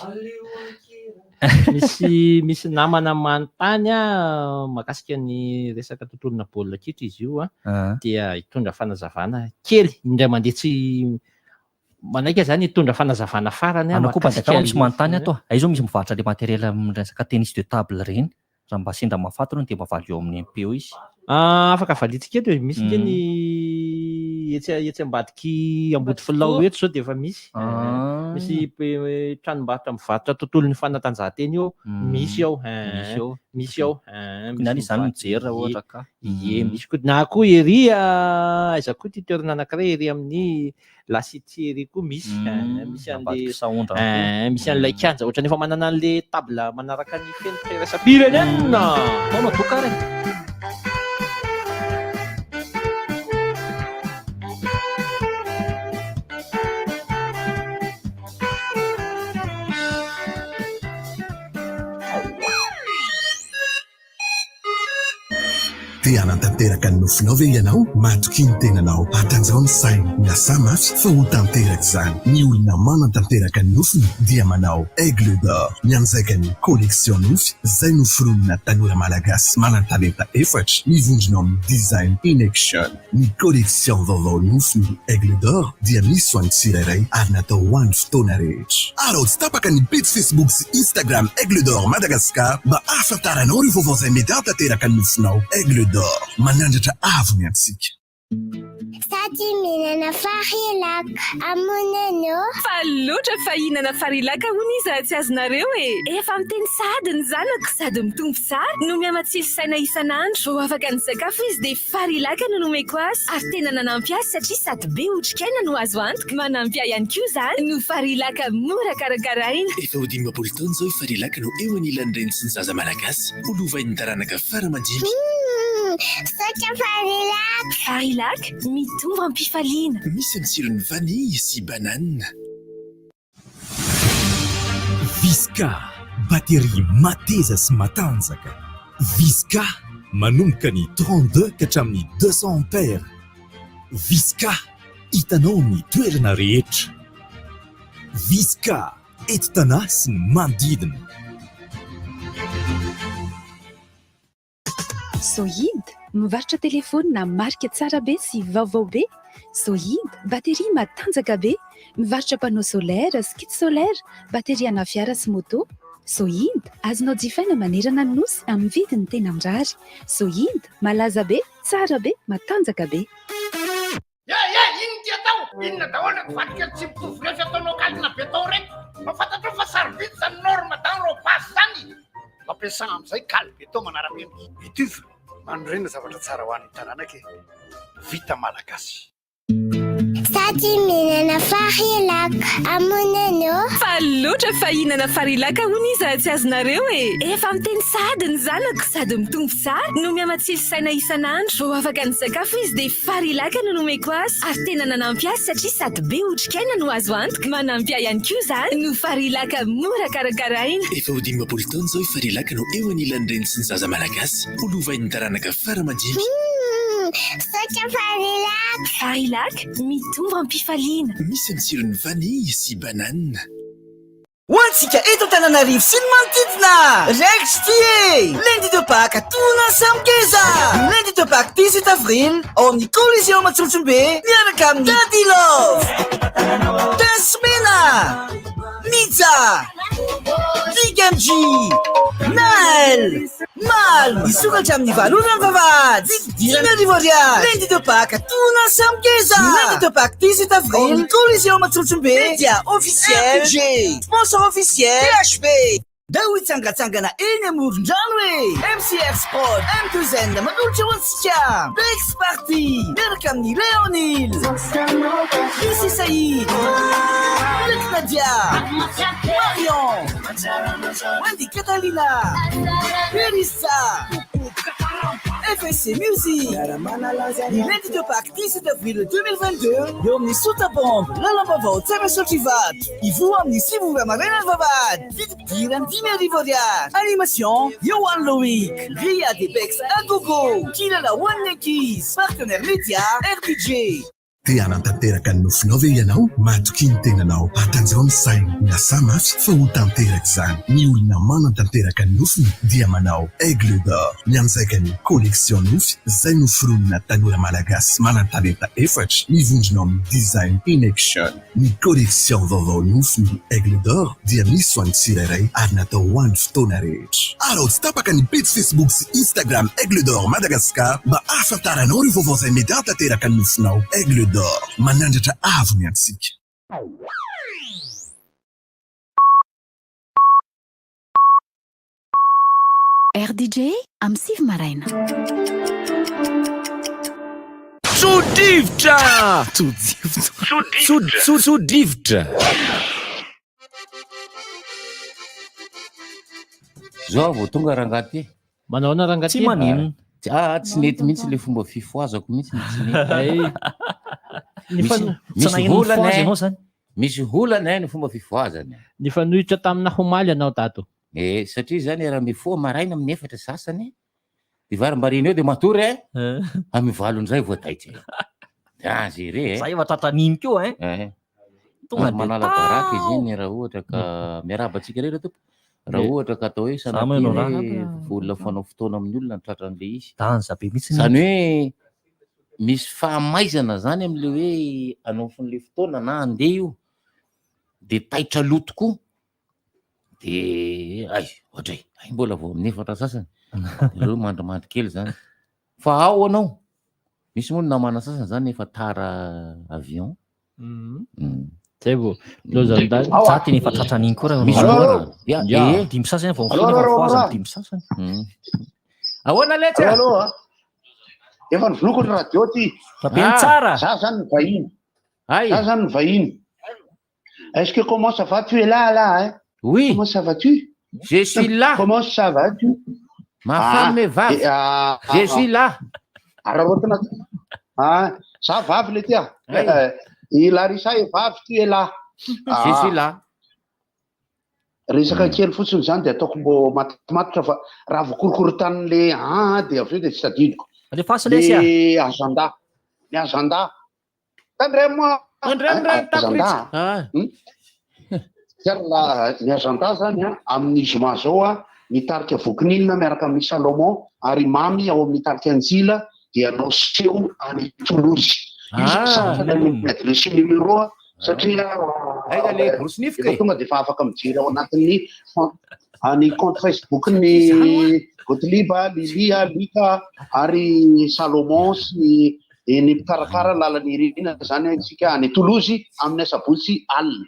Speaker 14: Misy namana manontany mahakasika ny resaka tontolona baolina kitra izy io dia hitondra fanazavana kely indray mandeha tsy manaiky zany hitondra fanazavana farany
Speaker 7: mahakasika misy manontany ato aizo misy mivarotra le materiel amin'ny resaka tennis de table reny raha mba sendra mahafatana dia mba valy eo amin'ny MP eo izy.
Speaker 14: Afaka valitsika eto misy ny etsy ambadiky ambody filao eto zao dia efa misy tranombarotra mivarotra tontolon'ny fanatanjahantena eo misy ao
Speaker 7: nany izany mijery raha ohatra ka
Speaker 14: misy koa na koa ery aiza koa ty toerana anankiray ery amin'ny lasity ery koa misy an'ilay kianja ohatra nefa manana an'le table manaraka ny feno firaisam-pirenena
Speaker 7: mamadokare.
Speaker 1: Tia hanantanteraka ny nofinao ve ianao? Matoky ny tenanao, atanjao ny saina, miasa mafy fa ho tanteraka izany. Ny olona manantanteraka ny nofiny dia manao Aigle d'Or, mianjaika ny collection nofy, izay noforonina tanora malagasy manan-talenta 4 mivondrona amin'ny design in action. Ny collection vaovao nofiny Aigle d'Or dia misy ho an'ny tsirairay ary natao ho an'ny fotoana rehetra. Arao tsy tapaka ny page Facebook sy Instagram Aigle d'Or Madagascar mba ahafantaranao ireo vaovao izay mety hatanteraka ny nofinao. Aigle d'Or, manandratra avo ny antsika.
Speaker 11: Sady mihinana farilaka amonanao.
Speaker 10: Fa loatra fahinana farilaka hono izy tsy azonareo efa miteny sady ny zanako sady mitombo tsara no miamatsilo saina isan'andro vao afaka ny sakafo izy dia farilaka no nomeko azy ary tena nanampy azy satria sady be otrikaina no azo antoka manampy ahy ihany koa izany no farilaka mora karakaraina.
Speaker 18: Efa ho 15 taona izao farilaka no eo anilan'ny reny sy ny zaza malagasy olovain'ny taranaka fara-mandimby.
Speaker 11: Sotra farilaka.
Speaker 10: Farilaka mitovy ampifaliana.
Speaker 18: Misy ny tsirony vanille sy banane.
Speaker 12: Visca, batterie mateza sy matanjaka. Visca, manomboka ny 32 ka hatramin'ny 200 ampères. Visca, hitanao amin'ny toerana rehetra. Visca, enti-tanà sy ny manodidina.
Speaker 19: Zoïde, mivarotra telefônina marika tsara be sy vaovao be. Zoïde, batterie matanjaka be, mivarotra panneau solaire, skid solaire, batterie ana fiara sy moto. Zoïde, azonao jifaina manerana ny nosy amin'ny vidiny tena mirary. Zoïde, malaza be, tsara be, matanjaka be.
Speaker 9: Ino ty atao? Inona daholo ny vadika tsy mitovy rehefa ataonao kalina beton reky? Mafantatro fa sarobidy zany norme dans repas zany. Mampiasa amin'izay kaly beton manara-penitra. Mitovy manodrena zavatra tsara ho an'ny tanànaka vita malagasy.
Speaker 11: Sady mihinana farilaka amonanao.
Speaker 10: Fa loatra fahinana farilaka hono izy tsy azonareo efa miteny sady ny zanako sady mitombo tsara no miamatsilo saina isan'andro vao afaka ny sakafo izy dia farilaka no nomeko azy ary tena nanampy azy satria sady be otrikaina no azo antoka manampy ahy ihany koa izany no farilaka mora karakaraina.
Speaker 18: Efa ho 15 taona izao farilaka no eo anilan'ny reny sy ny zaza malagasy olovain'ny taranaka fara-mandimby.
Speaker 11: Sotra farilaka.
Speaker 10: Farilaka mitovy ampifaliana.
Speaker 18: Misy ny tsirony vanille sy banane.
Speaker 15: Hoantsika eto Antananarivo sy ny manodidina Rextier lundi de Pâques tona samkeza lundi de Pâques 18 avril ao amin'ny Coliseum Matsotsombe miaraka amin'ny Daddy Love 2 semana Pizza, VKMG, Naël, Mal, isokatra amin'ny valona ny vavahady. Dimarivoria, lundi de Pâques, tout ensemble Keza. Lundi de Pâques 18 avril, collision Matsutsumbe, média officiel, G, sponsor officiel, PHP. Dao itsangatsangana eny amoron-drano e. MCR Sport, M2N manolotra ho antsika. Bex Party, miaraka amin'ny Léonil, Issy Saïd, Luc Nadia, Marion, Wendy Catalina, Perissa, FSC Music. Lundi de Pâques 17 avril 2022 eo amin'ny Sota Bomb, lalambavao tsara sotrivato. Ivo amin'ny Sivoura Marina Vavady, vidipidirany 10,000 ariary. Animation Yohan Loïc, Ria Debex Agogo, Kilala One Nekis, partenaire média RPJ.
Speaker 1: Te hanantanteraka ny nofinao ve ianao? Matoky ny tenanao, atanjao ny saina, miasa mafy fa ho tanteraka izany. Ny olona manantanteraka ny nofiny dia manao Aigle d'Or, mianjaika ny collection nofy izay noforonina tanora malagasy manan-talenta efatra mivondronao amin'ny design in action. Ny collection vaovao nofiny Aigle d'Or dia misy ho an'ny tsirairay ary natao ho an'ny fotoana rehetra. Arao tsy tapaka ny page Facebook sy Instagram Aigle d'Or Madagascar mba ahafantaranao ireo vaovao izay mety hatanteraka ny nofinao. Aigle d'Or, manandratra avony antsika.
Speaker 21: RDJ amin'ny Sivy Maraina.
Speaker 13: Tsodrivotra! Tsodrivotra!
Speaker 16: Zao vao tonga rangaty.
Speaker 14: Manao na rangaty.
Speaker 16: Tsy manino. Tsy nety mihitsy le fomba fifoazako mihitsy misy volana ny fomba fifoazany.
Speaker 14: Ny fanohitra tamina homaly anao tato.
Speaker 16: Satria zany raha mifoa maraina amin'ny efatra sasany dia varimbarina eo dia matory amin'ny valondray voataitra. Azy re
Speaker 7: Zay efa trataniny keo
Speaker 16: tonga manala baraka izy iny raha ohatra ka miarabantsika rera tompo. Raha ohatra ka atao hoe sanatiny volona fanao fotoana amin'ny olona ny tratran'le izy. Zany hoe misy fahamaizana zany amin'le hoe anaofon'le fotoana na andeha io dia taitra loto koa dia ohatray mbola vao amin'ny efatra sasany ireo mandrimandry kely zany fa ao anao misy moa namana sasany zany efa tara avion.
Speaker 14: Zay vao
Speaker 7: zaty ny efa tratraniny koa raha dimy sasany vao mifoazany dimy sasany.
Speaker 16: Ahoana letra?
Speaker 8: Efa nivonoko ny radio ty.
Speaker 7: Tsara.
Speaker 8: Ça zany ny vahiny. Ça zany ny vahiny. Est-ce que comment ça va? Tu es là, hein?
Speaker 16: Oui.
Speaker 8: Comment ça va tu?
Speaker 16: Je suis là.
Speaker 8: Comment ça va tu?
Speaker 16: Ma femme est vave. Je suis là.
Speaker 8: Ça va le tia. Larissa est vave, tu es là.
Speaker 16: Je suis là.
Speaker 8: Resaka kely fotsiny zany dia ataoko mbo matimatotra fa raha voakorokorontan'le dia avy eo dia tsy tadidiko. Le agenda. Ny agenda. Tandray moa. Agenda. Ny agenda zany amin'ny zoma zao mitarika vokininina miaraka amin'ny Salomon ary mamy ao amin'ny tarika anjila dia anao seho any Toulouse. Adresy numéro satria tonga dia efa afaka mijery ao anatin'ny any compte Facebook ny Gottlieb, Lilia, Lika ary Salomon sy ny mpikarakara lalany ririna zany antsika any Toulouse amin'ny sabotsy alina.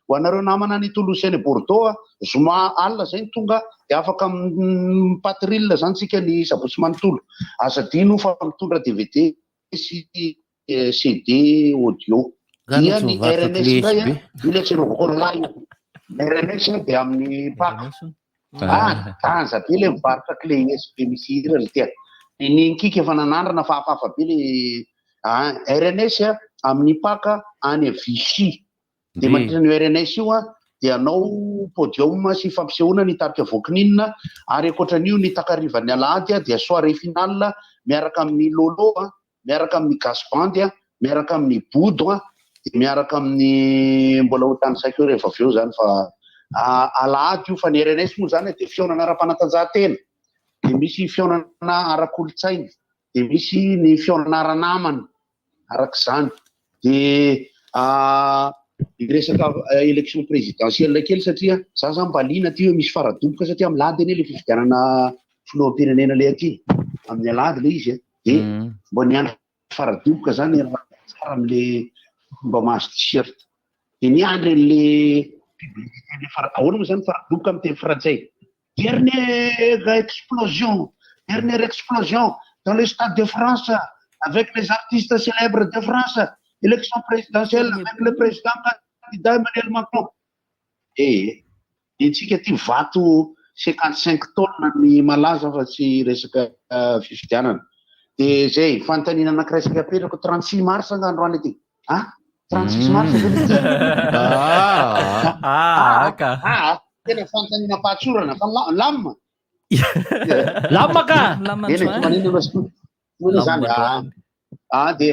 Speaker 8: Ho anareo namana any Toulouse any Bordeaux zoma alina zay tonga dia afaka mipatrille zany tsika ny sabotsy manontolo. Aza dino fa mitondra DVD sy CD audio. Dia ny RNS ndray iletsy novokolola io. RNS dia amin'ny paka. Tanja be le mivarotra clé USB misy hira tia. Ny kika efa nanandrana fa hafahafa be le RNS amin'ny paka any Vichy. Dia mandritra ny RNS io dia anao podium sy fampisehoana ny tarika vokininina ary ankoatran'io ny takarivany alahady dia soirée finale miaraka amin'ny Lolo, miaraka amin'ny Gasband, miaraka amin'ny Boudre, miaraka amin'ny mbola ho tany saiko rehefa avy eo zany fa alahady io fa ny RNS moa zany dia fionana ara-panatanjahantena. Dia misy fionana ara-kolotsaina, dia misy ny fionana ara-namana arak'izany. Dia
Speaker 13: resaka élection présidentielle kely satria za zany mba liana ty hoe misy faradoboka satria amin'ny lady anie le fifidianana filoham-pirenena le aty amin'ny alady le izy de mba niandro faradoboka zany tsara am'le fomba mahazo t-shirt de niandry le publicité ahoana moa zany faradoboka amin'ny teny frantsay dernière explosion dans le stade de France avec les artistes célèbres de France, élection présidentielle avec le président candidat Emmanuel Macron. Et itsika ty vato 55 tonnes ny malaza fa tsy resaka fifidianana. De zay fanontaniana anankiray saka apetrako 36 mars androany aty. 36 mars tena fanontaniana pahatsorana fa lamma.
Speaker 14: Lamma ka.
Speaker 13: De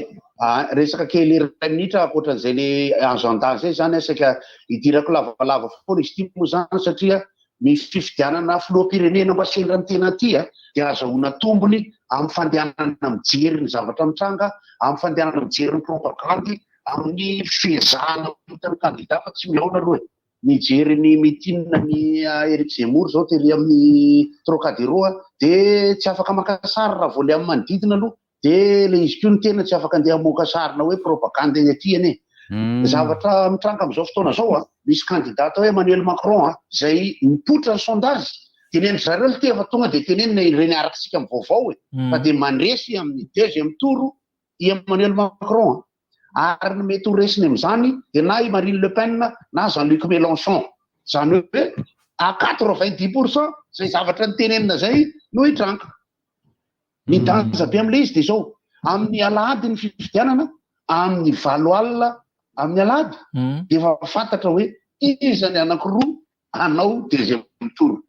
Speaker 13: resaka kely iray minitra akoatran'izay le agenda zay zany asaka idirako lavalava foana izy ty moa zany satria misy fifidianana filoham-pirenena mba sendra ny tena ty de azahoana tombony amin'ny fandehanana mijery ny zavatra mitranga, amin'ny fandehanana mijery ny propagandy, amin'ny fezahana ny candidat fa tsy miaona aloha mijery ny mitinina ny Eric Zemmour zao tery amin'ny Trocadéro de tsy afaka maka sary raha vao le amin'ny manodidina aloha de le izy koa ny tena tsy afaka andeha hamoaka sarina hoe propagande aty ane. Zavatra mitranga am'izao fotoana zao misy candidat hoe Emmanuel Macron zay mipoitra ny sondage teneny zareo le teva tonga de teneny ireny arakitsika amin'ny vaovao fa de mandresy amin'ny deuxième tour i Emmanuel Macron ary ny mety ho resiny amin'izany de na i Marine Le Pen na Jean-Luc Mélenchon zany hoe à 90% zay zavatra ny tenenina zay no hitranga. Ny danja be am'le izy de zao amin'ny alady ny fifidianana amin'ny 9 alina amin'ny alady de efa fantatra hoe izany anankiroa anao deuxième tour.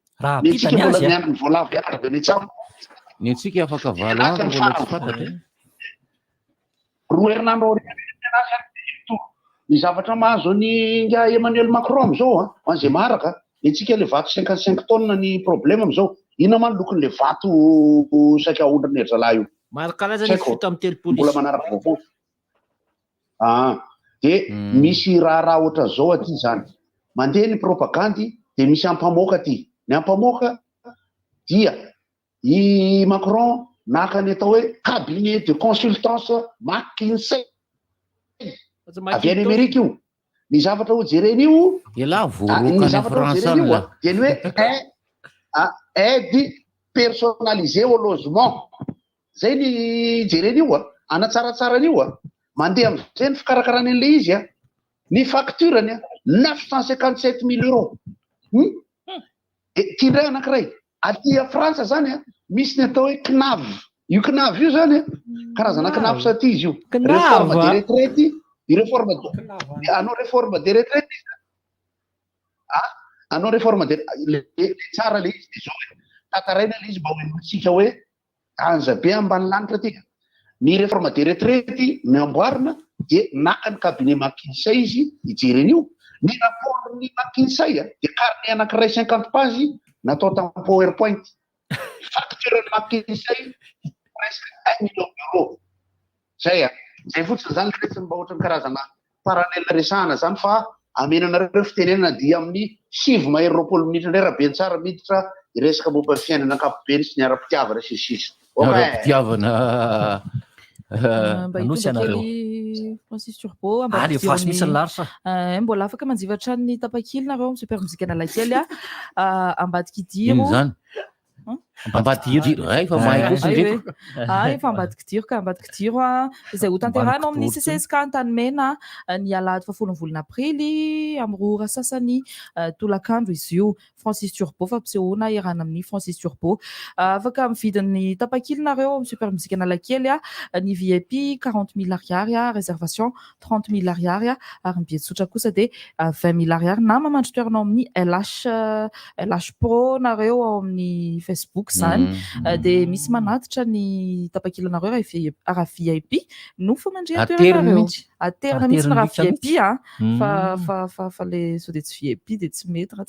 Speaker 13: Ny tsika mbola miandry ny voalavo ihany de ny tsamo.
Speaker 16: Ny tsika afaka valo andro mbola tsy fantatra.
Speaker 13: Roa herinandro ny zavatra mahazo ny Emmanuel Macron am'izao an'izay maraka itsika le vato 55 tonnes ny problème am'izao ina ma lokon'le vato saika ondriny ery zalahy io
Speaker 14: maro karazany fito amin'ny telopolo
Speaker 13: mbola manaraka vaovao de misy raha ohatra zao aty zany mandeha ny propagandy de misy ampamoaka aty ny ampamoaka dia i Macron naka ny atao hoe cabinet de consultance McKinsey avy any Amerika io ny zavatra ho jereny io ny zavatra ho jereny io de ny hoe aide personnalisée au logement zay ny jereny io anatsaratsarany io mandeha am'izay ny fikarakarany an'le izy ny facturany 957 000 euros tiandray anankiray aty a Frantsa zany misy ny atao hoe CNAV io CNAV io zany karazana CNAV saty izy io réforme des retraites anao réforme des retraites anao réforme de tsara le izy de zao tataraina le izy mba hoentsika hoe anja be ambany lanitra aty ny réforme des retraites namboarina de naka ny cabinet McKinsey izy ijereny io ny rapport ny McKinsey de carnet anankiray 50 page natao tamin'ny PowerPoint facture ny McKinsey presque 1 million d'euros zay fotsiny zany resiny mba ohatran'ny karazana parallèle resahana zany fa amenanareo fitenenana dia amin'ny 7 minitra indray raha be tsara miditra iresaka momba fiainana ankapobeny sy ny ara-pitiavana sisisy
Speaker 16: ara-pitiavana
Speaker 2: anosy anareo Francis Turbo
Speaker 7: rehefa misy ny laritra
Speaker 2: mbola afaka manjivatra ny tapakily nareo super muzika analakely ambadiky idiro
Speaker 16: zany ambadiky efa mahay kosa ndreky
Speaker 2: efa ambadiky diro ka ambadiky diro izay ho tanteranao amin'ny CCSK Antanimena ny alahady fa 10 volana aprily amin'ny roa ora sasany tolakandro izy io Francis Turbo fa mpisehoana iarana amin'ny Francis Turbo afaka mividin'ny tapakily nareo amin'ny super muzika analakely ny VIP 40 000 ariary réservation 30 000 ariary ary ny billet tsotra kosa de 20 000 ariary na mamandry toeranao amin'ny LH Pro nareo ao amin'ny Facebook zany de misy manatitra ny tapakilanareo raha VIP no fa mandrea toeranareo aterina mihitsy raha VIP fa le so de tsy VIP de tsy mety raha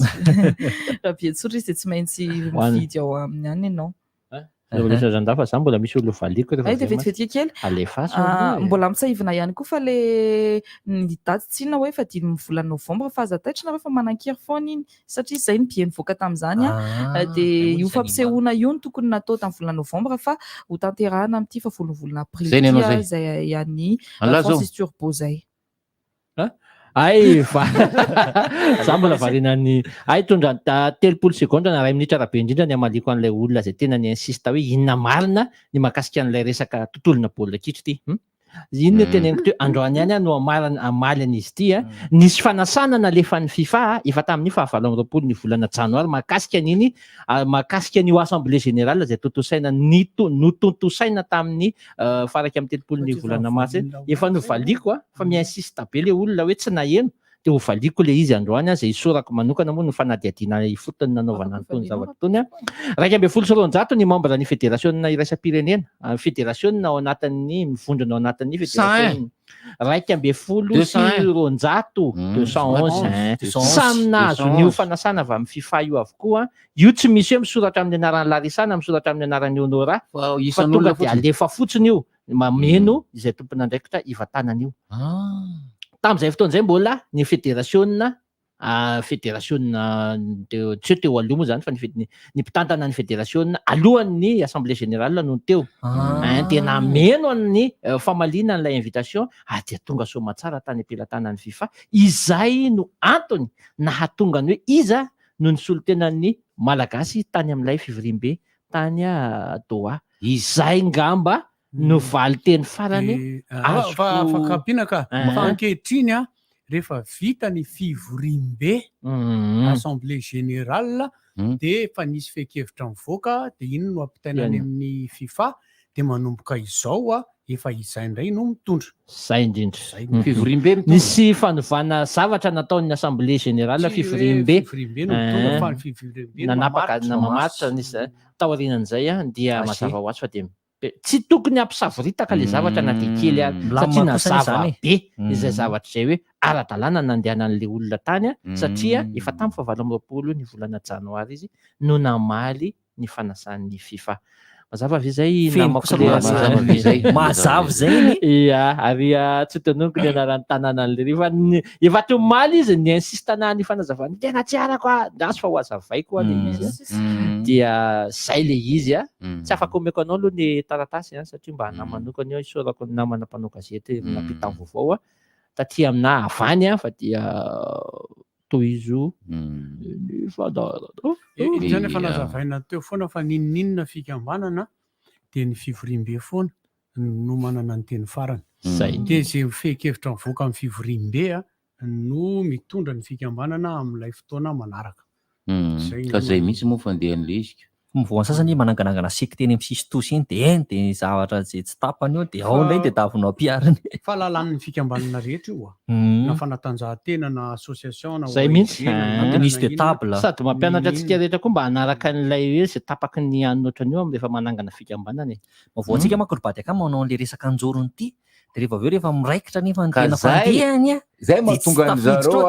Speaker 2: billet tsotra izy de tsy maintsy mividy ao amin'ny any ianao
Speaker 14: Lesa zany fa za mbola misy olo valiako
Speaker 2: Ay dia vetivetika kely.
Speaker 14: alefaso
Speaker 2: Mbola misahivana ihany koa fa le ny daty tsy inona hoe efa dimy volana novambra fa aza taitra nareo fa manan-kery foana iny satria izay ny bie nivoaka tamin'izany dia io fampisehoana io no tokony natao tamin'ny volana novambra fa ho tanterahana amin'ity fa volana aprily izay ian'ny Francis Turbo zay.
Speaker 14: Ay fa za mbola variana ay tondra 30 seconde na 2 minitra rabe indrindra ny amaliko an'ilay olona izay tena ny insista hoe inona marina ny mahakasika an'ilay resaka tontolona baolina kitra ity. Inona teneniko teo androany ihany no amaly an'izy ity nisy fanasana nalefan'ny FIFA efa tamin'ny 27 ny volana janoary mahakasika an'iny mahakasika ny assemblée générale izay tontosaina notontosaina tamin'ny faraka amin'ny 30 ny volana mars efa novaliako fa miinsista be le olona hoe tsy naheno dia ho valiko le izy androany izay isorako manokana moa no fanadihadiana fotony nanaovana antony zavatra tony 170 ny membre ny fédération iraisam-pirenena fédération ao anatin'ny mivondrona ao anatin'ny fédération 211 samy nahazo ny fanasana avy amin'ny FIFA io avokoa io tsy misy hoe misoratra amin'ny anaran'ny Larisana misoratra amin'ny anaran'ny Honora fa tonga dia alefa fotsiny io mameno izay tompon'andraikitra ivatanana io. Tamin'izay fotoan'izay mbola ny fédération tsy teo aloha moa zany fa ny mpitantana ny fédération alohan'ny assemblée générale no teo dia nameno amin'ny famaliana n'ilay invitation dia tonga somatsara tany ampelantanan'ny FIFA izay no antony nahatonga ny hoe iza no nisolotenan'ny malagasy tany amin'ilay fivoriam-be tany Doha izay ngamba no valy teny farany
Speaker 20: fakapinaka fa ankehitriny rehefa vita ny fivoriam-be assemblée générale dia efa nisy fekevitra mivoaka dia iny no ampitainany amin'ny FIFA dia manomboka izao efa izay indray no mitondra
Speaker 14: zay indrindra fivoriam-be nisy fanovana zavatra nataon'ny assemblée générale fivoriam-be nanapaka namamatitra nisy taorianan'izay dia mazava ho azy fa dia tsy tokony ampisaviritaka le zavatra na dia kely satria nazava be izay zavatra izay hoe ara-dalàna nandehanan'le olona tany satria efa tamin'ny 27 ny volana janoary izy no namaly ny fanasan'ny FIFA. Mazava ve zay mazava zay ary tsy tononoko ny anaran'ny tanànan'le efa teo maly izy ny insistana ny fanazavany tena tsy arako ndaso fa ho azavaiko le izy dia zay le izy tsy afaka omeko anao aloha ny taratasy satria mba namanokany isorako ny namana mpanao gazety nampitany vaovao taty amina avany fa dia toizo
Speaker 20: zany efa nazavaina teo foana fa ninninona fikambanana dia ny fivoriam-be foana no manana ny teny farany dia zay fekevitra mivoaka amin'ny fivoriam-be no mitondra ny fikambanana amin'ilay fotoana manaraka
Speaker 16: ka zay misy moa fandehan'le izy
Speaker 7: mivoany sasany mananganangana siky teny amin'ny sisy tosy iny dia dia zavatra zay tsy tapany eo dia ao indray dia tavinao ampiariny
Speaker 20: fahalalan'ny fikambanana rehetra io na fanatanjahantena na association
Speaker 14: zay mihitsy
Speaker 7: misy de table
Speaker 14: sady mampianatra antsika rehetra koa mba hanaraka n'ilay hoe zay tapaky ny anotrany eo amin'ny rehefa manangana fikambanana
Speaker 7: mavoantsika manko ry bady akamy manao an'le resaka anjorony ity dia rehefa aveo rehefa miraikitra nefa ny tena fandehany
Speaker 16: zay mahatonga an'zareo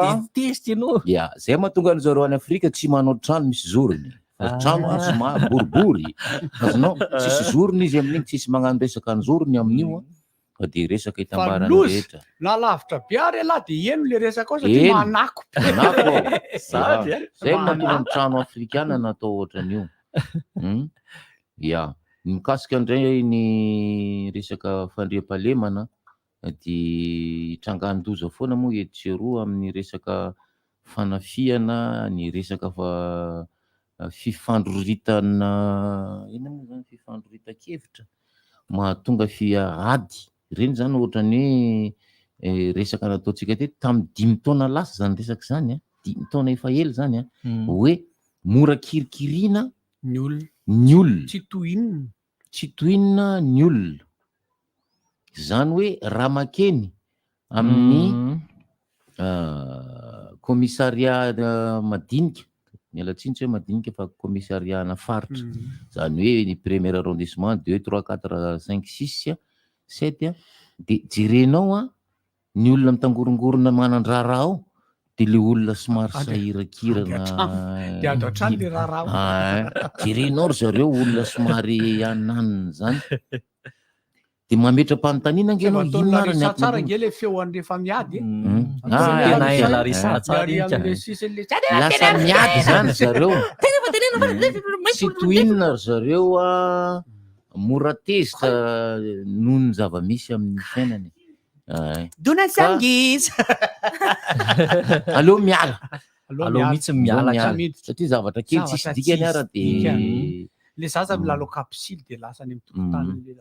Speaker 16: zay mahatonga an'zareo any Afrika tsy manao trano misy zorony trano somary boribory azonao tsisy zorony izy amin'iny tsisy magnano resaka anjorony amin'io fa dia resaka hitambarany rehetra
Speaker 20: na lavitra be ary ala dia eno le resaka ao satria manako
Speaker 16: zay mahatonga ny trano afrikana natao ohatran'io ny mikasika indray ny resaka fandriam-pahalemana dia trangan-doza foana moa etseroa amin'ny resaka fanafiana ny resaka fifandroritana ina moa zany fifandroritan-kevitra mahatonga fiady ireny zany ohatran'ny hoe resaka nataontsika teto tamin'ny 5 taona lasa zany resaka zany 5 taona efa ela zany hoe mora kirikirina
Speaker 20: ny
Speaker 16: olona
Speaker 20: tsy
Speaker 16: tohinina ny olona zany hoe raha makeny amin'ny commissariat madinika mialatsiny tsy hoe madinika fa commissariat na faritra zany hoe ny premier arrondissement 2 3 4 5 6 7 dia jerenao ny olona mitangorongorona manandrara ao dia le olona somary sahirakirana
Speaker 20: dia ado hatrany le raharaha
Speaker 16: jirenao ry zareo olona somary ananina zany dia mametra-panontaniana angenao
Speaker 20: larisa tsara nge le feoan'rehefa miady
Speaker 16: lasa miady zany zareo tsy toinona ry zareo mora tezitra noho ny zava-misy amin'ny fiainany
Speaker 15: dona sangis
Speaker 16: aleo miala
Speaker 7: aleo mihitsy miala
Speaker 16: satria zavatra kely tsisy dikany ara dia
Speaker 20: le zaza milalo kapisily dia lasa any amin'ny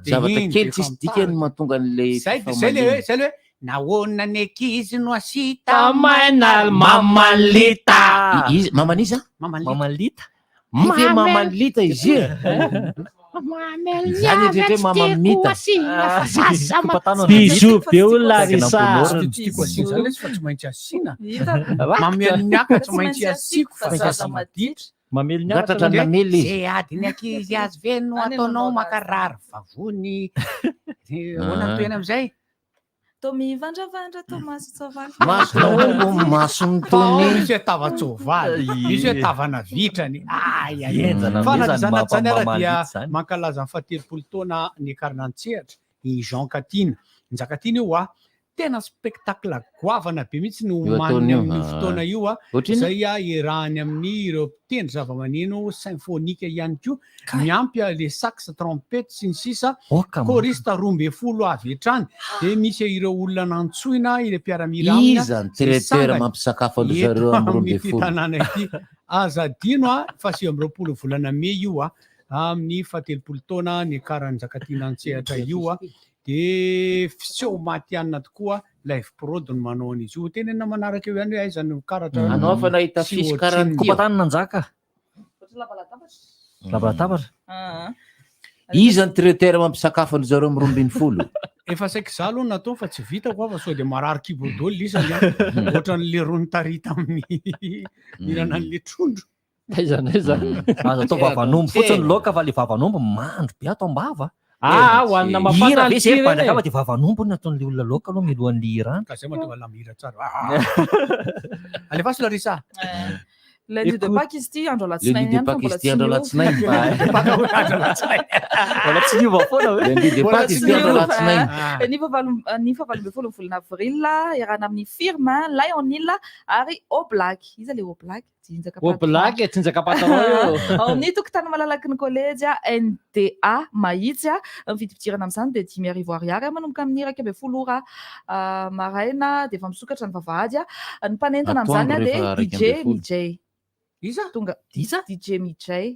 Speaker 16: zavatra kely tsisy dikany mahatonga an'ilay
Speaker 20: zay le hoe nahoana ny ankizy no asita
Speaker 14: mainal mamalita
Speaker 16: mamanisa
Speaker 7: mamalita
Speaker 16: ife mamalita izy zany etrehtre mamamita
Speaker 14: biso be olona Larisa
Speaker 20: zany fa tsy maintsy asina mamely miaka tsy maintsy asiko fa zaza maditra
Speaker 14: mamely
Speaker 16: miakatra namely
Speaker 20: zay adiny ankizy azy ve no ataonao makarary vavony hoana toena amizay
Speaker 2: to mivandravandra Thomas Tsovaly
Speaker 16: masony tony
Speaker 20: misy hoe tava Tsovaly misy hoe tavana vitrany fanazana zany ara dia mankalaza ny fahatelopolo taona ny Karinantsehatra i Jean Katina Njakatiana io tena spectacle goavana be mihitsy no maniny amin'ny fotoana io zay irahany amin'ny ireo mpitendry zava-maneno symphonique ihany koa miampy le sax trompette sy ny sisa choriste 12 avy hatrany dia misy ireo olona nantsoina ile mpiaramila
Speaker 16: iza ny traiteur mampisakafo an'ry zareo amin'ny 12
Speaker 20: tanàna ity azadino fa 20 volana May io amin'ny fahatelopolo taona ny Karanjakatiana Antsehatra io dia fiseho matianina tokoa live prod no manao an'izy io tenena manaraka eo ihany hoe aizany karatra
Speaker 16: anao fa nahita fisy karany
Speaker 7: kopatany nanjaka labalatavatra
Speaker 16: iza ny traiteur mampisakafo an'ry zareo amin'ny 12
Speaker 20: efa saika za aloha natao fa tsy vitako fa sao dia marary kibodôly lisany ohatran'le rony tarita amin'ny mihinana an'le trondro
Speaker 14: aza
Speaker 7: atao vavanombo fotsiny loka fa le vavanombo mandro be atao ambava
Speaker 14: hoanina mafana
Speaker 7: ve zay pandrakava dia vavanombo ny ataon'le olona loka aloha milohan'ny hira
Speaker 20: ka zay mahatonga lamihira tsara alefasy Larisa
Speaker 2: lundi de Pâques izy ity andro alatsinainy
Speaker 16: lundi de Pâques izy ity andro alatsinainy
Speaker 7: mbola tsy niova foana hoe
Speaker 16: lundi de Pâques izy ity andro alatsinainy
Speaker 2: ny fahavalo volana avril iarahana amin'ny firme Lionel ary Oblak izy le Oblak
Speaker 14: Oblak tsinjaka patron
Speaker 2: ao amin'ny tokotany malalaky ny kolejy NDA mahitsy mividipidirana amin'izany dia 10,000 ariary manomboka amin'ny 1,10 maraina dia efa misokatra ny vavahady ny mpanentana amin'izany dia DJ Mijay
Speaker 20: iza
Speaker 2: tonga DJ Mijay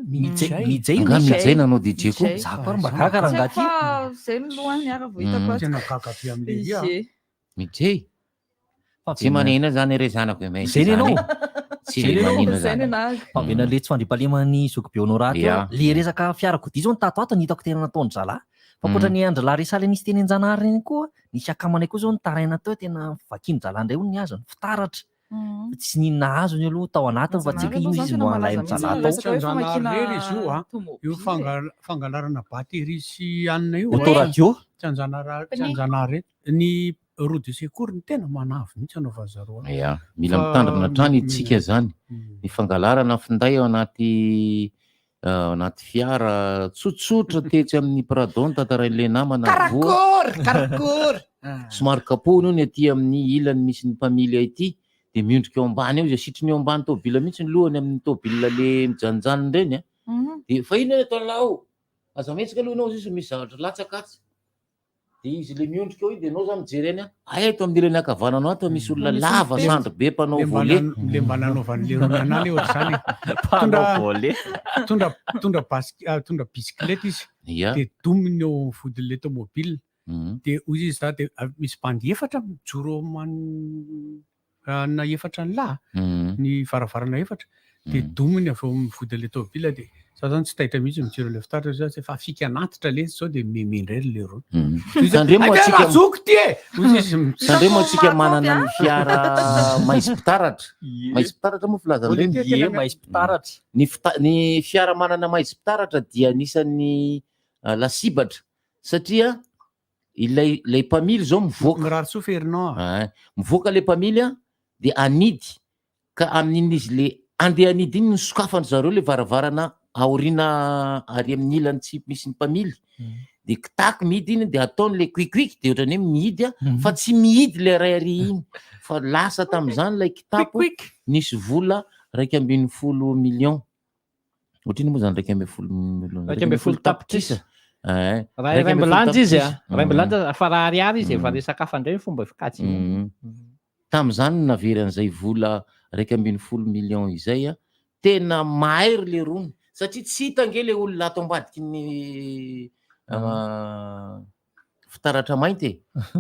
Speaker 16: mijay nanao DJ koa
Speaker 7: zako ary mba kakara angaty
Speaker 2: zay no lohany ara vo hitako
Speaker 20: tena kakabe amin'le
Speaker 16: mijay tsy manina zany re zanako
Speaker 7: zay nenao
Speaker 16: tsy manina zany
Speaker 7: pamena le tsy fandrimpalemany zokobe honoraty le resaka fiarakodia zao ny tato ato ny hitako tena nataony zala fa koatra ny andro Larisa le nisy teny an-janahary reny koa nisy akamanay koa zao ny taraina teo tena vakiny jalandray ony ny azo ny fitaratra tsy ninona azo ny aloha tao anatiny fa tsika iny izy no alay
Speaker 20: mijanahary izy io fangalarana batery sy anina io
Speaker 7: autoradio
Speaker 20: tsy anjanahary ny roue de secours ny tena manavy mihitsy anao vazaroa
Speaker 16: mila mitandrina trany itsika zany ny fangalarana finday ao anaty fiara tsotsotra tetsy amin'ny Pradon tantarain'le namana
Speaker 20: karakory
Speaker 16: somary kapohiny io ny aty amin'ny ilany misy ny mpamily ity dia miondrika eo ambany eo izay sitriny eo ambany tôbila mihitsy ny lohany amin'ny tôbila le mijanonjanony reny dia fa ino ataonao aza mihetsika aloha anao izy misy zavatra latsakatsy dia izy le miondrika eo iny dia anao za mijery any eto amin'ny ilany akavananao ato misy olona lava sandro be mpanao volet
Speaker 20: le mba nanaovan'le ronanany ohatr'izany tondra bisikileta izy dia dominy eo fodin'le tomobile dia ozy izy za dia misy bandy efatra mijoro na efatra ny lahy ny varavarana efatra dia dominy avy eo amin'ny fodin'le tomobile dia za zany tsy tahitra mihitsy mijero le fitaratra za tsy fa afika anatitra le zao dia memendray le roa
Speaker 16: sandre moa atsika manana ny fiara mahisy pitaratra mahisy pitaratra moa filazan'ireny
Speaker 7: mahisy pitaratra
Speaker 16: ny fiara manana mahisy pitaratra dia anisan'ny lasibatra satria ilay mpamily zao mivoaka le mpamily a de anidy ka amin'in'izy le andeha anidy iny sokafany zareo le varavarana aoriana ary amin'ny ilany tsy misy ny mpamily de kitaky mihidy iny de ataony le kuikuiky de ohatrany hoe mihidy a fa tsy mihidy le ray ary iny fa lasa tam'izany lay kitapo nisy vola 2.1 million ohatriny moa zany 2.1 tapitrisa
Speaker 14: ray ambulantsy izy ray ambulantsy fa raha ariary izy efa resaka hafa ndray fomba fikatsy
Speaker 16: tam'izany navery an'izay vola 2.1 million izay a tena mahery le rony satria tsy hita nge le olona ato ambadiky ny fitaratra mainty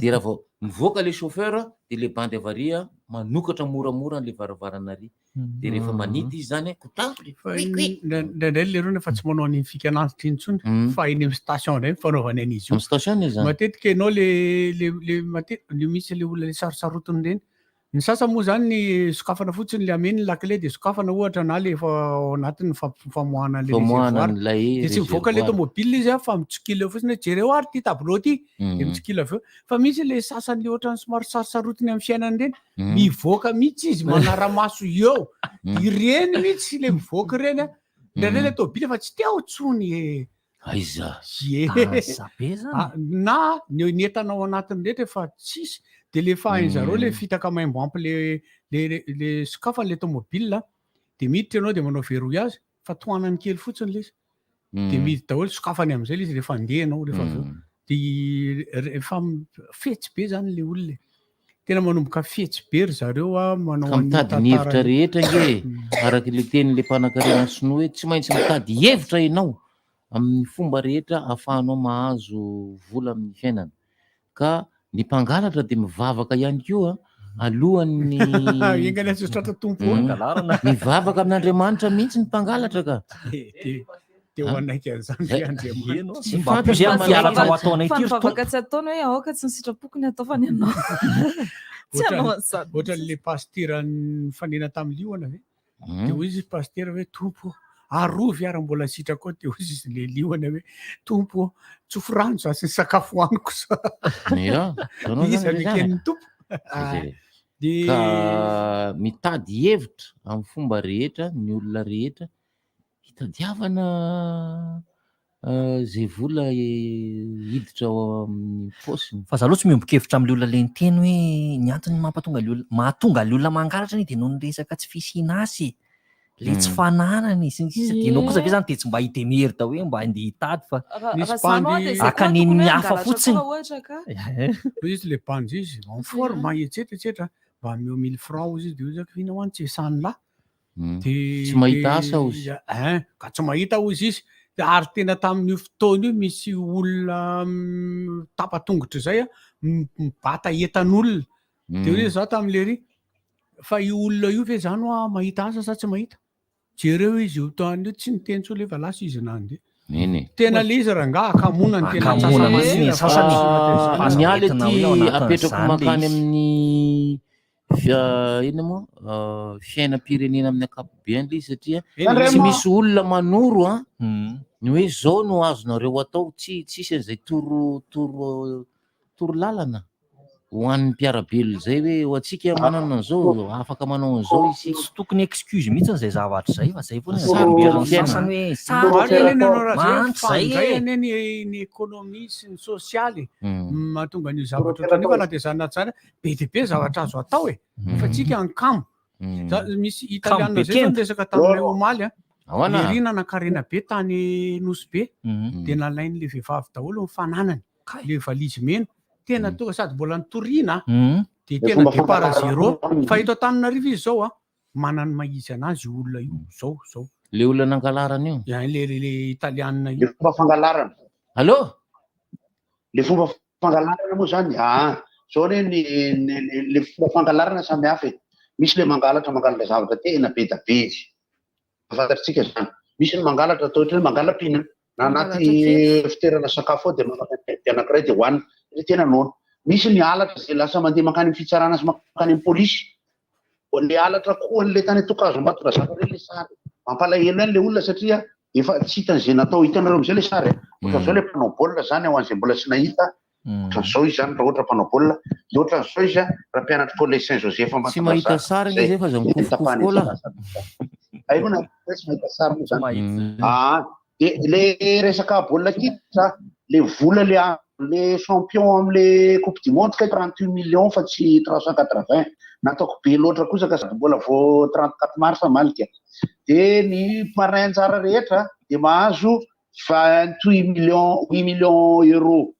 Speaker 16: de raha vao mivoaka le chauffeur de le bandy avaria manokatra moramora le varavarana ary de rehefa manidy izy zany
Speaker 20: ndraindray le rony efa tsy manao ny fikanantitra iny tsony fa iny amin'ny station ndray fanaovany an'izy io
Speaker 16: station izy
Speaker 20: matetika ianao le misy le olona le sarosarotiny reny ny sasa moa zany ny sokafana fotsiny le ameny lakile de sokafana ohatra na le efa anatin'ny famoahana le de tsy mivoaka le tomobile izy fa mitsokila fotsiny jereo ary ty tableau ty de mitsokila aveo fa misy le sasany le ohatrany somary sarosarotiny amin'ny fiainany reny mivoaka mihitsy izy manara-maso eo ireny mihitsy le mivoaka reny a ndraindray le tobile fa tsy tia tsony
Speaker 16: aiza
Speaker 20: na ny entanao anatiny rehetra efa tsisy de le fahaizareo le fitaka maimboampy le sokafany le tomobile de miditra ianao de manao verrouillage fa toanany kely fotsiny le izy de miditra daholo sokafany am'izay le izy rehefa andehanao rehefa aveo de efa fetsy be zany le olona tena manomboka fetsy be ry zareo a manao
Speaker 16: mitady ny hevitra rehetra nge araky le teny le mpanan-karena sinoa hoe tsy maintsy mitady hevitra ianao amin'ny fomba rehetra ahafahanao mahazo vola amin'ny fiainana ka ny mpangalatra de mivavaka ihany koa alohan'ny mivavaka amin'Andriamanitra mihitsy ny mpangalatra ka
Speaker 2: mivavaka tsy ataony hoe aoka tsy ny sitrapokony ataofany ianao
Speaker 20: ohatran'le pastera fanena tamin'ny liona ve de hoy izy pastera hoe tompo arovy ary mbola sitrako koa de hoy izy le liona hoe tompo tsofo-rano za sy ny sakafo hoaniko sa izy amiken'ny tompo
Speaker 16: ka mitady hevitra amin'ny fomba rehetra ny olona rehetra hitadiavana zay vola hiditra ao amin'ny posiny
Speaker 7: fa zaloha tsy miomboka-hevitra amin'le olona le niteny hoe ny antony mahatonga le olona mangalatra ny de noho ny resaka tsy fisinasy le tsy fananany de anao kosa ve zany de tsy mba hitemery da hoe mba andeha hitady fa akaniny hafa fotsiny
Speaker 20: izy le bandy izy enforme etsetretra mba ameo 1000 francs izy de ozaka finahoany tsy esany lahy
Speaker 16: de tsy mahita asa ozy
Speaker 20: ka tsy mahita ozy izy de ary tena tamin'io fotoana io misy olona tapatongotra zay a mibata entan'olona de hoe za tam'le ry fa io olona io ve zany hoa mahita asa sa tsy mahita jereo izy io tany io tsy niteny tsolo efa lasa izy nandeha tena le izy raha nga akamonany tena
Speaker 16: mialy ty apetrako makany amin'ny ina moa fiainam-pirenena amin'ny akapobeany le satria tsy misy olona manoro a ny hoe zao no azonareo atao tsisy an'izay toro lalana ho an'ny mpiarabelo zay hoe ho atsika manana an'izao afaka manao an'izao izy
Speaker 7: tsy tokony excuse mihitsy n'izay zavatra zay fa zay
Speaker 20: ny économie sy ny sosialy mahatonga an'io zavatra ohatrany fa na de zany na tsara be de be zavatra azo atao fa tsika ankamo misy italiana zay zany resaka tamin'ilay omaly lerina nankarena be tany nosy be de nalainy le vehivavy daholo mifananany le valizy mena tena tonga sady mbola nitoriana de tena départ zéro fa eto Antananarivo izy zao manany mahizy anazy olona io zao
Speaker 16: le olona nangalarana io
Speaker 20: le italiana io
Speaker 13: le fomba fangalarana
Speaker 16: allo
Speaker 13: le fomba fangalarana moa zany zao re le fomba fangalarana samy hafa misy le mangalatra zavatra tena be da be izy afantatritsika zany misy ny mangalatra atao ohatra hoe mangalam-pina na anaty fitoerana sakafo ao de anankiray de hoanina tena nono misy ny alatra zay lasa mandeha makany amin'ny fitsarana sy makany amin'ny polisy le alatra koa le tany atokazo Ambatondrazaka re le sary mampalahelo any le olona satria efa tsy hitan'izay natao hitanareo am'izay le sary ohatra zao le mpanao baolina zany ho an'izay mbola tsy nahita ohatran'izao izy zany raha ohatra mpanao baolina dia ohatran'izao izy raha mpianatra collège Saint Joseph
Speaker 16: tsy mahita sary izy efa za mikofokofoko la
Speaker 13: ainoana tsy mahita sary moa zany dia le resaka baolina kitra le vola le champion am'le coupe du monde ka 38 millions fa tsy 380 nataoko be loatra kosa ka sady mbola vo 34 mars malika dia ny marin anjara rehetra dia mahazo 28 millions euro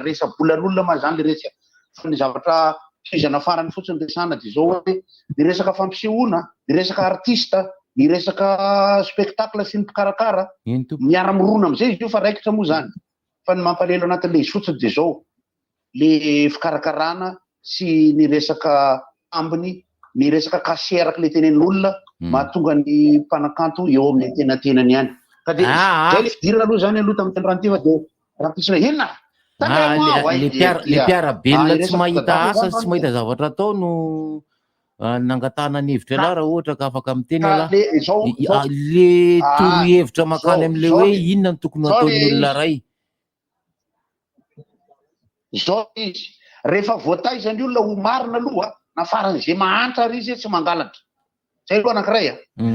Speaker 13: resa-bolan'olona ma zany le resaka fa ny zavatra fizana farany fotsiny resana dia zao hoe ny resaka fampisehoana ny resaka artista ny resaka spectacle sy ny mpikarakara miara-mirona am'izay izy io fa raikitra moa zany fa ny mampalelo anatin'le izy fotsiny dia zao le fikarakarana sy ny resaka ambiny ny resaka kasiéraka le tenen'olona mahatonga ny mpanakanto eo amin'ny tenatenany ihany ka dia zay le fidirana aloha zany aloha tamin'ny tenrantiva dia raha pisina inona
Speaker 16: le mpiarabelona tsy mahita asa tsy mahita zavatra atao no nangatana ny hevitra ala raha ohatra ka afaka miteny ala le torohevitra makany am'le hoe inona ny tokony ataon'ny olona ray
Speaker 13: zao izy rehefa voataizany olona ho marina aloha na faran'izay mahantra ary izy tsy mangalatra zay aloha anankiray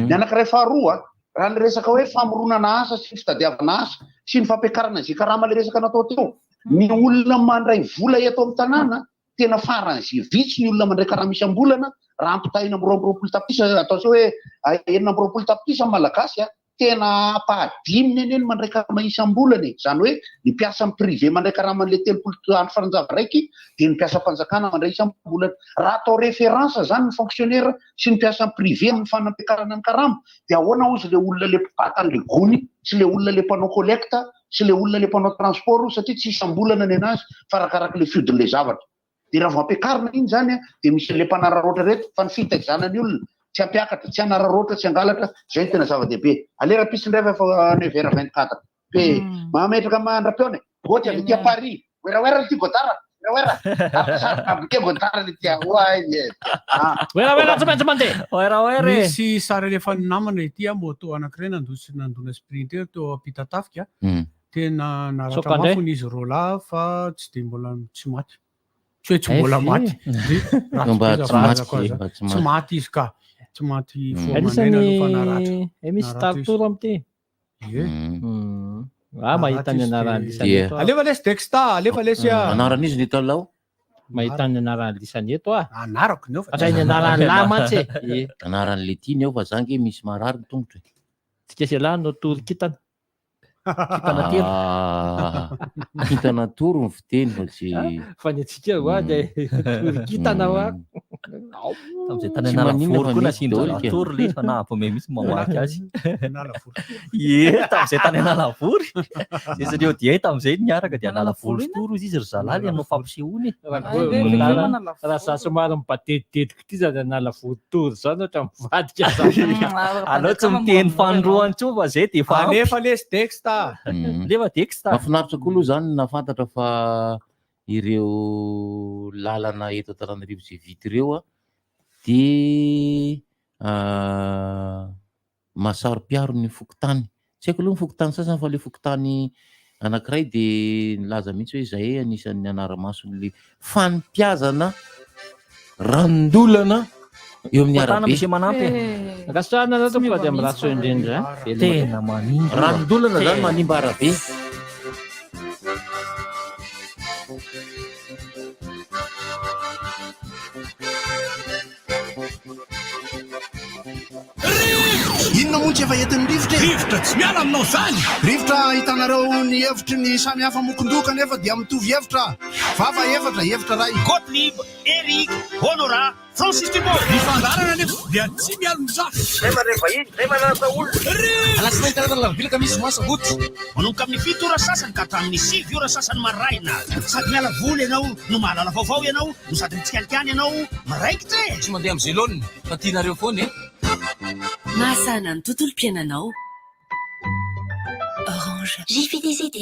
Speaker 13: ny anankiray faharoa raha ny resaka hoe famoronana asa sy fitadiavana asa sy ny fampiakarana zay karama le resaka natao teo ny olona mandray vola eto amin'ny tanàna tena faran'izay vitsy ny olona mandray karama isam-bolana raha ampitahina amin'ny 20 tapisa ataosa hoe 20 tapisa malagasy tena pahadiminy eneny mandray karama isam-bolana zany hoe ny mpiasa amin'ny privé mandray karama an'le 30 andro faranjava raiky dia ny mpiasa mpanjakana mandray isam-bolana raha atao référence zany ny fonctionnaire sy ny mpiasa amin'ny privé amin'ny fanampiakarana ny karama dia ahoana ozy le olona le mpibatany le gony sy le olona le mpanao collecte sy le olona le mpanao transport satria tsy isam-bolana ny anazy farakaraka le fiodin'le zavatra dia raha vampiakarina iny zany dia misy le mpanararoatra reto fa ny fitaizanany olona tsy ampiakatra tsy hanararoatra tsy hangalatra zay ny tena zava-dehibe alera pisindray fa 9h24 pe mametraka mandram-peona ohatra avy tia Paris oeraoera ty godara
Speaker 20: misy sary alefan'ny namana ity moto anankiray nandona sprinter teo ampita tafika tena naratra mafony izy rola fa tsy de mbola tsy maty tsy hoe tsy mbola maty tsy maty izy ka tsy maty
Speaker 14: misy tarotoro amty mahita ny anarany
Speaker 20: alefa lesy texta alefa lesy
Speaker 16: anarany izy ny talao
Speaker 14: mahita ny anarany lisany eto
Speaker 20: anarako neo
Speaker 14: fa ny anarany lahy matsy
Speaker 16: anarany le tiny eo fa zangy misy marary ny tongotra
Speaker 14: tsika sy lahy no toro kitana kitana telo
Speaker 16: kitana toro ny fiteny fa tsy
Speaker 14: fa ny atsika dia toro kitana
Speaker 7: tam'izay tany analavory koa nasindolatoro le fa nahampome misy mamaky azy tam'izay tany analavory zay zareo dia tam'izay niaraka dia analavory toro izy ry zalaly anao fampisehoany
Speaker 14: raha za somary mibatetitetika ity zany analavory toro zany ohatra mivadika
Speaker 7: aleo tsy miteny fanroany tso fa zay dia fa
Speaker 20: alefa lesy texta
Speaker 7: lefa texta
Speaker 16: mahafinaritra koa aloha zany nafantatra fa ireo lalana eto Antananarivo zay vita ireo dia mahasaro-piaro ny fokotany tsy haiko aloha ny fokotany sasany fa le fokotany anankiray dia nilaza mihitsy hoe zay anisan'ny anara-mason'le fanimpiazana randolana eo amin'ny arabe
Speaker 7: misy manampy
Speaker 14: akasarana zao tonga dia amin'ny raso indrindra
Speaker 7: tena manimba
Speaker 16: randolana zany manimba arabe
Speaker 1: inona montsy efa entin'ny rivotra tsy miala aminao zany rivotra hitanareo ny hevitry ny samy hafa mokondoka nefa dia mitovy hevitra vava hevitra ray
Speaker 9: Gottlieb, Eric, Honora, Francis Thibault
Speaker 1: mifandarana nefa dia tsy miala mizaha
Speaker 9: zay manevahiny zay manaraka olona
Speaker 1: alasinainy tanatana lavilaka misy masaboty
Speaker 9: manomboka amin'ny 7 ora sasany ka hatramin'ny 7 ora sasany maraina sady miala voly ianao no mahalala vaovao ianao no sady mitsikanikany ianao maraikitra
Speaker 15: tsy mandeha amin'ny zelone fa tianareo foana
Speaker 10: Mahasana ny tontolo-piainanao. Orange. J'ai fait des idées.